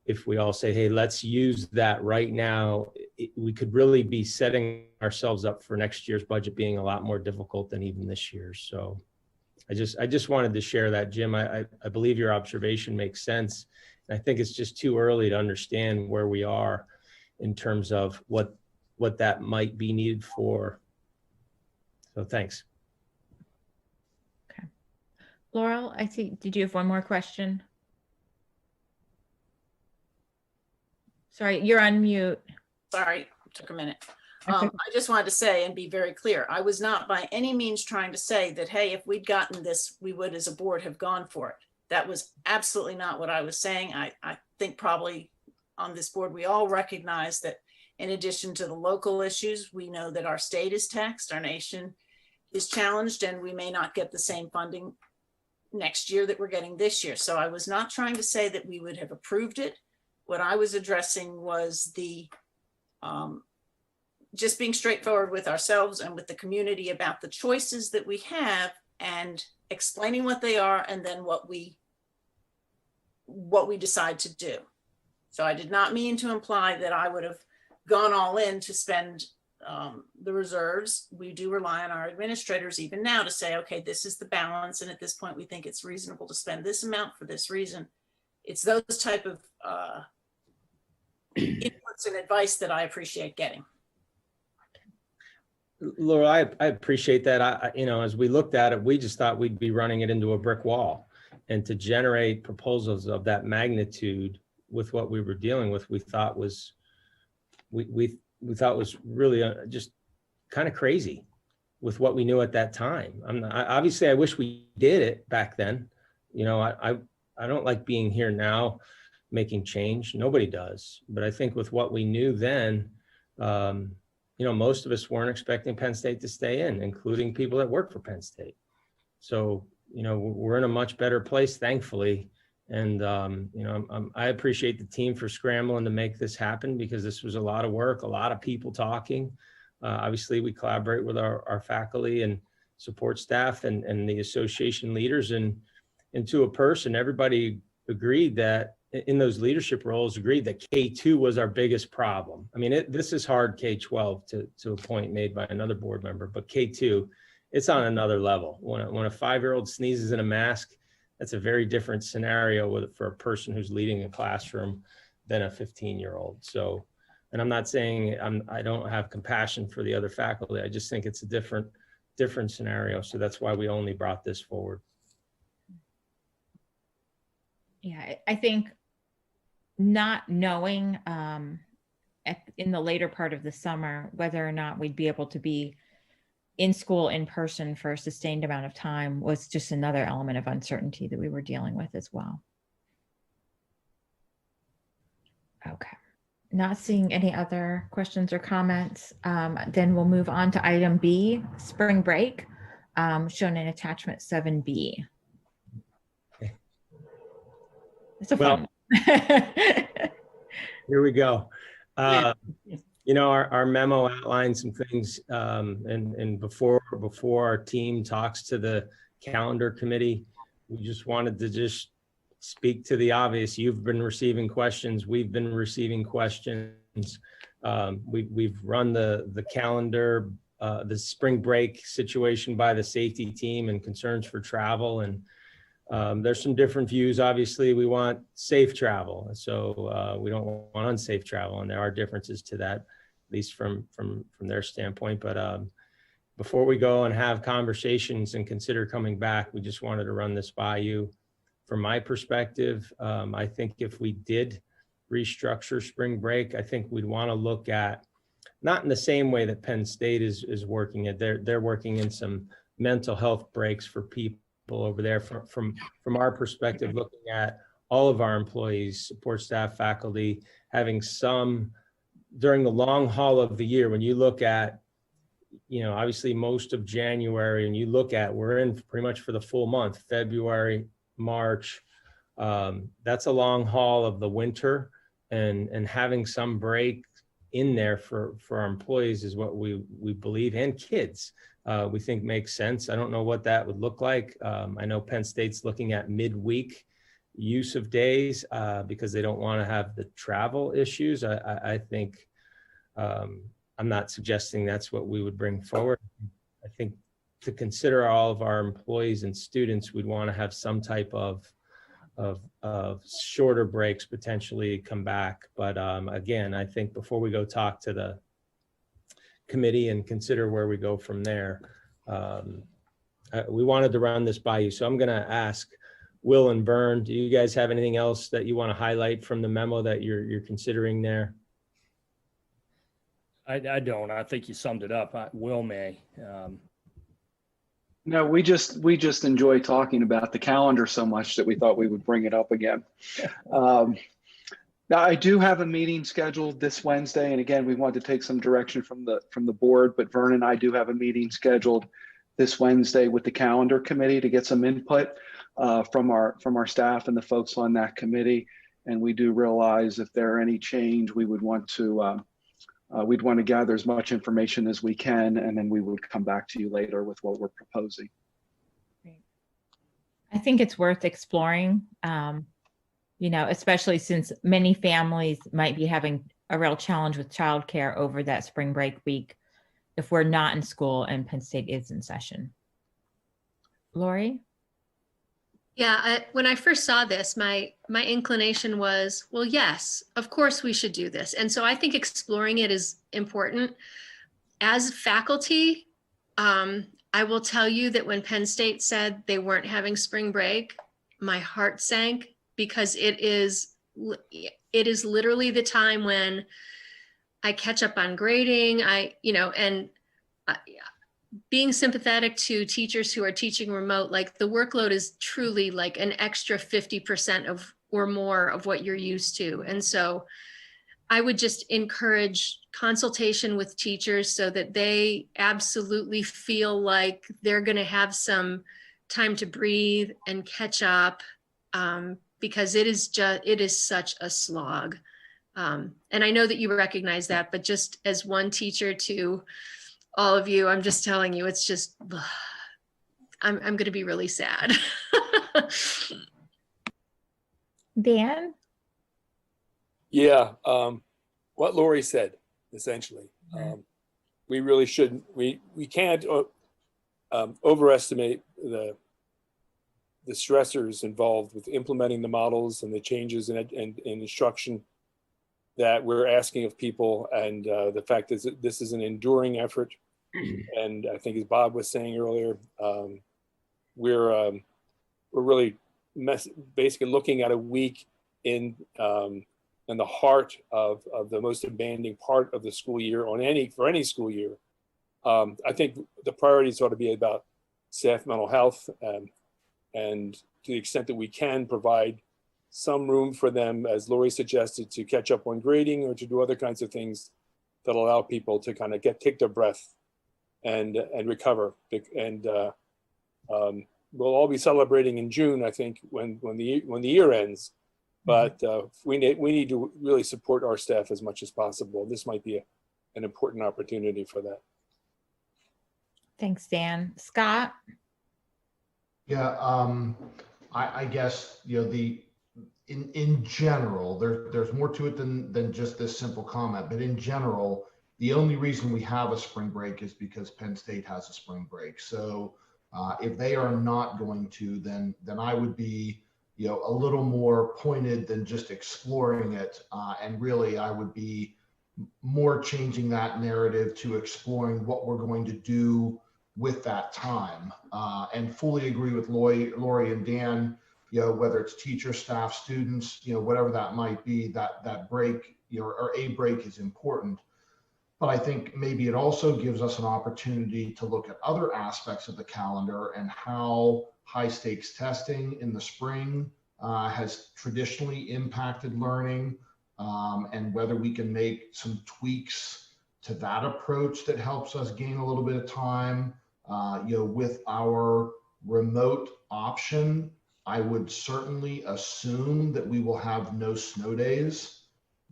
if we all say, hey, let's use that right now, we could really be setting ourselves up for next year's budget being a lot more difficult than even this year's. So I just wanted to share that, Jim. I believe your observation makes sense. And I think it's just too early to understand where we are in terms of what that might be needed for. So thanks.
Okay. Laurel, I see, did you have one more question? Sorry, you're on mute.
Sorry, took a minute. I just wanted to say and be very clear, I was not by any means trying to say that, hey, if we'd gotten this, we would as a board have gone for it. That was absolutely not what I was saying. I think probably on this board, we all recognize that in addition to the local issues, we know that our state is taxed, our nation is challenged, and we may not get the same funding next year that we're getting this year. So I was not trying to say that we would have approved it. What I was addressing was the just being straightforward with ourselves and with the community about the choices that we have and explaining what they are and then what we decide to do. So I did not mean to imply that I would have gone all in to spend the reserves. We do rely on our administrators even now to say, okay, this is the balance. And at this point, we think it's reasonable to spend this amount for this reason. It's those type of inputs and advice that I appreciate getting.
Laura, I appreciate that. As we looked at it, we just thought we'd be running it into a brick wall, and to generate proposals of that magnitude with what we were dealing with, we thought was really just kind of crazy with what we knew at that time. Obviously, I wish we did it back then. I don't like being here now making change. Nobody does. But I think with what we knew then, most of us weren't expecting Penn State to stay in, including people that work for Penn State. So, we're in a much better place, thankfully. And, I appreciate the team for scrambling to make this happen, because this was a lot of work, a lot of people talking. Obviously, we collaborate with our faculty and support staff and the association leaders. And to a person, everybody agreed that in those leadership roles agreed that K2 was our biggest problem. I mean, this is hard K12 to a point made by another board member, but K2, it's on another level. When a 5-year-old sneezes in a mask, that's a very different scenario for a person who's leading a classroom than a 15-year-old. So, and I'm not saying I don't have compassion for the other faculty. I just think it's a different scenario. So that's why we only brought this forward.
Yeah, I think not knowing in the later part of the summer whether or not we'd be able to be in school in person for a sustained amount of time was just another element of uncertainty that we were dealing with as well. Okay, not seeing any other questions or comments. Then we'll move on to item B, spring break, shown in attachment 7B. It's a fun one.
Here we go. You know, our memo outlines some things, and before our team talks to the calendar committee, we just wanted to just speak to the obvious. You've been receiving questions. We've been receiving questions. We've run the calendar, the spring break situation by the safety team and concerns for travel. And there's some different views. Obviously, we want safe travel. So we don't want unsafe travel. And there are differences to that, at least from their standpoint. But before we go and have conversations and consider coming back, we just wanted to run this by you. From my perspective, I think if we did restructure spring break, I think we'd want to look at, not in the same way that Penn State is working it. They're working in some mental health breaks for people over there. From our perspective, looking at all of our employees, support staff, faculty, having some during the long haul of the year. When you look at, you know, obviously most of January, and you look at, we're in pretty much for the full month, February, March, that's a long haul of the winter, and having some break in there for our employees is what we believe, and kids, we think makes sense. I don't know what that would look like. I know Penn State's looking at midweek use of days because they don't want to have the travel issues. I think I'm not suggesting that's what we would bring forward. I think to consider all of our employees and students, we'd want to have some type of shorter breaks potentially come back. But again, I think before we go talk to the committee and consider where we go from there, we wanted to run this by you. So I'm going to ask Will and Vern, do you guys have anything else that you want to highlight from the memo that you're considering there?
I don't. I think you summed it up. Will may.
No, we just enjoy talking about the calendar so much that we thought we would bring it up again. Now, I do have a meeting scheduled this Wednesday, and again, we want to take some direction from the board. But Vern and I do have a meeting scheduled this Wednesday with the calendar committee to get some input from our staff and the folks on that committee. And we do realize if there are any change, we would want to. We'd want to gather as much information as we can, and then we would come back to you later with what we're proposing.
I think it's worth exploring, you know, especially since many families might be having a real challenge with childcare over that spring break week if we're not in school and Penn State is in session. Lori?
Yeah, when I first saw this, my inclination was, well, yes, of course we should do this. And so I think exploring it is important. As faculty, I will tell you that when Penn State said they weren't having spring break, my heart sank, because it is literally the time when I catch up on grading. Being sympathetic to teachers who are teaching remote, like the workload is truly like an extra 50% of or more of what you're used to. And so I would just encourage consultation with teachers so that they absolutely feel like they're going to have some time to breathe and catch up, because it is such a slog. And I know that you recognize that, but just as one teacher to all of you, I'm just telling you, it's just, I'm going to be really sad.
Dan?
Yeah, what Lori said, essentially. We really shouldn't, we can't overestimate the stressors involved with implementing the models and the changes in instruction that we're asking of people, and the fact that this is an enduring effort. And I think, as Bob was saying earlier, we're really basically looking at a week in the heart of the most demanding part of the school year for any school year. I think the priorities ought to be about staff mental health, and to the extent that we can provide some room for them, as Lori suggested, to catch up on grading or to do other kinds of things that allow people to kind of take their breath and recover. And we'll all be celebrating in June, I think, when the year ends. But we need to really support our staff as much as possible. This might be an important opportunity for that.
Thanks, Dan. Scott?
Yeah, I guess, in general, there's more to it than just this simple comment, but in general, the only reason we have a spring break is because Penn State has a spring break. So if they are not going to, then I would be, a little more pointed than just exploring it. And really, I would be more changing that narrative to exploring what we're going to do with that time, and fully agree with Lori and Dan, whether it's teachers, staff, students, whatever that might be, that break, or a break is important. But I think maybe it also gives us an opportunity to look at other aspects of the calendar and how high stakes testing in the spring has traditionally impacted learning, and whether we can make some tweaks to that approach that helps us gain a little bit of time. With our remote option, I would certainly assume that we will have no snow days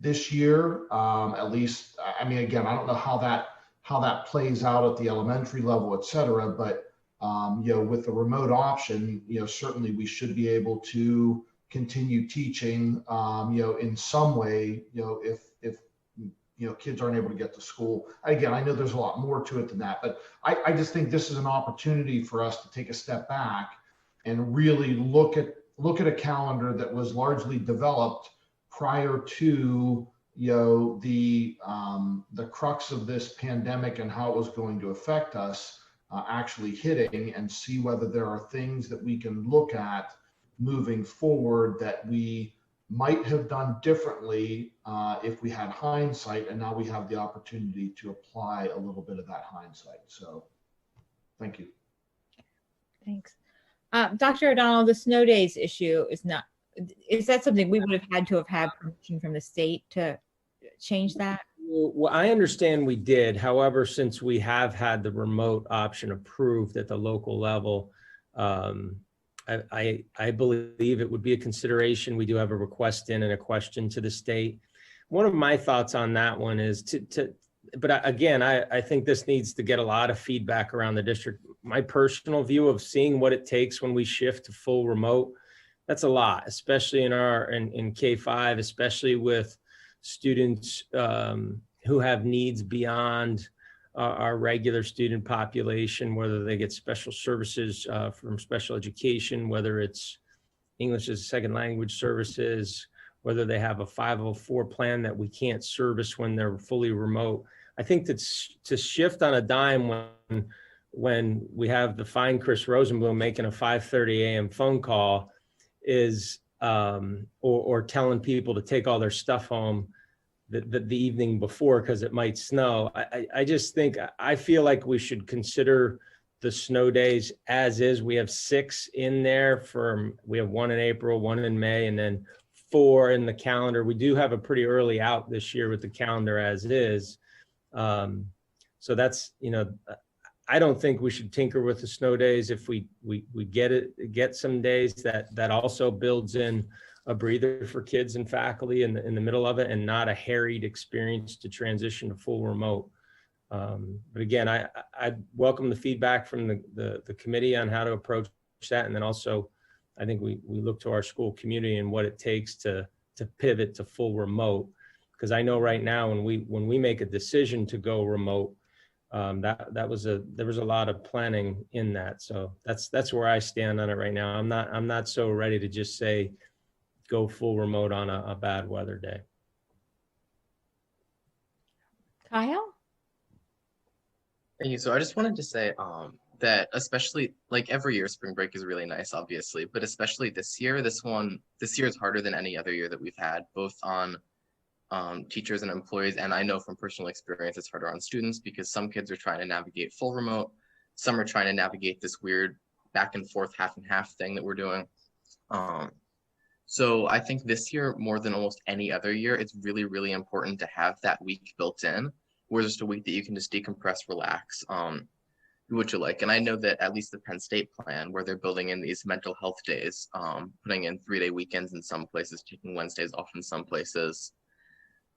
this year. At least, I mean, again, I don't know how that plays out at the elementary level, et cetera, but with the remote option, certainly we should be able to continue teaching, in some way, if kids aren't able to get to school. Again, I know there's a lot more to it than that, but I just think this is an opportunity for us to take a step back and really look at a calendar that was largely developed prior to the crux of this pandemic and how it was going to affect us actually hitting, and see whether there are things that we can look at moving forward that we might have done differently if we had hindsight, and now we have the opportunity to apply a little bit of that hindsight. So thank you.
Thanks. Dr. O'Donnell, the snow days issue is that something we would have had to have had permission from the state to change that?
Well, I understand we did. However, since we have had the remote option approved at the local level, I believe it would be a consideration. We do have a request in and a question to the state. One of my thoughts on that one is but again, I think this needs to get a lot of feedback around the district. My personal view of seeing what it takes when we shift to full remote, that's a lot, especially in K-5, especially with students who have needs beyond our regular student population, whether they get special services from special education, whether it's English as a second language services, whether they have a 504 plan that we can't service when they're fully remote. I think that to shift on a dime when we have the fine Chris Rosenblum making a 5:30 a.m. phone call is, or telling people to take all their stuff home the evening before because it might snow. I just think, I feel like we should consider the snow days as is. We have 6 in there we have 1 in April, 1 in May, and then 4 in the calendar. We do have a pretty early out this year with the calendar as is. So that's, I don't think we should tinker with the snow days. If we get some days that also builds in a breather for kids and faculty in the middle of it, and not a harried experience to transition to full remote. But again, I welcome the feedback from the committee on how to approach that. And then also, I think we look to our school community and what it takes to pivot to full remote. Because I know right now when we make a decision to go remote, there was a lot of planning in that. So that's where I stand on it right now. I'm not so ready to just say go full remote on a bad weather day.
Kyle?
Thank you. So I just wanted to say that especially like every year, spring break is really nice, obviously, but especially this year, this year is harder than any other year that we've had, both on teachers and employees. And I know from personal experience, it's harder on students because some kids are trying to navigate full remote. Some are trying to navigate this weird back and forth half and half thing that we're doing. So I think this year, more than almost any other year, it's really, really important to have that week built in, where there's just a week that you can just decompress, relax, do what you like. And I know that at least the Penn State plan, where they're building in these mental health days, putting in 3-day weekends in some places, taking Wednesdays off in some places,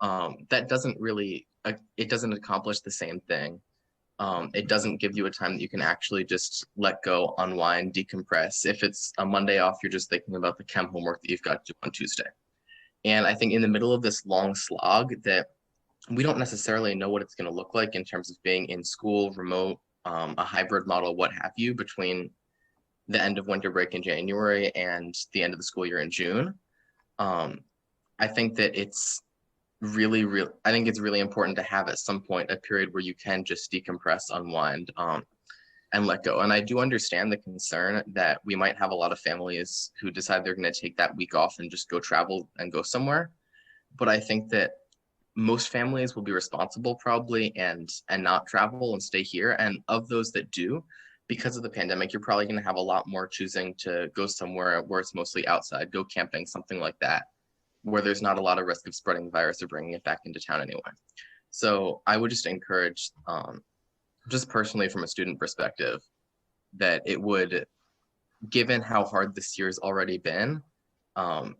that doesn't really, it doesn't accomplish the same thing. It doesn't give you a time that you can actually just let go, unwind, decompress. If it's a Monday off, you're just thinking about the chem homework that you've got to do on Tuesday. And I think in the middle of this long slog that we don't necessarily know what it's going to look like in terms of being in school, remote, a hybrid model, what have you, between the end of winter break in January and the end of the school year in June. I think that it's really important to have at some point a period where you can just decompress, unwind, and let go. And I do understand the concern that we might have a lot of families who decide they're going to take that week off and just go travel and go somewhere. But I think that most families will be responsible probably and not travel and stay here. And of those that do, because of the pandemic, you're probably going to have a lot more choosing to go somewhere where it's mostly outside, go camping, something like that, where there's not a lot of risk of spreading the virus or bringing it back into town anyway. So I would just encourage, just personally from a student perspective, that it would, given how hard this year's already been, I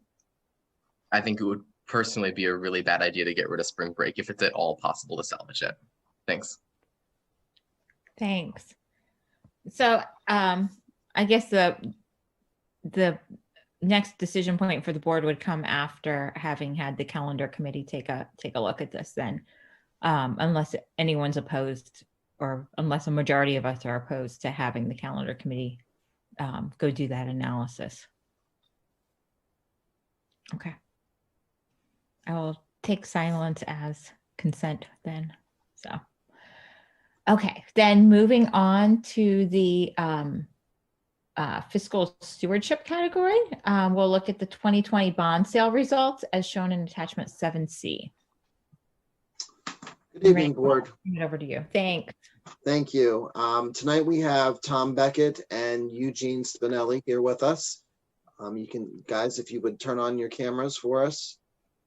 think it would personally be a really bad idea to get rid of spring break if it's at all possible to salvage it. Thanks.
Thanks. So I guess the next decision point for the board would come after having had the calendar committee take a look at this then, unless anyone's opposed or unless a majority of us are opposed to having the calendar committee go do that analysis. Okay. I will take silence as consent then. So, okay, then moving on to the fiscal stewardship category, we'll look at the 2020 bond sale results as shown in attachment 7C.
Good evening, board.
Turn it over to you. Thanks.
Thank you. Tonight we have Tom Beckett and Eugene Spinelli here with us. You can, guys, if you would turn on your cameras for us.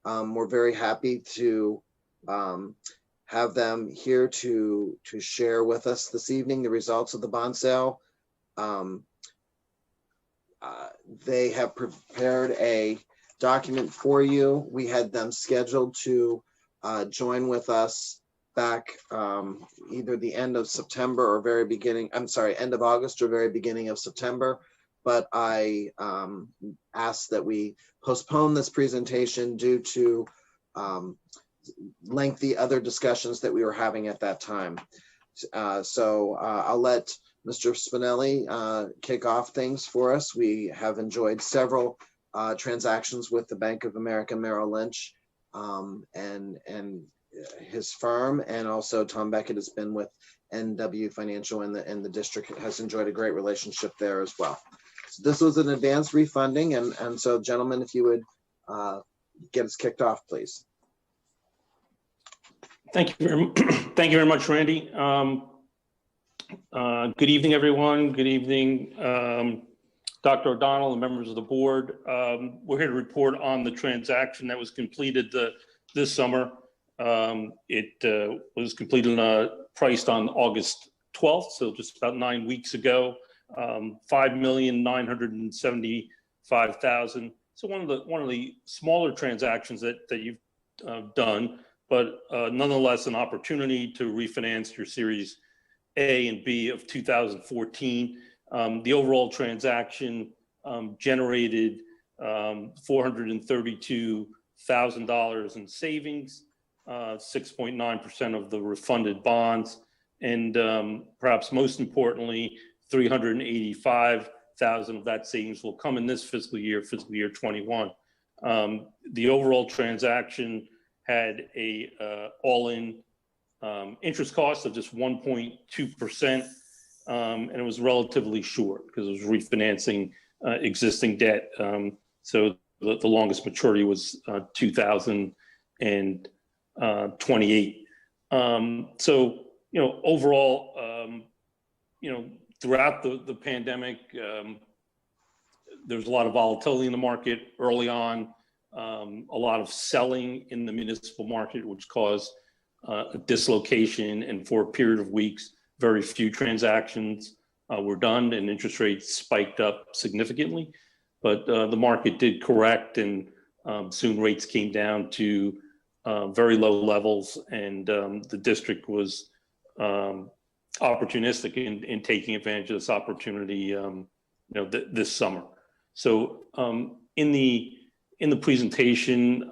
We're very happy to have them here to share with us this evening the results of the bond sale. They have prepared a document for you. We had them scheduled to join with us back either the end of September or very beginning, I'm sorry, end of August or very beginning of September. But I asked that we postpone this presentation due to lengthy other discussions that we were having at that time. So I'll let Mr. Spinelli kick off things for us. We have enjoyed several transactions with the Bank of America Merrill Lynch and his firm, and also Tom Beckett has been with NW Financial, and the district has enjoyed a great relationship there as well. So this was an advanced refunding, and so gentlemen, if you would get us kicked off, please.
Thank you very much, Randy. Good evening, everyone. Good evening, Dr. O'Donnell and members of the board. We're here to report on the transaction that was completed this summer. It was completed and priced on August 12th, so just about 9 weeks ago. $5,975,000. So one of the smaller transactions that you've done, but nonetheless an opportunity to refinance your Series A and B of 2014. The overall transaction generated $432 $1,000 in savings, 6.9% of the refunded bonds, and perhaps most importantly, 385,000 of that savings will come in this fiscal year 21. The overall transaction had a all-in interest cost of just 1.2%, and it was relatively short because it was refinancing existing debt. So the longest maturity was 2028. So, overall, throughout the pandemic, there's a lot of volatility in the market early on, a lot of selling in the municipal market, which caused a dislocation, and for a period of weeks, very few transactions were done, and interest rates spiked up significantly. But the market did correct, and soon rates came down to very low levels, and the district was opportunistic in taking advantage of this opportunity, this summer. So in the presentation,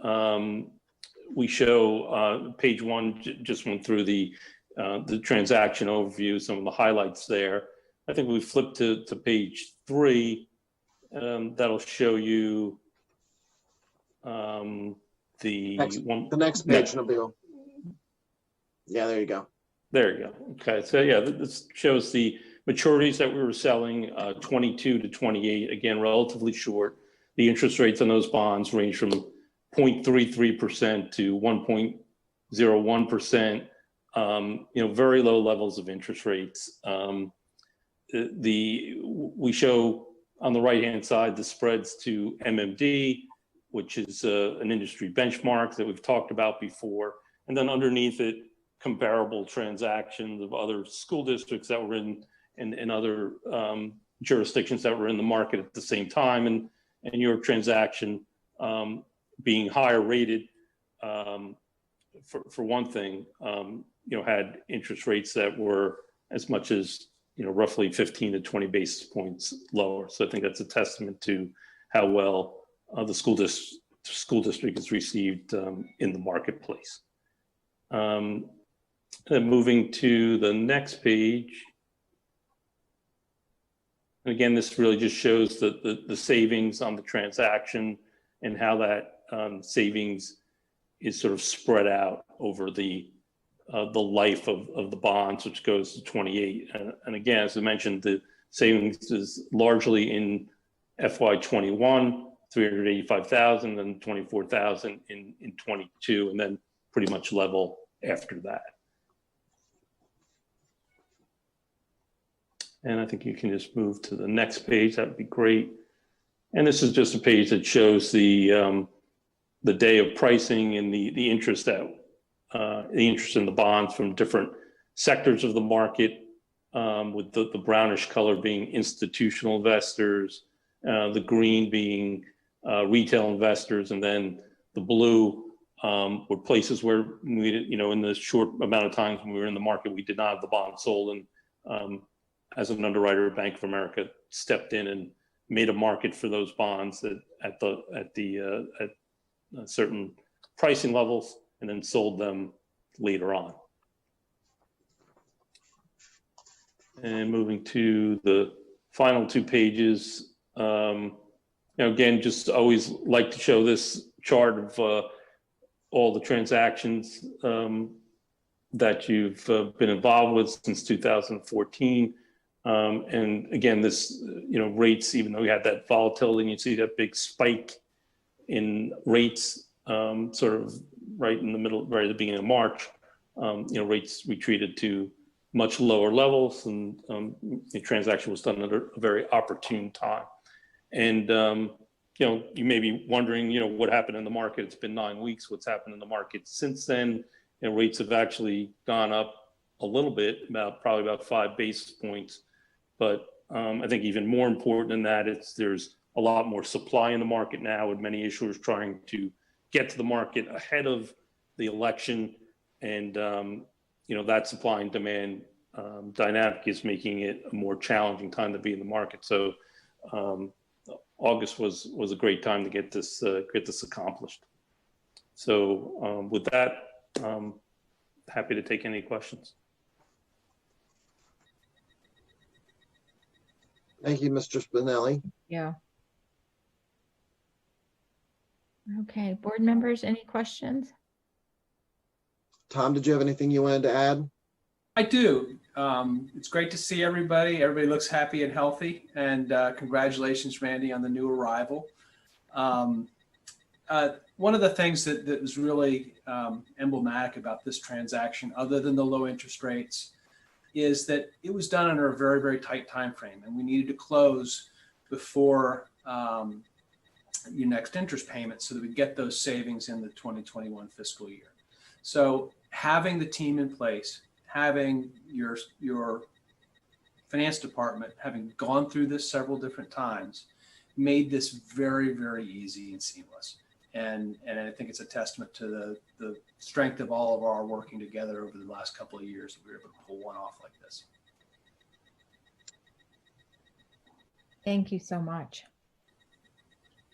we show page 1 just went through the transaction overview, some of the highlights there. I think we flip to page 3. That'll show you the
next page, Nabil. Yeah, there you go.
There you go. Okay, so yeah, this shows the maturities that we were selling, 22 to 28. Again, relatively short. The interest rates on those bonds range from 0.33% to 1.01%. Very low levels of interest rates. We show on the right-hand side the spreads to MMD, which is an industry benchmark that we've talked about before, and then underneath it, comparable transactions of other school districts that were in other jurisdictions that were in the market at the same time, and your transaction being higher rated, for one thing, had interest rates that were as much as roughly 15 to 20 basis points lower. So I think that's a testament to how well the school district is received in the marketplace. Then moving to the next page. And again, this really just shows the savings on the transaction and how that savings is sort of spread out over the life of the bonds, which goes to 28. And again, as I mentioned, the savings is largely in FY21, 385,000, and 24,000 in 22, and then pretty much level after that. And I think you can just move to the next page. That would be great. And this is just a page that shows the day of pricing and the interest in the bonds from different sectors of the market, with the brownish color being institutional investors, the green being retail investors, and then the blue were places where we, in the short amount of times when we were in the market, we did not have the bond sold, and as an underwriter, Bank of America stepped in and made a market for those bonds at certain pricing levels, and then sold them later on. And moving to the final 2 pages, again, just always like to show this chart of all the transactions that you've been involved with since 2014. And again, this, rates, even though we had that volatility, and you see that big spike in rates, sort of right in the middle, right at the beginning of March, rates retreated to much lower levels, and the transaction was done at a very opportune time. And, you may be wondering, what happened in the market? It's been 9 weeks. What's happened in the market since then? Rates have actually gone up a little bit, probably about 5 basis points. But I think even more important than that, there's a lot more supply in the market now, with many issuers trying to get to the market ahead of the election. And, that supply and demand dynamic is making it a more challenging time to be in the market. So August was a great time to get this accomplished. So with that, happy to take any questions.
Thank you, Mr. Spinelli.
Yeah. Okay, board members, any questions?
Tom, did you have anything you wanted to add?
I do. It's great to see everybody. Everybody looks happy and healthy. And congratulations, Randy, on the new arrival. One of the things that was really emblematic about this transaction, other than the low interest rates, is that it was done under a very, very tight time frame, and we needed to close before your next interest payment so that we get those savings in the 2021 fiscal year. So having the team in place, having your finance department, having gone through this several different times, made this very, very easy and seamless. And I think it's a testament to the strength of all of our working together over the last couple of years that we were able to pull one off like this.
Thank you so much.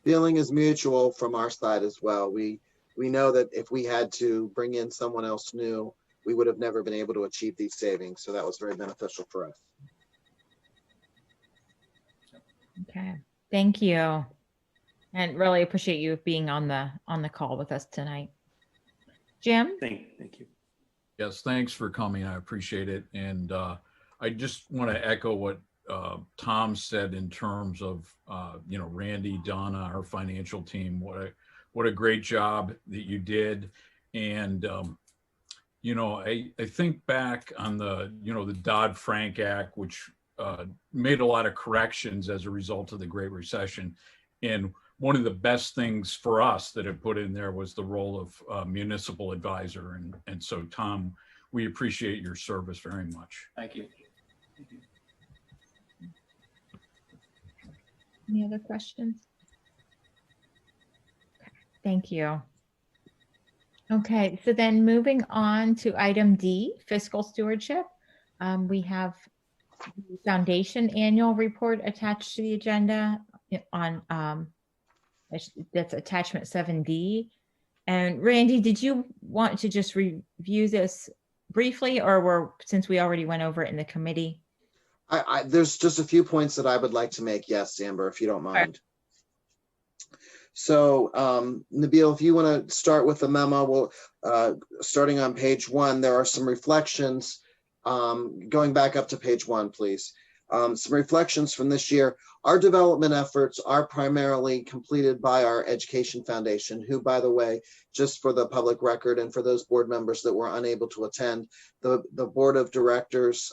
Feeling is mutual from our side as well. We know that if we had to bring in someone else new, we would have never been able to achieve these savings. So that was very beneficial for us.
Okay, thank you. And really appreciate you being on the call with us tonight. Jim?
Thank you.
Yes, thanks for coming. I appreciate it. And I just want to echo what Tom said in terms of, Randy, Donna, our financial team. What a great job that you did. And, I think back on the Dodd-Frank Act, which made a lot of corrections as a result of the Great Recession. And one of the best things for us that it put in there was the role of municipal advisor. And so, Tom, we appreciate your service very much.
Thank you.
Any other questions? Okay, thank you. Okay, so then moving on to item D, fiscal stewardship. We have the foundation annual report attached to the agenda on that's attachment 7D. And Randy, did you want to just review this briefly, or since we already went over it in the committee?
There's just a few points that I would like to make. Yes, Amber, if you don't mind. So Nabil, if you want to start with the memo, we'll starting on page 1, there are some reflections. Going back up to page 1, please. Some reflections from this year. Our development efforts are primarily completed by our Education Foundation, who, by the way, just for the public record and for those board members that were unable to attend, the board of directors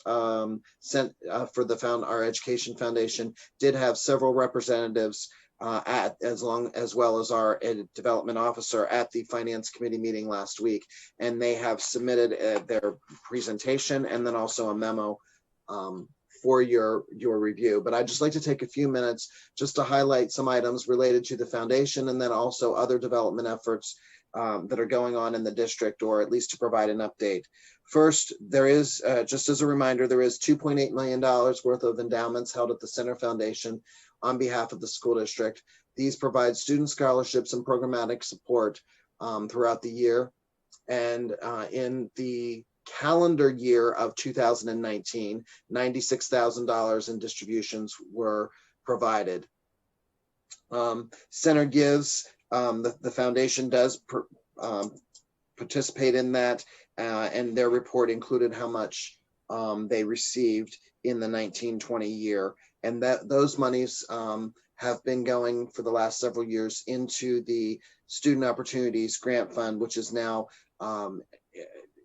sent for our Education Foundation did have several representatives as well as our development officer at the finance committee meeting last week, and they have submitted their presentation and then also a memo for your review. But I'd just like to take a few minutes just to highlight some items related to the foundation and then also other development efforts that are going on in the district, or at least to provide an update. First, there is, just as a reminder, there is $2.8 million worth of endowments held at the Center Foundation on behalf of the school district. These provide student scholarships and programmatic support throughout the year. And in the calendar year of 2019, $96,000 in distributions were provided. Center gives, the foundation does participate in that, and their report included how much they received in the 1920 year. And that those monies have been going for the last several years into the Student Opportunities Grant Fund, which is now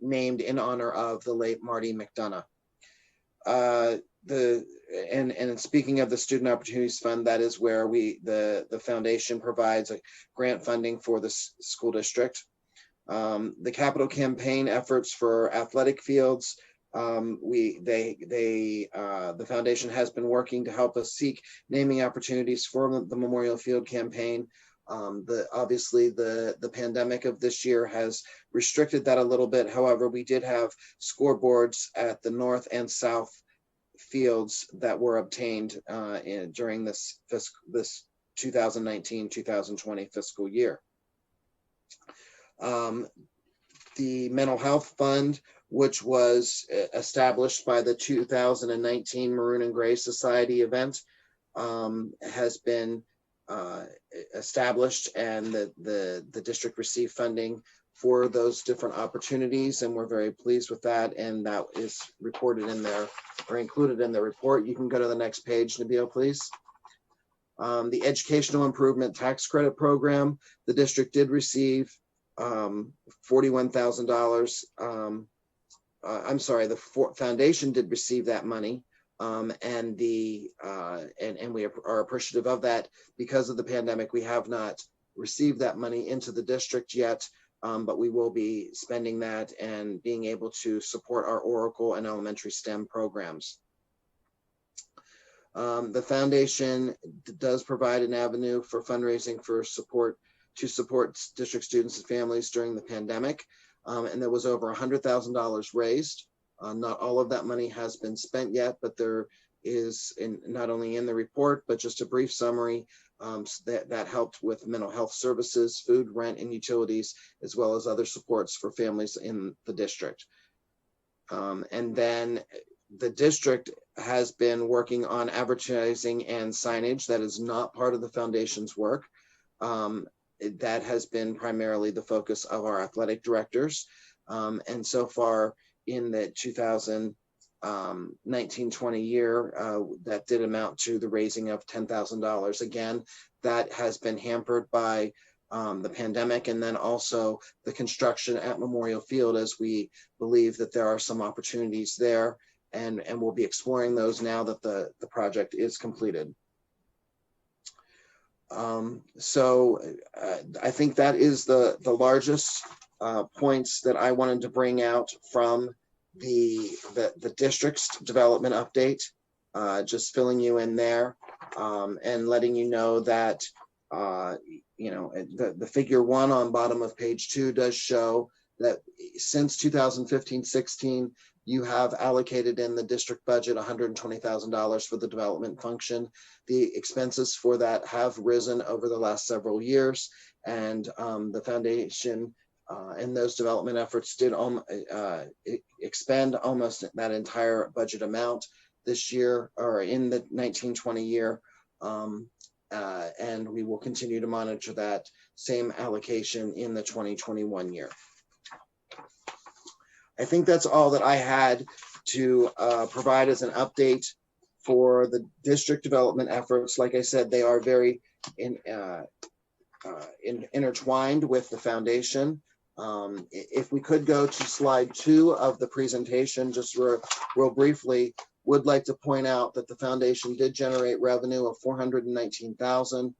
named in honor of the late Marty McDonough. And speaking of the Student Opportunities Fund, that is where the foundation provides a grant funding for the school district. The capital campaign efforts for athletic fields, the foundation has been working to help us seek naming opportunities for the Memorial Field campaign. Obviously the pandemic of this year has restricted that a little bit. However, we did have scoreboards at the north and south fields that were obtained during this 2019-2020 fiscal year. The Mental Health Fund, which was established by the 2019 Maroon and Gray Society event, has been established, and the district received funding for those different opportunities, and we're very pleased with that, and that is reported in there or included in the report. You can go to the next page, Nabil, please. The Educational Improvement Tax Credit Program, the district did receive $41,000. I'm sorry, the foundation did receive that money, and we are appreciative of that. Because of the pandemic, we have not received that money into the district yet, but we will be spending that and being able to support our Oracle and elementary STEM programs. The foundation does provide an avenue for fundraising for support to support district students and families during the pandemic. And there was over $100,000 raised. Not all of that money has been spent yet, but there is not only in the report, but just a brief summary that helped with mental health services, food, rent, and utilities, as well as other supports for families in the district. And then the district has been working on advertising and signage. That is not part of the foundation's work. That has been primarily the focus of our athletic directors. And so far in the 2019-20 year, that did amount to the raising of $10,000. Again, that has been hampered by the pandemic, and then also the construction at Memorial Field, as we believe that there are some opportunities there, and we'll be exploring those now that the project is completed. So I think that is the largest points that I wanted to bring out from the district's development update, just filling you in there, and letting you know that the figure 1 on bottom of page 2 does show that since 2015-16, you have allocated in the district budget $120,000 for the development function. The expenses for that have risen over the last several years, and the foundation and those development efforts did expend almost that entire budget amount this year, or in the 19-20 year. And we will continue to monitor that same allocation in the 2021 year. I think that's all that I had to provide as an update for the district development efforts. Like I said, they are very intertwined with the foundation. If we could go to slide 2 of the presentation, just real briefly, would like to point out that the foundation did generate revenue of $419,000,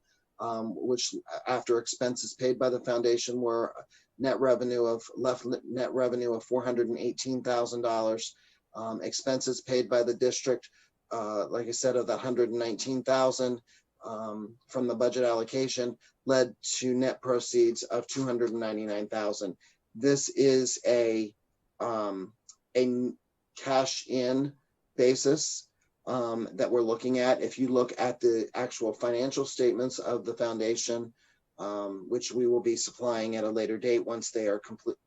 which after expenses paid by the foundation were net revenue of $418,000. Expenses paid by the district, like I said, of the $119,000 from the budget allocation led to net proceeds of $299,000. This is a cash in basis that we're looking at. If you look at the actual financial statements of the foundation, which we will be supplying at a later date once they are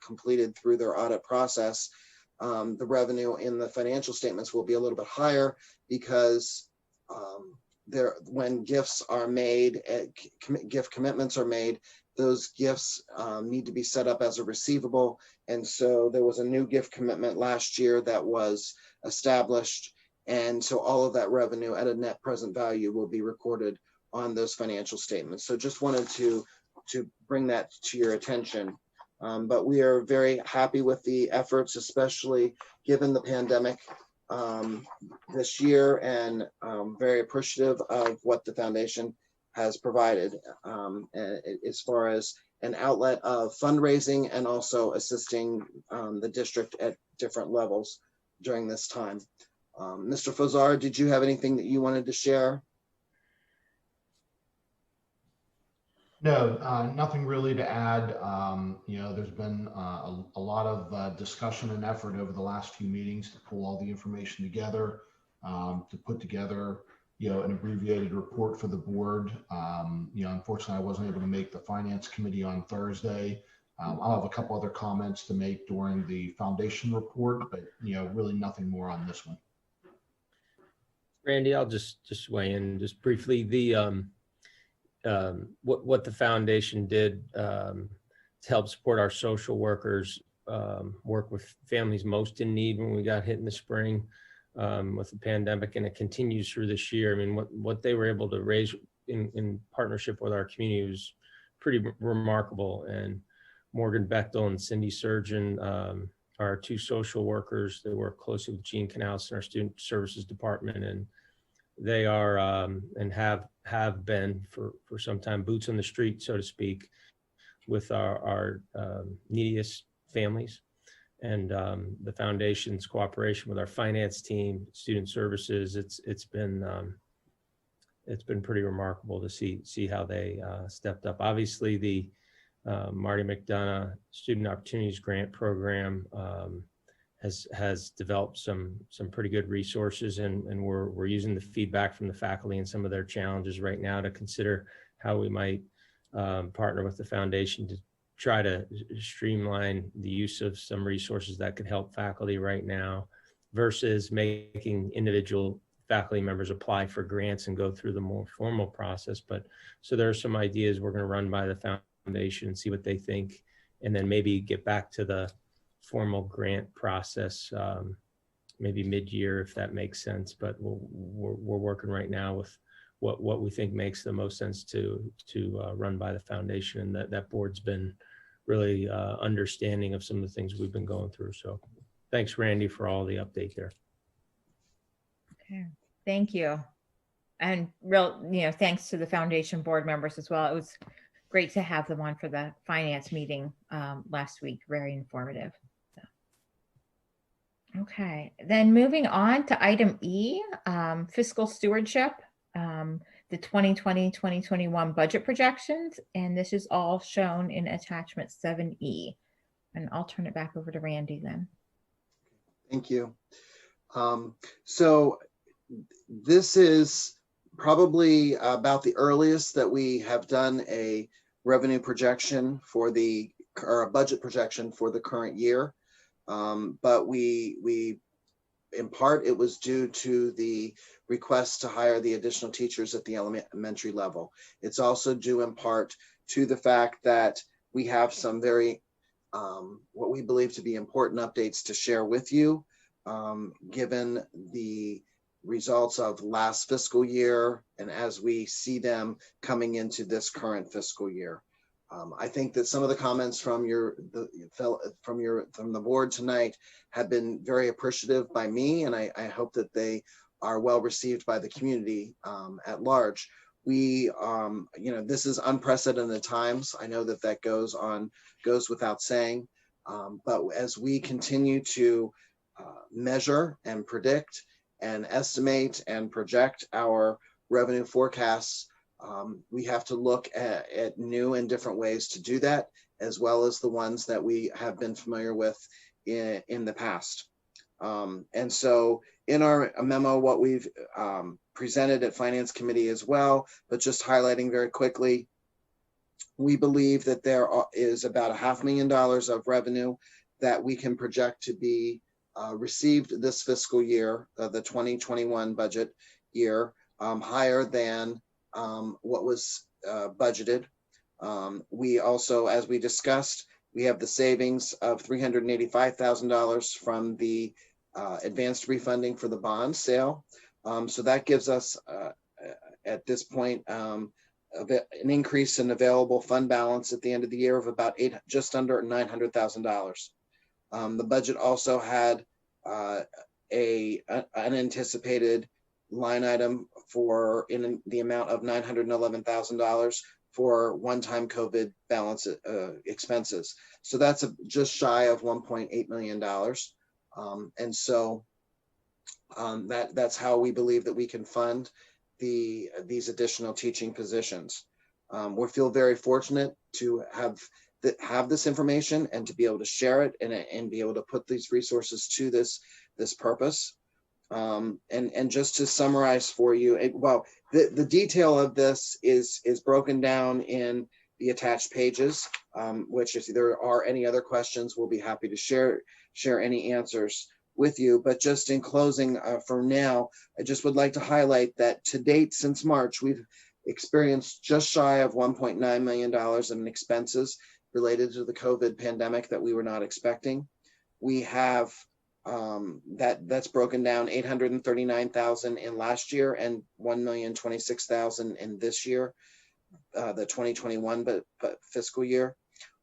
completed through their audit process, the revenue in the financial statements will be a little bit higher because when gifts are made, gift commitments are made, those gifts need to be set up as a receivable. And so there was a new gift commitment last year that was established. And so all of that revenue at a net present value will be recorded on those financial statements. So just wanted to bring that to your attention. But we are very happy with the efforts, especially given the pandemic this year, and very appreciative of what the foundation has provided as far as an outlet of fundraising and also assisting the district at different levels during this time. Mr. Fozar, did you have anything that you wanted to share?
No, nothing really to add. There's been a lot of discussion and effort over the last few meetings to pull all the information together, to put together, an abbreviated report for the board. Unfortunately, I wasn't able to make the finance committee on Thursday, I'll have a couple other comments to make during the foundation report, but really nothing more on this one.
Randy, I'll just weigh in just briefly. What the foundation did to help support our social workers, work with families most in need when we got hit in the spring with the pandemic, and it continues through this year. I mean, what they were able to raise in partnership with our community was pretty remarkable. And Morgan Bechtel and Cindy Surgeon are two social workers. They work closely with Gene Canals in our student services department, and they are and have been for some time boots on the street, so to speak, with our neediest families. And the foundation's cooperation with our finance team, student services, it's been pretty remarkable to see how they stepped up. Obviously, the Marty McDonough Student Opportunities Grant Program has developed some pretty good resources, and we're using the feedback from the faculty and some of their challenges right now to consider how we might partner with the foundation to try to streamline the use of some resources that could help faculty right now versus making individual faculty members apply for grants and go through the more formal process. But so there are some ideas we're going to run by the foundation and see what they think, and then maybe get back to the formal grant process maybe mid-year, if that makes sense. But we're working right now with what we think makes the most sense to run by the foundation, and that board's been really understanding of some of the things we've been going through. So thanks, Randy, for all the update there.
Okay, thank you. And thanks to the foundation board members as well. It was great to have them on for the finance meeting last week. Very informative. So. Okay, then moving on to item E, fiscal stewardship, the 2020-2021 budget projections. And this is all shown in attachment 7E. And I'll turn it back over to Randy then.
Thank you. So this is probably about the earliest that we have done a revenue projection for or a budget projection for the current year. But we in part, it was due to the request to hire the additional teachers at the elementary level. It's also due in part to the fact that we have some very, what we believe to be important updates to share with you, given the results of last fiscal year and as we see them coming into this current fiscal year. I think that some of the comments from the board tonight have been very appreciative by me, and I hope that they are well received by the community at large. We, this is unprecedented times. I know that goes without saying, but as we continue to measure and predict and estimate and project our revenue forecasts, we have to look at new and different ways to do that, as well as the ones that we have been familiar with in the past. And so in our memo, what we've presented at Finance Committee as well, but just highlighting very quickly, we believe that there is about $500,000 of revenue that we can project to be received this fiscal year, the 2021 budget year, higher than what was budgeted. We also, as we discussed, we have the savings of $385,000 from the advanced refunding for the bond sale. So that gives us, at this point, an increase in available fund balance at the end of the year of about just under $900,000. The budget also had an unanticipated line item in the amount of $911,000 for one-time COVID balance expenses. So that's just shy of $1.8 million. And so that's how we believe that we can fund these additional teaching positions. We feel very fortunate to have this information and to be able to share it and be able to put these resources to this purpose. And just to summarize for you, the detail of this is broken down in the attached pages, which if there are any other questions, we'll be happy to share any answers with you. But just in closing for now, I just would like to highlight that to date since March, we've experienced just shy of $1.9 million in expenses related to the COVID pandemic that we were not expecting. We have that's broken down 839,000 in last year and 1,026,000 in this year, the 2021 fiscal year.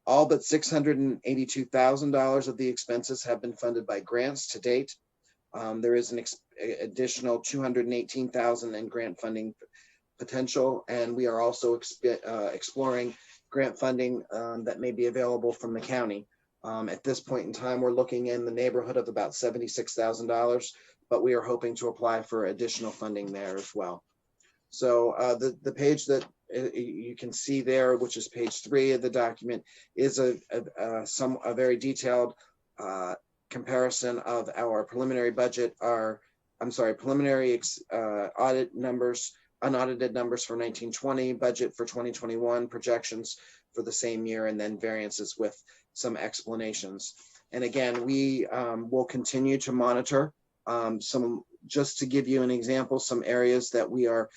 All but $682,000 of the expenses have been funded by grants to date. There is an additional $218,000 in grant funding potential, and we are also exploring grant funding that may be available from the county. At this point in time, we're looking in the neighborhood of about $76,000, but we are hoping to apply for additional funding there as well. So the page that you can see there, which is page 3 of the document, is a very detailed comparison of our preliminary budget, preliminary audit numbers, unaudited numbers for 1920, budget for 2021, projections for the same year, and then variances with some explanations. And again, we will continue to monitor just to give you an example, some areas that we are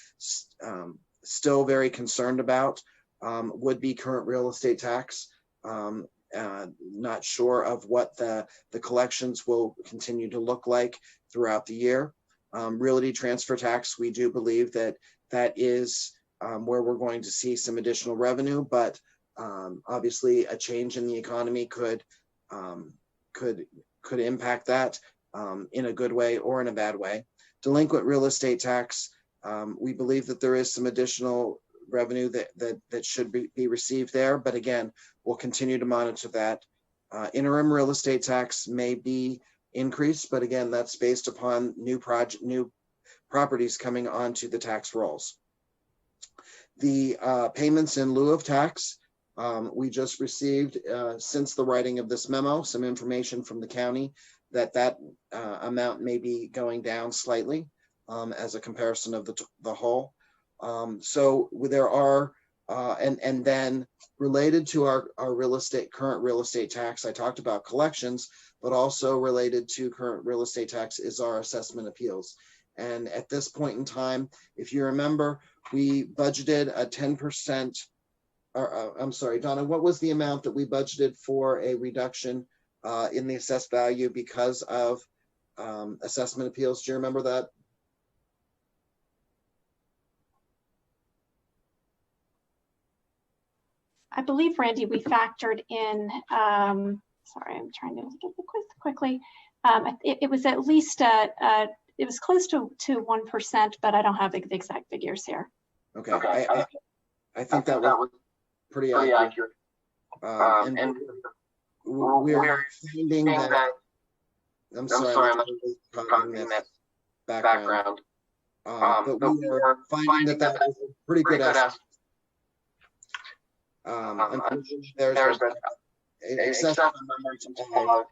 still very concerned about would be current real estate tax. Not sure of what the collections will continue to look like throughout the year. Realty transfer tax, we do believe that is where we're going to see some additional revenue, but obviously a change in the economy could impact that in a good way or in a bad way. Delinquent real estate tax, we believe that there is some additional revenue that should be received there, but again, we'll continue to monitor that. Interim real estate tax may be increased, but again, that's based upon new properties coming onto the tax rolls. The payments in lieu of tax, we just received, since the writing of this memo, some information from the county that amount may be going down slightly as a comparison of the whole. So there are, and then related to our current real estate tax, I talked about collections, but also related to current real estate tax is our assessment appeals. And at this point in time, if you remember, we budgeted a 10%, I'm sorry, Donna, what was the amount that we budgeted for a reduction in the assessed value because of assessment appeals? Do you remember that?
I believe, Randy, we factored in, sorry, I'm trying to get the quiz quickly. It was at least, it was close to 1%, but I don't have the exact figures here.
Okay, I think that was pretty accurate. And we're finding that, I'm sorry, I'm not that background. But we are finding that was a pretty good estimate. Unfortunately, there's excessive amount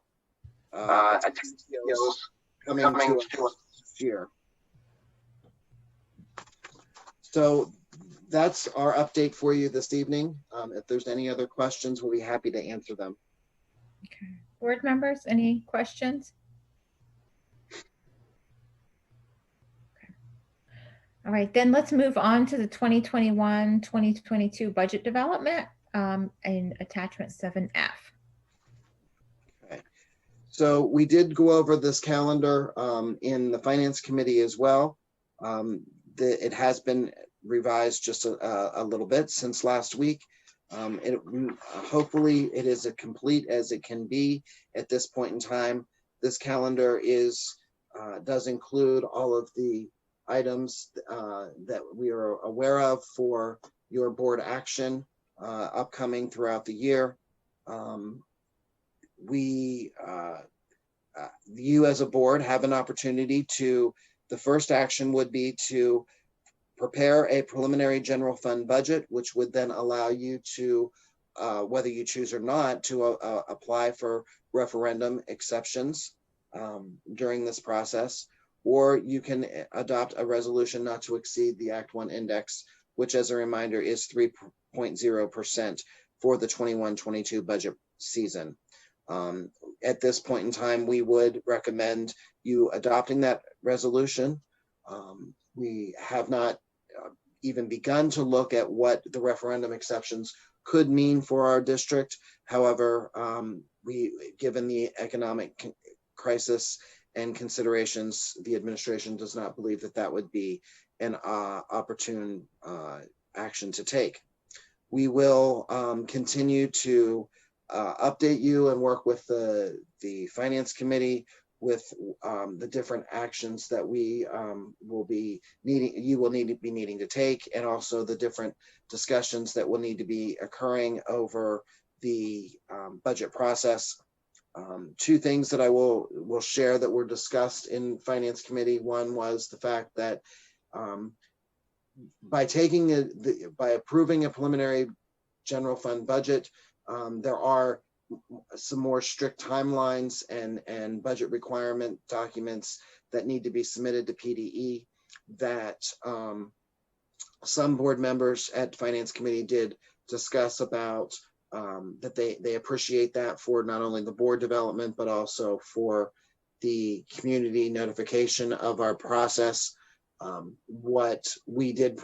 of appeals coming to us this year. So that's our update for you this evening. If there's any other questions, we'll be happy to answer them.
Okay. Board members, any questions? Okay. All right, then let's move on to the 2021-2022 budget development and attachment 7F.
Okay. So we did go over this calendar in the Finance Committee as well. It has been revised just a little bit since last week. Hopefully it is as complete as it can be at this point in time. This calendar does include all of the items that we are aware of for your board action upcoming throughout the year. You as a board have an opportunity the first action would be to prepare a preliminary general fund budget, which would then allow you to, whether you choose or not, to apply for referendum exceptions during this process, or you can adopt a resolution not to exceed the Act 1 index, which as a reminder is 0.0% for the 21-22 budget season. At this point in time, we would recommend you adopting that resolution. We have not even begun to look at what the referendum exceptions could mean for our district. However, given the economic crisis and considerations, the administration does not believe that that would be an opportune action to take. We will continue to update you and work with the Finance Committee with the different actions that we will be needing, you will need to be needing to take, and also the different discussions that will need to be occurring over the budget process. Two things that I will share that were discussed in Finance Committee. One was the fact that by approving a preliminary general fund budget, there are some more strict timelines and budget requirement documents that need to be submitted to PDE that some board members at Finance Committee did discuss about that they appreciate that for not only the board development, but also for the community notification of our process. What we did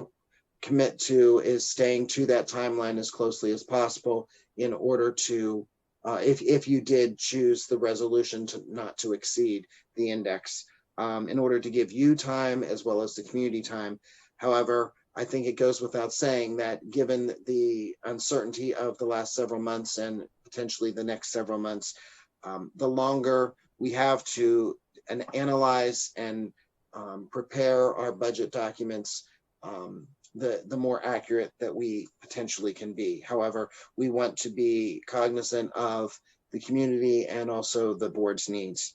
commit to is staying to that timeline as closely as possible in order to, if you did choose the resolution to not to exceed the index, in order to give you time as well as the community time. However, I think it goes without saying that given the uncertainty of the last several months and potentially the next several months, the longer we have to analyze and prepare our budget documents, the more accurate that we potentially can be. However, we want to be cognizant of the community and also the board's needs.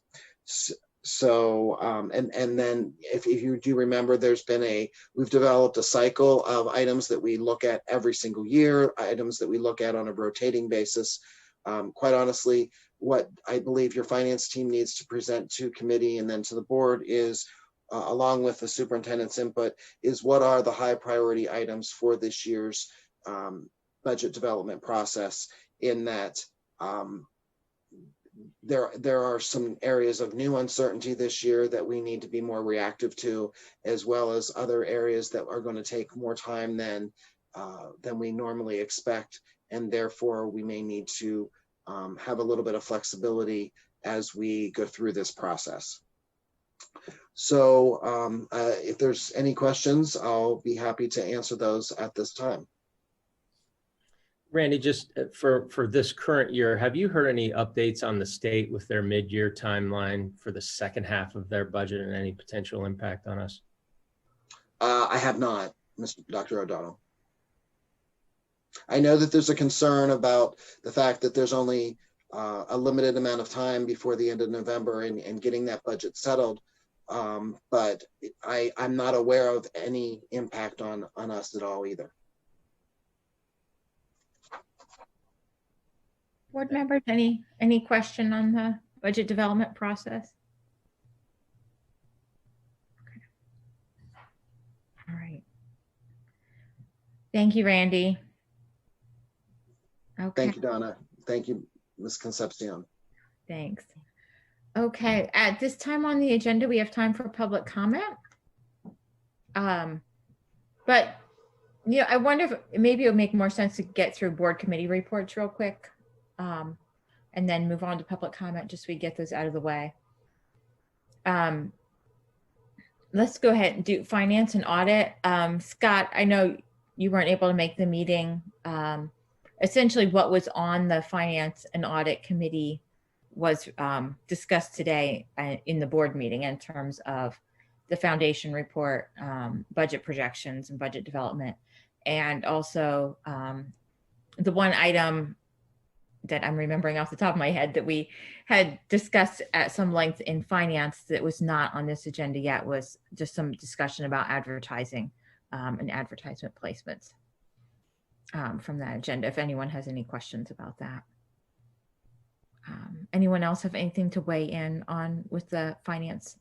So, and then if you do remember, we've developed a cycle of items that we look at every single year, items that we look at on a rotating basis. Quite honestly, what I believe your finance team needs to present to committee and then to the board is, along with the superintendent's input, is what are the high priority items for this year's budget development process, in that there are some areas of new uncertainty this year that we need to be more reactive to, as well as other areas that are going to take more time than we normally expect. And therefore we may need to have a little bit of flexibility as we go through this process. So if there's any questions, I'll be happy to answer those at this time.
Randy, just for this current year, have you heard any updates on the state with their mid-year timeline for the second half of their budget and any potential impact on us?
I have not, Dr. O'Donnell. I know that there's a concern about the fact that there's only a limited amount of time before the end of November and getting that budget settled. But I'm not aware of any impact on us at all either.
Board members, any question on the budget development process? Okay. All right. Thank you, Randy. Okay.
Thank you, Donna. Thank you, Ms. Concepcion.
Thanks. Okay, at this time on the agenda, we have time for public comment. But you know, I wonder if maybe it would make more sense to get through board committee reports real quick, and then move on to public comment, just so we get those out of the way. Let's go ahead and do finance and audit. Scott, I know you weren't able to make the meeting. Essentially what was on the finance and audit committee was discussed today in the board meeting in terms of the foundation report, budget projections and budget development. And also the one item that I'm remembering off the top of my head that we had discussed at some length in finance that was not on this agenda yet was just some discussion about advertising and advertisement placements from that agenda, if anyone has any questions about that. Anyone else have anything to weigh in on with the finance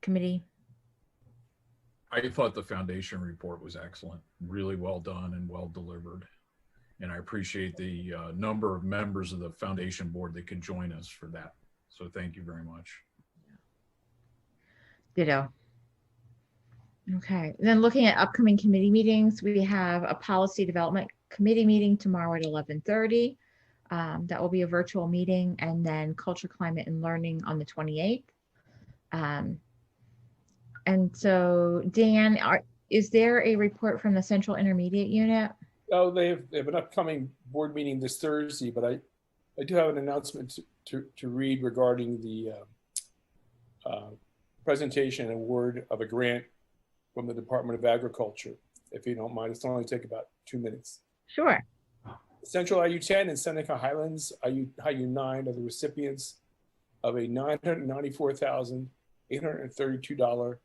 committee?
I thought the foundation report was excellent, really well done and well delivered. And I appreciate the number of members of the foundation board that could join us for that. So thank you very much.
Ditto. Okay, then looking at upcoming committee meetings, we have a policy development committee meeting tomorrow at 11:30. That will be a virtual meeting, and then culture, climate, and learning on the 28th. And so, Dan, is there a report from the Central Intermediate Unit?
Oh, they have an upcoming board meeting this Thursday, but I do have an announcement to read regarding the presentation and award of a grant from the Department of Agriculture. If you don't mind, it'll only take about 2 minutes.
Sure.
Central IU10 and Seneca Highlands IU9 are the recipients of a $994,832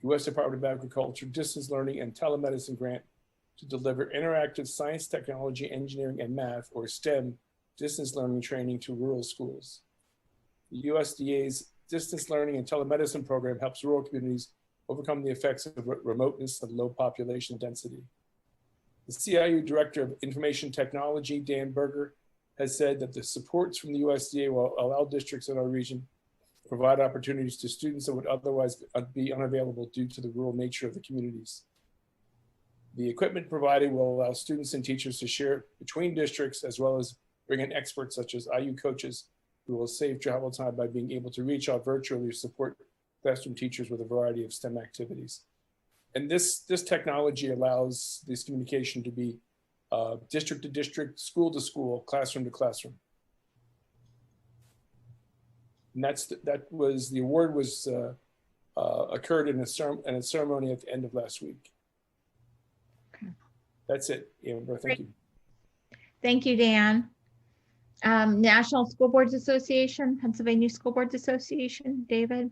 U.S. Department of Agriculture distance learning and telemedicine grant to deliver interactive science, technology, engineering, and math, or STEM, distance learning training to rural schools. The USDA's distance learning and telemedicine program helps rural communities overcome the effects of remoteness and low population density. The CIU Director of Information Technology, Dan Berger, has said that the supports from the USDA will allow districts in our region to provide opportunities to students that would otherwise be unavailable due to the rural nature of the communities. The equipment provided will allow students and teachers to share between districts, as well as bring in experts such as IU coaches who will save travel time by being able to reach out virtually to support classroom teachers with a variety of STEM activities. And this technology allows this communication to be district to district, school to school, classroom to classroom. And the award was occurred in a ceremony at the end of last week.
Okay.
That's it, Amber. Thank you.
Thank you, Dan. National School Boards Association, Pennsylvania School Boards Association, David.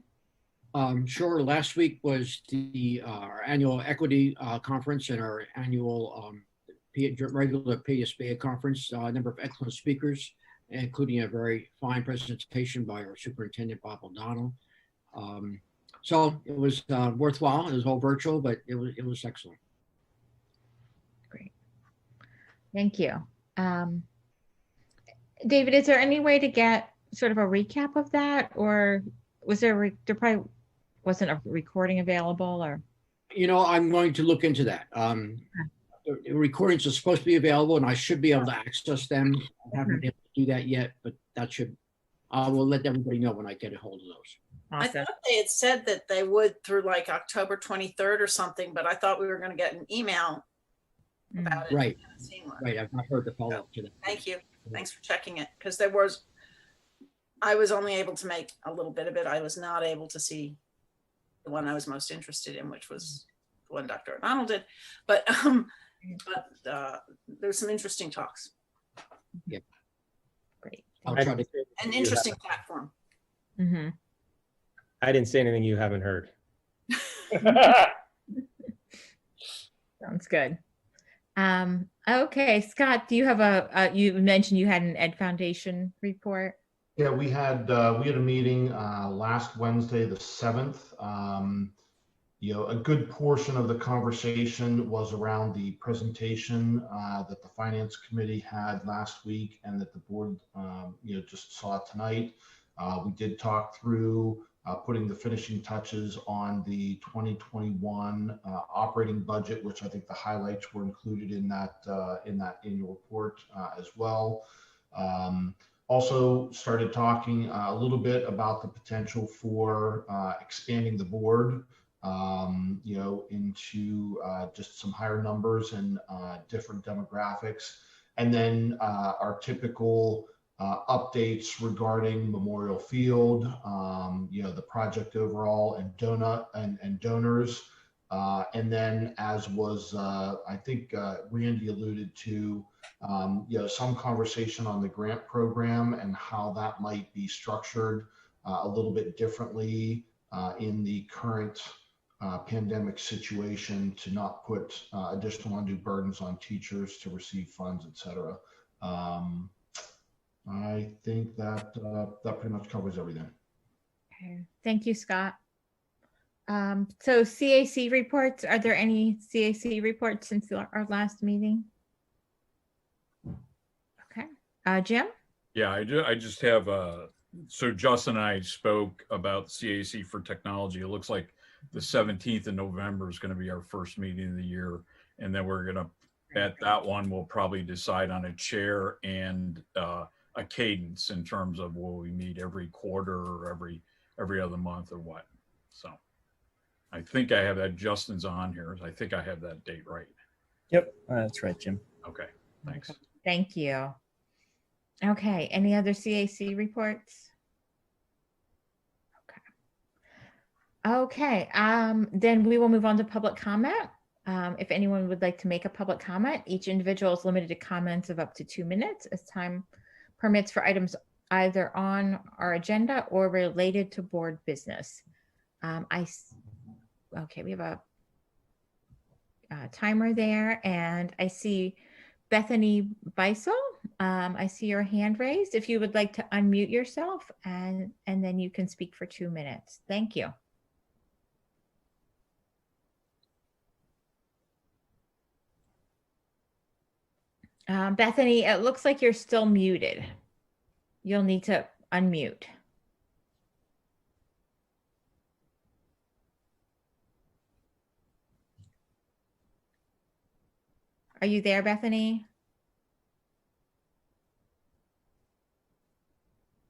Sure. Last week was our annual equity conference and our annual regular PSBA conference. A number of excellent speakers, including a very fine presentation by our superintendent, Bob O'Donnell. So it was worthwhile. It was all virtual, but it was excellent.
Great. Thank you. David, is there any way to get sort of a recap of that, or was there probably wasn't a recording available, or?
You know, I'm going to look into that. The recordings are supposed to be available, and I should be able to access them. I haven't been able to do that yet, but I will let everybody know when I get a hold of those.
I thought they had said that they would through like October 23rd or something, but I thought we were going to get an email about it.
Right. Right. I've not heard the follow up to that.
Thank you. Thanks for checking it, because I was only able to make a little bit of it. I was not able to see the one I was most interested in, which was the one Dr. O'Donnell did. But there's some interesting talks.
Yeah.
Great.
I'll try to.
An interesting platform.
Mm-hmm.
I didn't say anything you haven't heard.
Sounds good. Okay, Scott, do you have you mentioned you had an Ed Foundation report?
Yeah, we had a meeting last Wednesday, the 7th. You know, a good portion of the conversation was around the presentation that the Finance Committee had last week and that the board, just saw tonight. We did talk through putting the finishing touches on the 2021 operating budget, which I think the highlights were included in that annual report as well. Also started talking a little bit about the potential for expanding the board, into just some higher numbers and different demographics. And then our typical updates regarding Memorial Field, the project overall and donors. And then, as was, I think Randy alluded to, some conversation on the grant program and how that might be structured a little bit differently in the current pandemic situation to not put additional undue burdens on teachers to receive funds, et cetera. I think that that pretty much covers everything.
Okay, thank you, Scott. So CAC reports, are there any CAC reports since our last meeting? Okay, Jim?
Yeah, I just have, so Justin and I spoke about CAC for technology. It looks like the 17th of November is going to be our first meeting of the year. And then we're going to, at that one, we'll probably decide on a chair and a cadence in terms of will we meet every quarter or every other month or what. So I think I have that. Justin's on here. I think I have that date right.
Yep, that's right, Jim.
Okay, thanks.
Thank you. Okay, any other CAC reports? Okay, then we will move on to public comment. If anyone would like to make a public comment, each individual is limited to comments of up to 2 minutes as time permits for items either on our agenda or related to board business. Okay, we have a timer there, and I see Bethany Beisel. I see your hand raised. If you would like to unmute yourself, and then you can speak for 2 minutes. Thank you. Bethany, it looks like you're still muted. You'll need to unmute. Are you there, Bethany?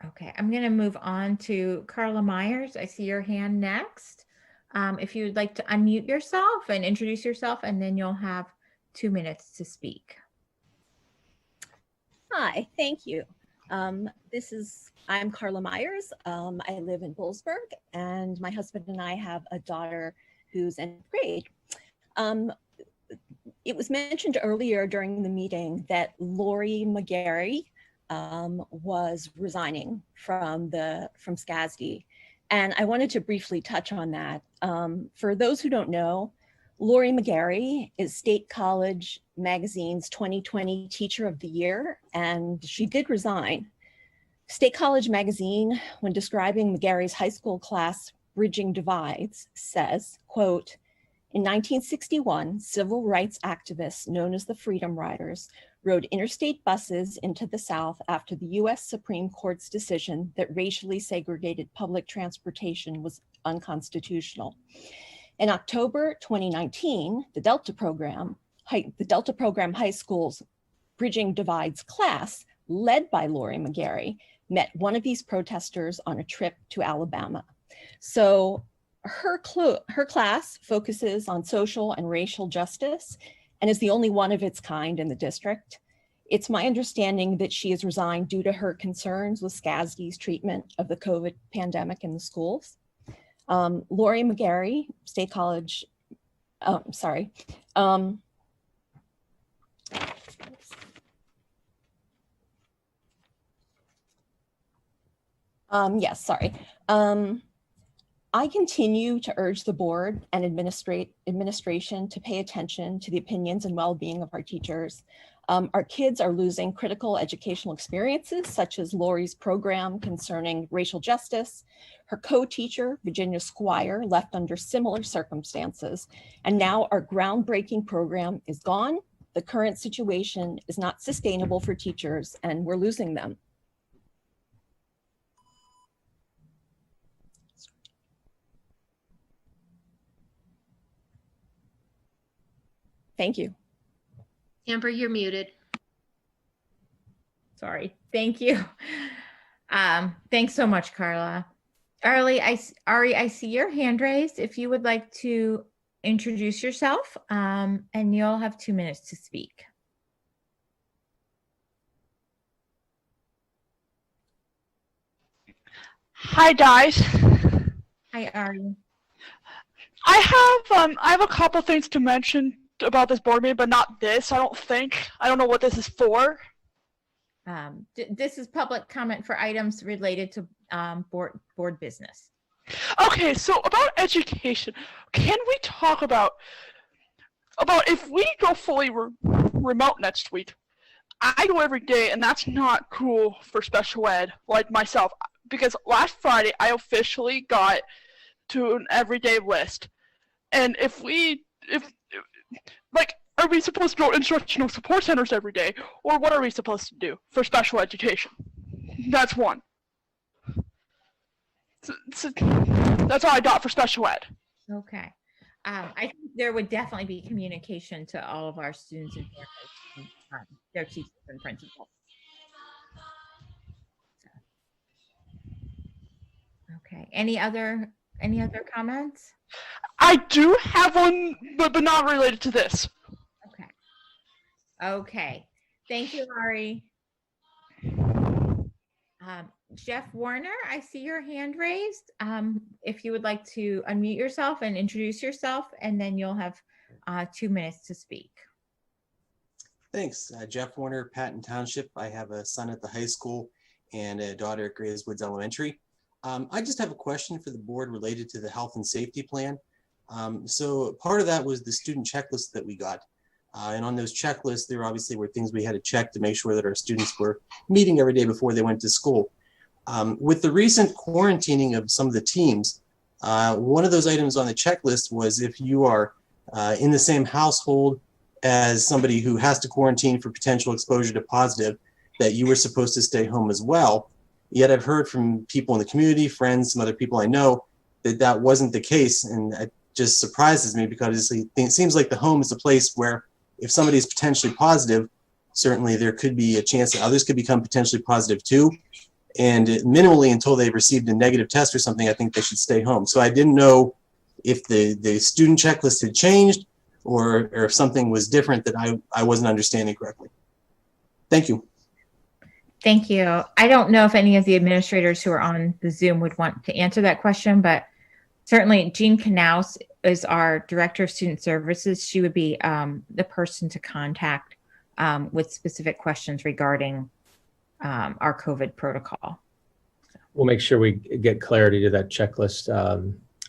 Okay, I'm going to move on to Carla Myers. I see your hand next. If you would like to unmute yourself and introduce yourself, and then you'll have 2 minutes to speak.
Hi, thank you. I'm Carla Myers. I live in Boalsburg, and my husband and I have a daughter who's in 8th grade. It was mentioned earlier during the meeting that Lori McGarry was resigning from SCASD, and I wanted to briefly touch on that. For those who don't know, Lori McGarry is State College Magazine's 2020 Teacher of the Year, and she did resign. State College Magazine, when describing McGarry's high school class Bridging Divides, says, quote, "In 1961, civil rights activists known as the Freedom Riders rode interstate buses into the South after the US Supreme Court's decision that racially segregated public transportation was unconstitutional. In October 2019, the Delta Program High School's Bridging Divides class, led by Lori McGarry, met one of these protesters on a trip to Alabama. So her class focuses on social and racial justice and is the only one of its kind in the district. It's my understanding that she has resigned due to her concerns with SCASD's treatment of the COVID pandemic in the schools. Lori McGarry, State College, I continue to urge the board and administration to pay attention to the opinions and well-being of our teachers. Our kids are losing critical educational experiences, such as Lori's program concerning racial justice. Her co-teacher, Virginia Squire, left under similar circumstances. And now our groundbreaking program is gone. The current situation is not sustainable for teachers, and we're losing them. Thank you.
Amber, you're muted.
Sorry. Thank you. Thanks so much, Carla. Ari, I see your hand raised. If you would like to introduce yourself, and you'll have 2 minutes to speak.
Hi, guys.
Hi, Ari.
I have a couple things to mention about this board meeting, but not this, I don't think. I don't know what this is for.
This is public comment for items related to board business.
Okay, so about education, can we talk about if we go fully remote next week? I go every day, and that's not cool for special ed like myself, because last Friday I officially got to an everyday list. And if like, are we supposed to go to instructional support centers every day, or what are we supposed to do for special education? That's one. So that's all I got for special ed.
Okay. I think there would definitely be communication to all of our students and parents, their teachers and principals. Okay. Any other comments?
I do have one, but not related to this.
Okay. Thank you, Ari. Jeff Warner, I see your hand raised. If you would like to unmute yourself and introduce yourself, and then you'll have 2 minutes to speak.
Thanks. Jeff Warner, Patton Township. I have a son at the high school and a daughter at Grays Woods Elementary. I just have a question for the board related to the health and safety plan. So part of that was the student checklist that we got. And on those checklists, there obviously were things we had to check to make sure that our students were meeting every day before they went to school. With the recent quarantining of some of the teams, one of those items on the checklist was if you are in the same household as somebody who has to quarantine for potential exposure to positive, that you were supposed to stay home as well. Yet I've heard from people in the community, friends, some other people I know, that that wasn't the case. And it just surprises me because it seems like the home is a place where if somebody is potentially positive, certainly there could be a chance that others could become potentially positive too. And minimally, until they've received a negative test or something, I think they should stay home. So I didn't know if the student checklist had changed or if something was different that I wasn't understanding correctly. Thank you.
Thank you. I don't know if any of the administrators who are on the Zoom would want to answer that question, but certainly Jean Knaus is our Director of Student Services. She would be the person to contact with specific questions regarding our COVID protocol.
We'll make sure we get clarity to that checklist.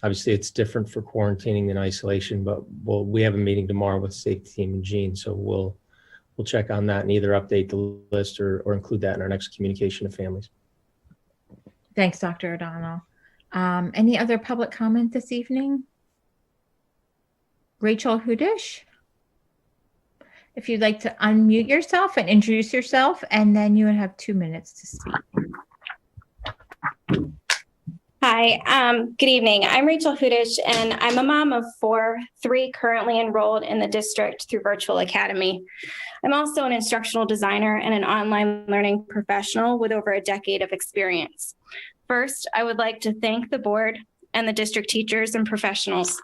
Obviously, it's different for quarantining than isolation, but we have a meeting tomorrow with safety team and Jean, so we'll check on that and either update the list or include that in our next communication to families.
Thanks, Dr. O'Donnell. Any other public comment this evening? Rachel Hudish, if you'd like to unmute yourself and introduce yourself, and then you would have 2 minutes to speak.
Hi, good evening. I'm Rachel Hudish, and I'm a mom of 4, 3 currently enrolled in the district through Virtual Academy. I'm also an instructional designer and an online learning professional with over a decade of experience. First, I would like to thank the board and the district teachers and professionals.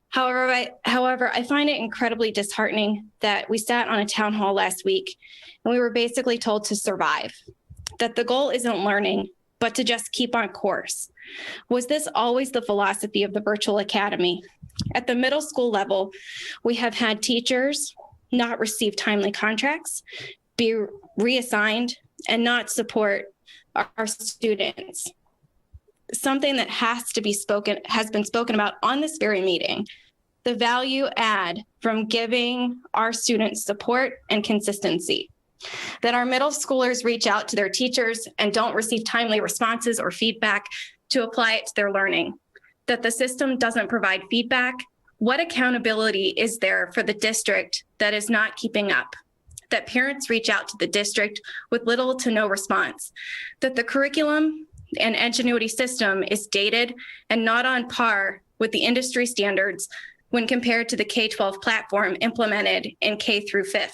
However, I find it incredibly disheartening that we sat on a town hall last week and we were basically told to survive, that the goal isn't learning, but to just keep on course. Was this always the philosophy of the Virtual Academy? At the middle school level, we have had teachers not receive timely contracts, be reassigned, and not support our students. Something that has been spoken about on this very meeting, the value add from giving our students support and consistency. That our middle schoolers reach out to their teachers and don't receive timely responses or feedback to apply it to their learning. That the system doesn't provide feedback. What accountability is there for the district that is not keeping up? That parents reach out to the district with little to no response. That the curriculum and Edgenuity system is dated and not on par with the industry standards when compared to the K-12 platform implemented in K through 5th.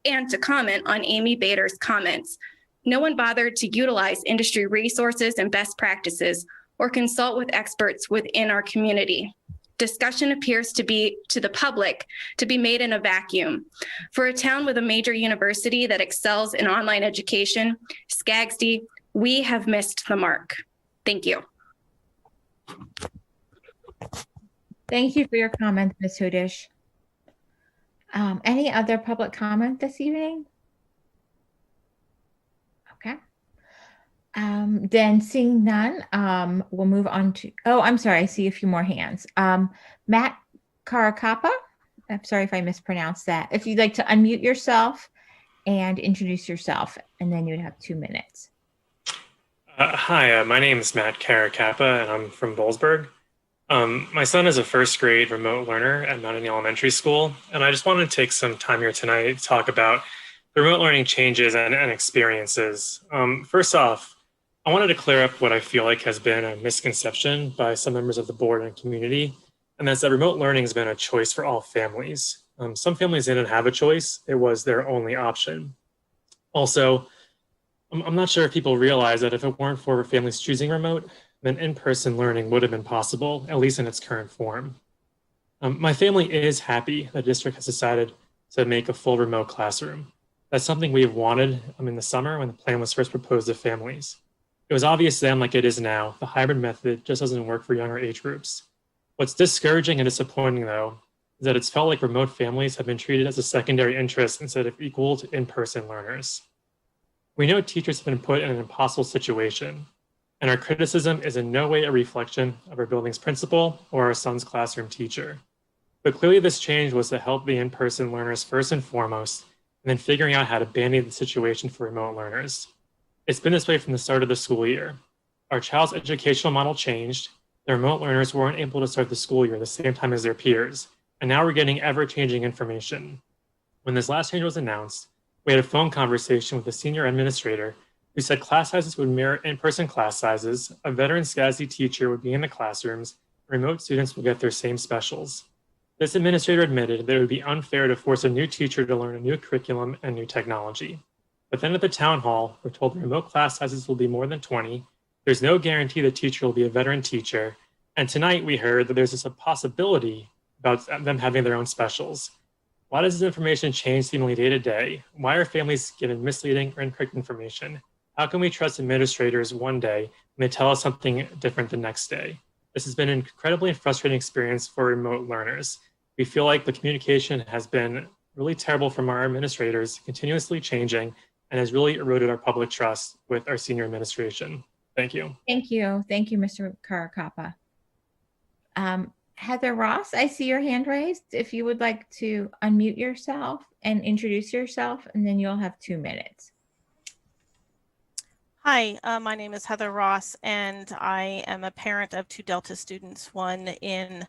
And to comment on Amy Bader's comments, no one bothered to utilize industry resources and best practices or consult with experts within our community. Discussion appears to be to the public to be made in a vacuum. For a town with a major university that excels in online education, Skagsty, we have missed the mark. Thank you.
Thank you for your comment, Ms. Hudish. Any other public comment this evening? Okay. Then seeing none, we'll move on to, oh, I'm sorry, I see a few more hands. Matt Karakapa, I'm sorry if I mispronounced that. If you'd like to unmute yourself and introduce yourself, and then you'd have 2 minutes.
Hi, my name is Matt Caracappa, and I'm from Bollesburg. My son is a first grade remote learner at Mountain Elementary School, and I just wanted to take some time here tonight to talk about the remote learning changes and experiences. First off, I wanted to clear up what I feel like has been a misconception by some members of the board and community, and that's that remote learning has been a choice for all families. Some families didn't have a choice, it was their only option. Also, I'm not sure if people realize that if it weren't for families choosing remote, then in-person learning would have been possible, at least in its current form. My family is happy that the district has decided to make a full remote classroom. That's something we have wanted in the summer when the plan was first proposed to families. It was obvious then, like it is now, the hybrid method just doesn't work for younger age groups. What's discouraging and disappointing, though, is that it's felt like remote families have been treated as a secondary interest instead of equal to in-person learners. We know teachers have been put in an impossible situation, and our criticism is in no way a reflection of our building's principal or our son's classroom teacher. But clearly this change was to help the in-person learners first and foremost, and then figuring out how to band-aid the situation for remote learners. It's been this way from the start of the school year. Our child's educational model changed, the remote learners weren't able to start the school year at the same time as their peers, and now we're getting ever-changing information. When this last change was announced, we had a phone conversation with a senior administrator who said class sizes would mirror in-person class sizes, a veteran SCASD teacher would be in the classrooms, and remote students would get their same specials. This administrator admitted that it would be unfair to force a new teacher to learn a new curriculum and new technology. But then at the town hall, we're told remote class sizes will be more than 20, there's no guarantee the teacher will be a veteran teacher, and tonight we heard that there's a possibility about them having their own specials. Why does this information change seemingly day to day? Why are families given misleading or incorrect information? How can we trust administrators one day when they tell us something different the next day? This has been an incredibly frustrating experience for remote learners. We feel like the communication has been really terrible from our administrators, continuously changing, and has really eroded our public trust with our senior administration. Thank you.
Thank you. Thank you, Mr. Caracappa. Heather Ross, I see your hand raised. If you would like to unmute yourself and introduce yourself, and then you'll have 2 minutes.
Hi, my name is Heather Ross, and I am a parent of 2 Delta students, one in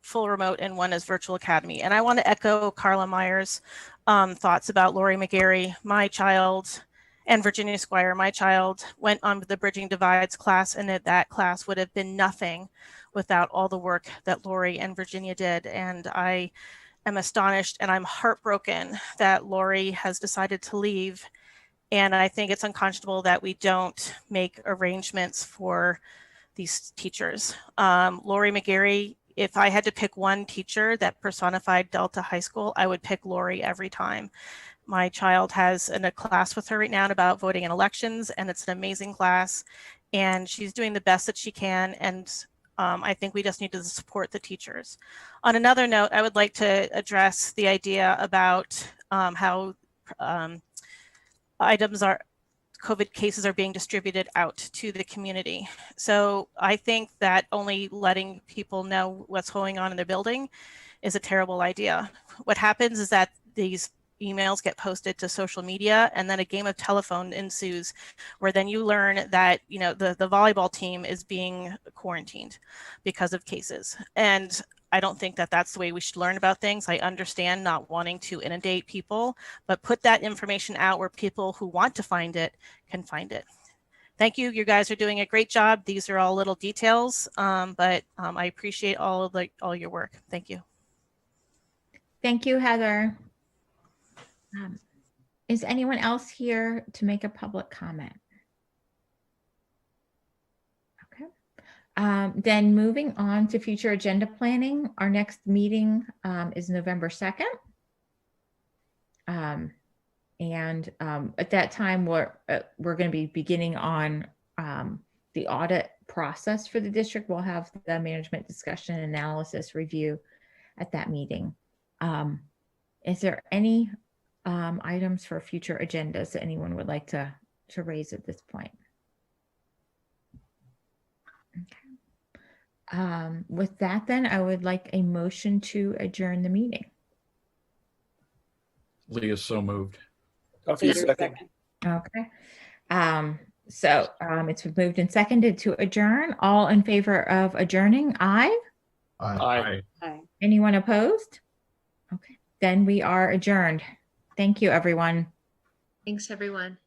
full remote and one is virtual academy. And I want to echo Carla Meyer's thoughts about Lori McGarry, my child, and Virginia Squire. My child went on the Bridging Divides class, and that class would have been nothing without all the work that Lori and Virginia did. And I am astonished and I'm heartbroken that Lori has decided to leave. And I think it's unconscionable that we don't make arrangements for these teachers. Lori McGarry, if I had to pick one teacher that personified Delta High School, I would pick Lori every time. My child has a class with her right now about voting in elections, and it's an amazing class. And she's doing the best that she can. And I think we just need to support the teachers. On another note, I would like to address the idea about how COVID cases are being distributed out to the community. So I think that only letting people know what's going on in their building is a terrible idea. What happens is that these emails get posted to social media, and then a game of telephone ensues, where then you learn that the volleyball team is being quarantined because of cases. And I don't think that that's the way we should learn about things. I understand not wanting to inundate people, but put that information out where people who want to find it can find it. Thank you. You guys are doing a great job. These are all little details, but I appreciate all your work. Thank you.
Thank you, Heather. Is anyone else here to make a public comment? Okay. Then moving on to future agenda planning, our next meeting is November 2nd. At that time, we're going to be beginning on the audit process for the district. We'll have the management discussion and analysis review at that meeting. Is there any items for future agendas that anyone would like to raise at this point? Okay. With that, then I would like a motion to adjourn the meeting.
Leah, so moved.
Duffy, second.
Okay. So it's been moved and seconded to adjourn. All in favor of adjourning, aye.
Aye.
Anyone opposed? Okay, then we are adjourned. Thank you, everyone.
Thanks, everyone.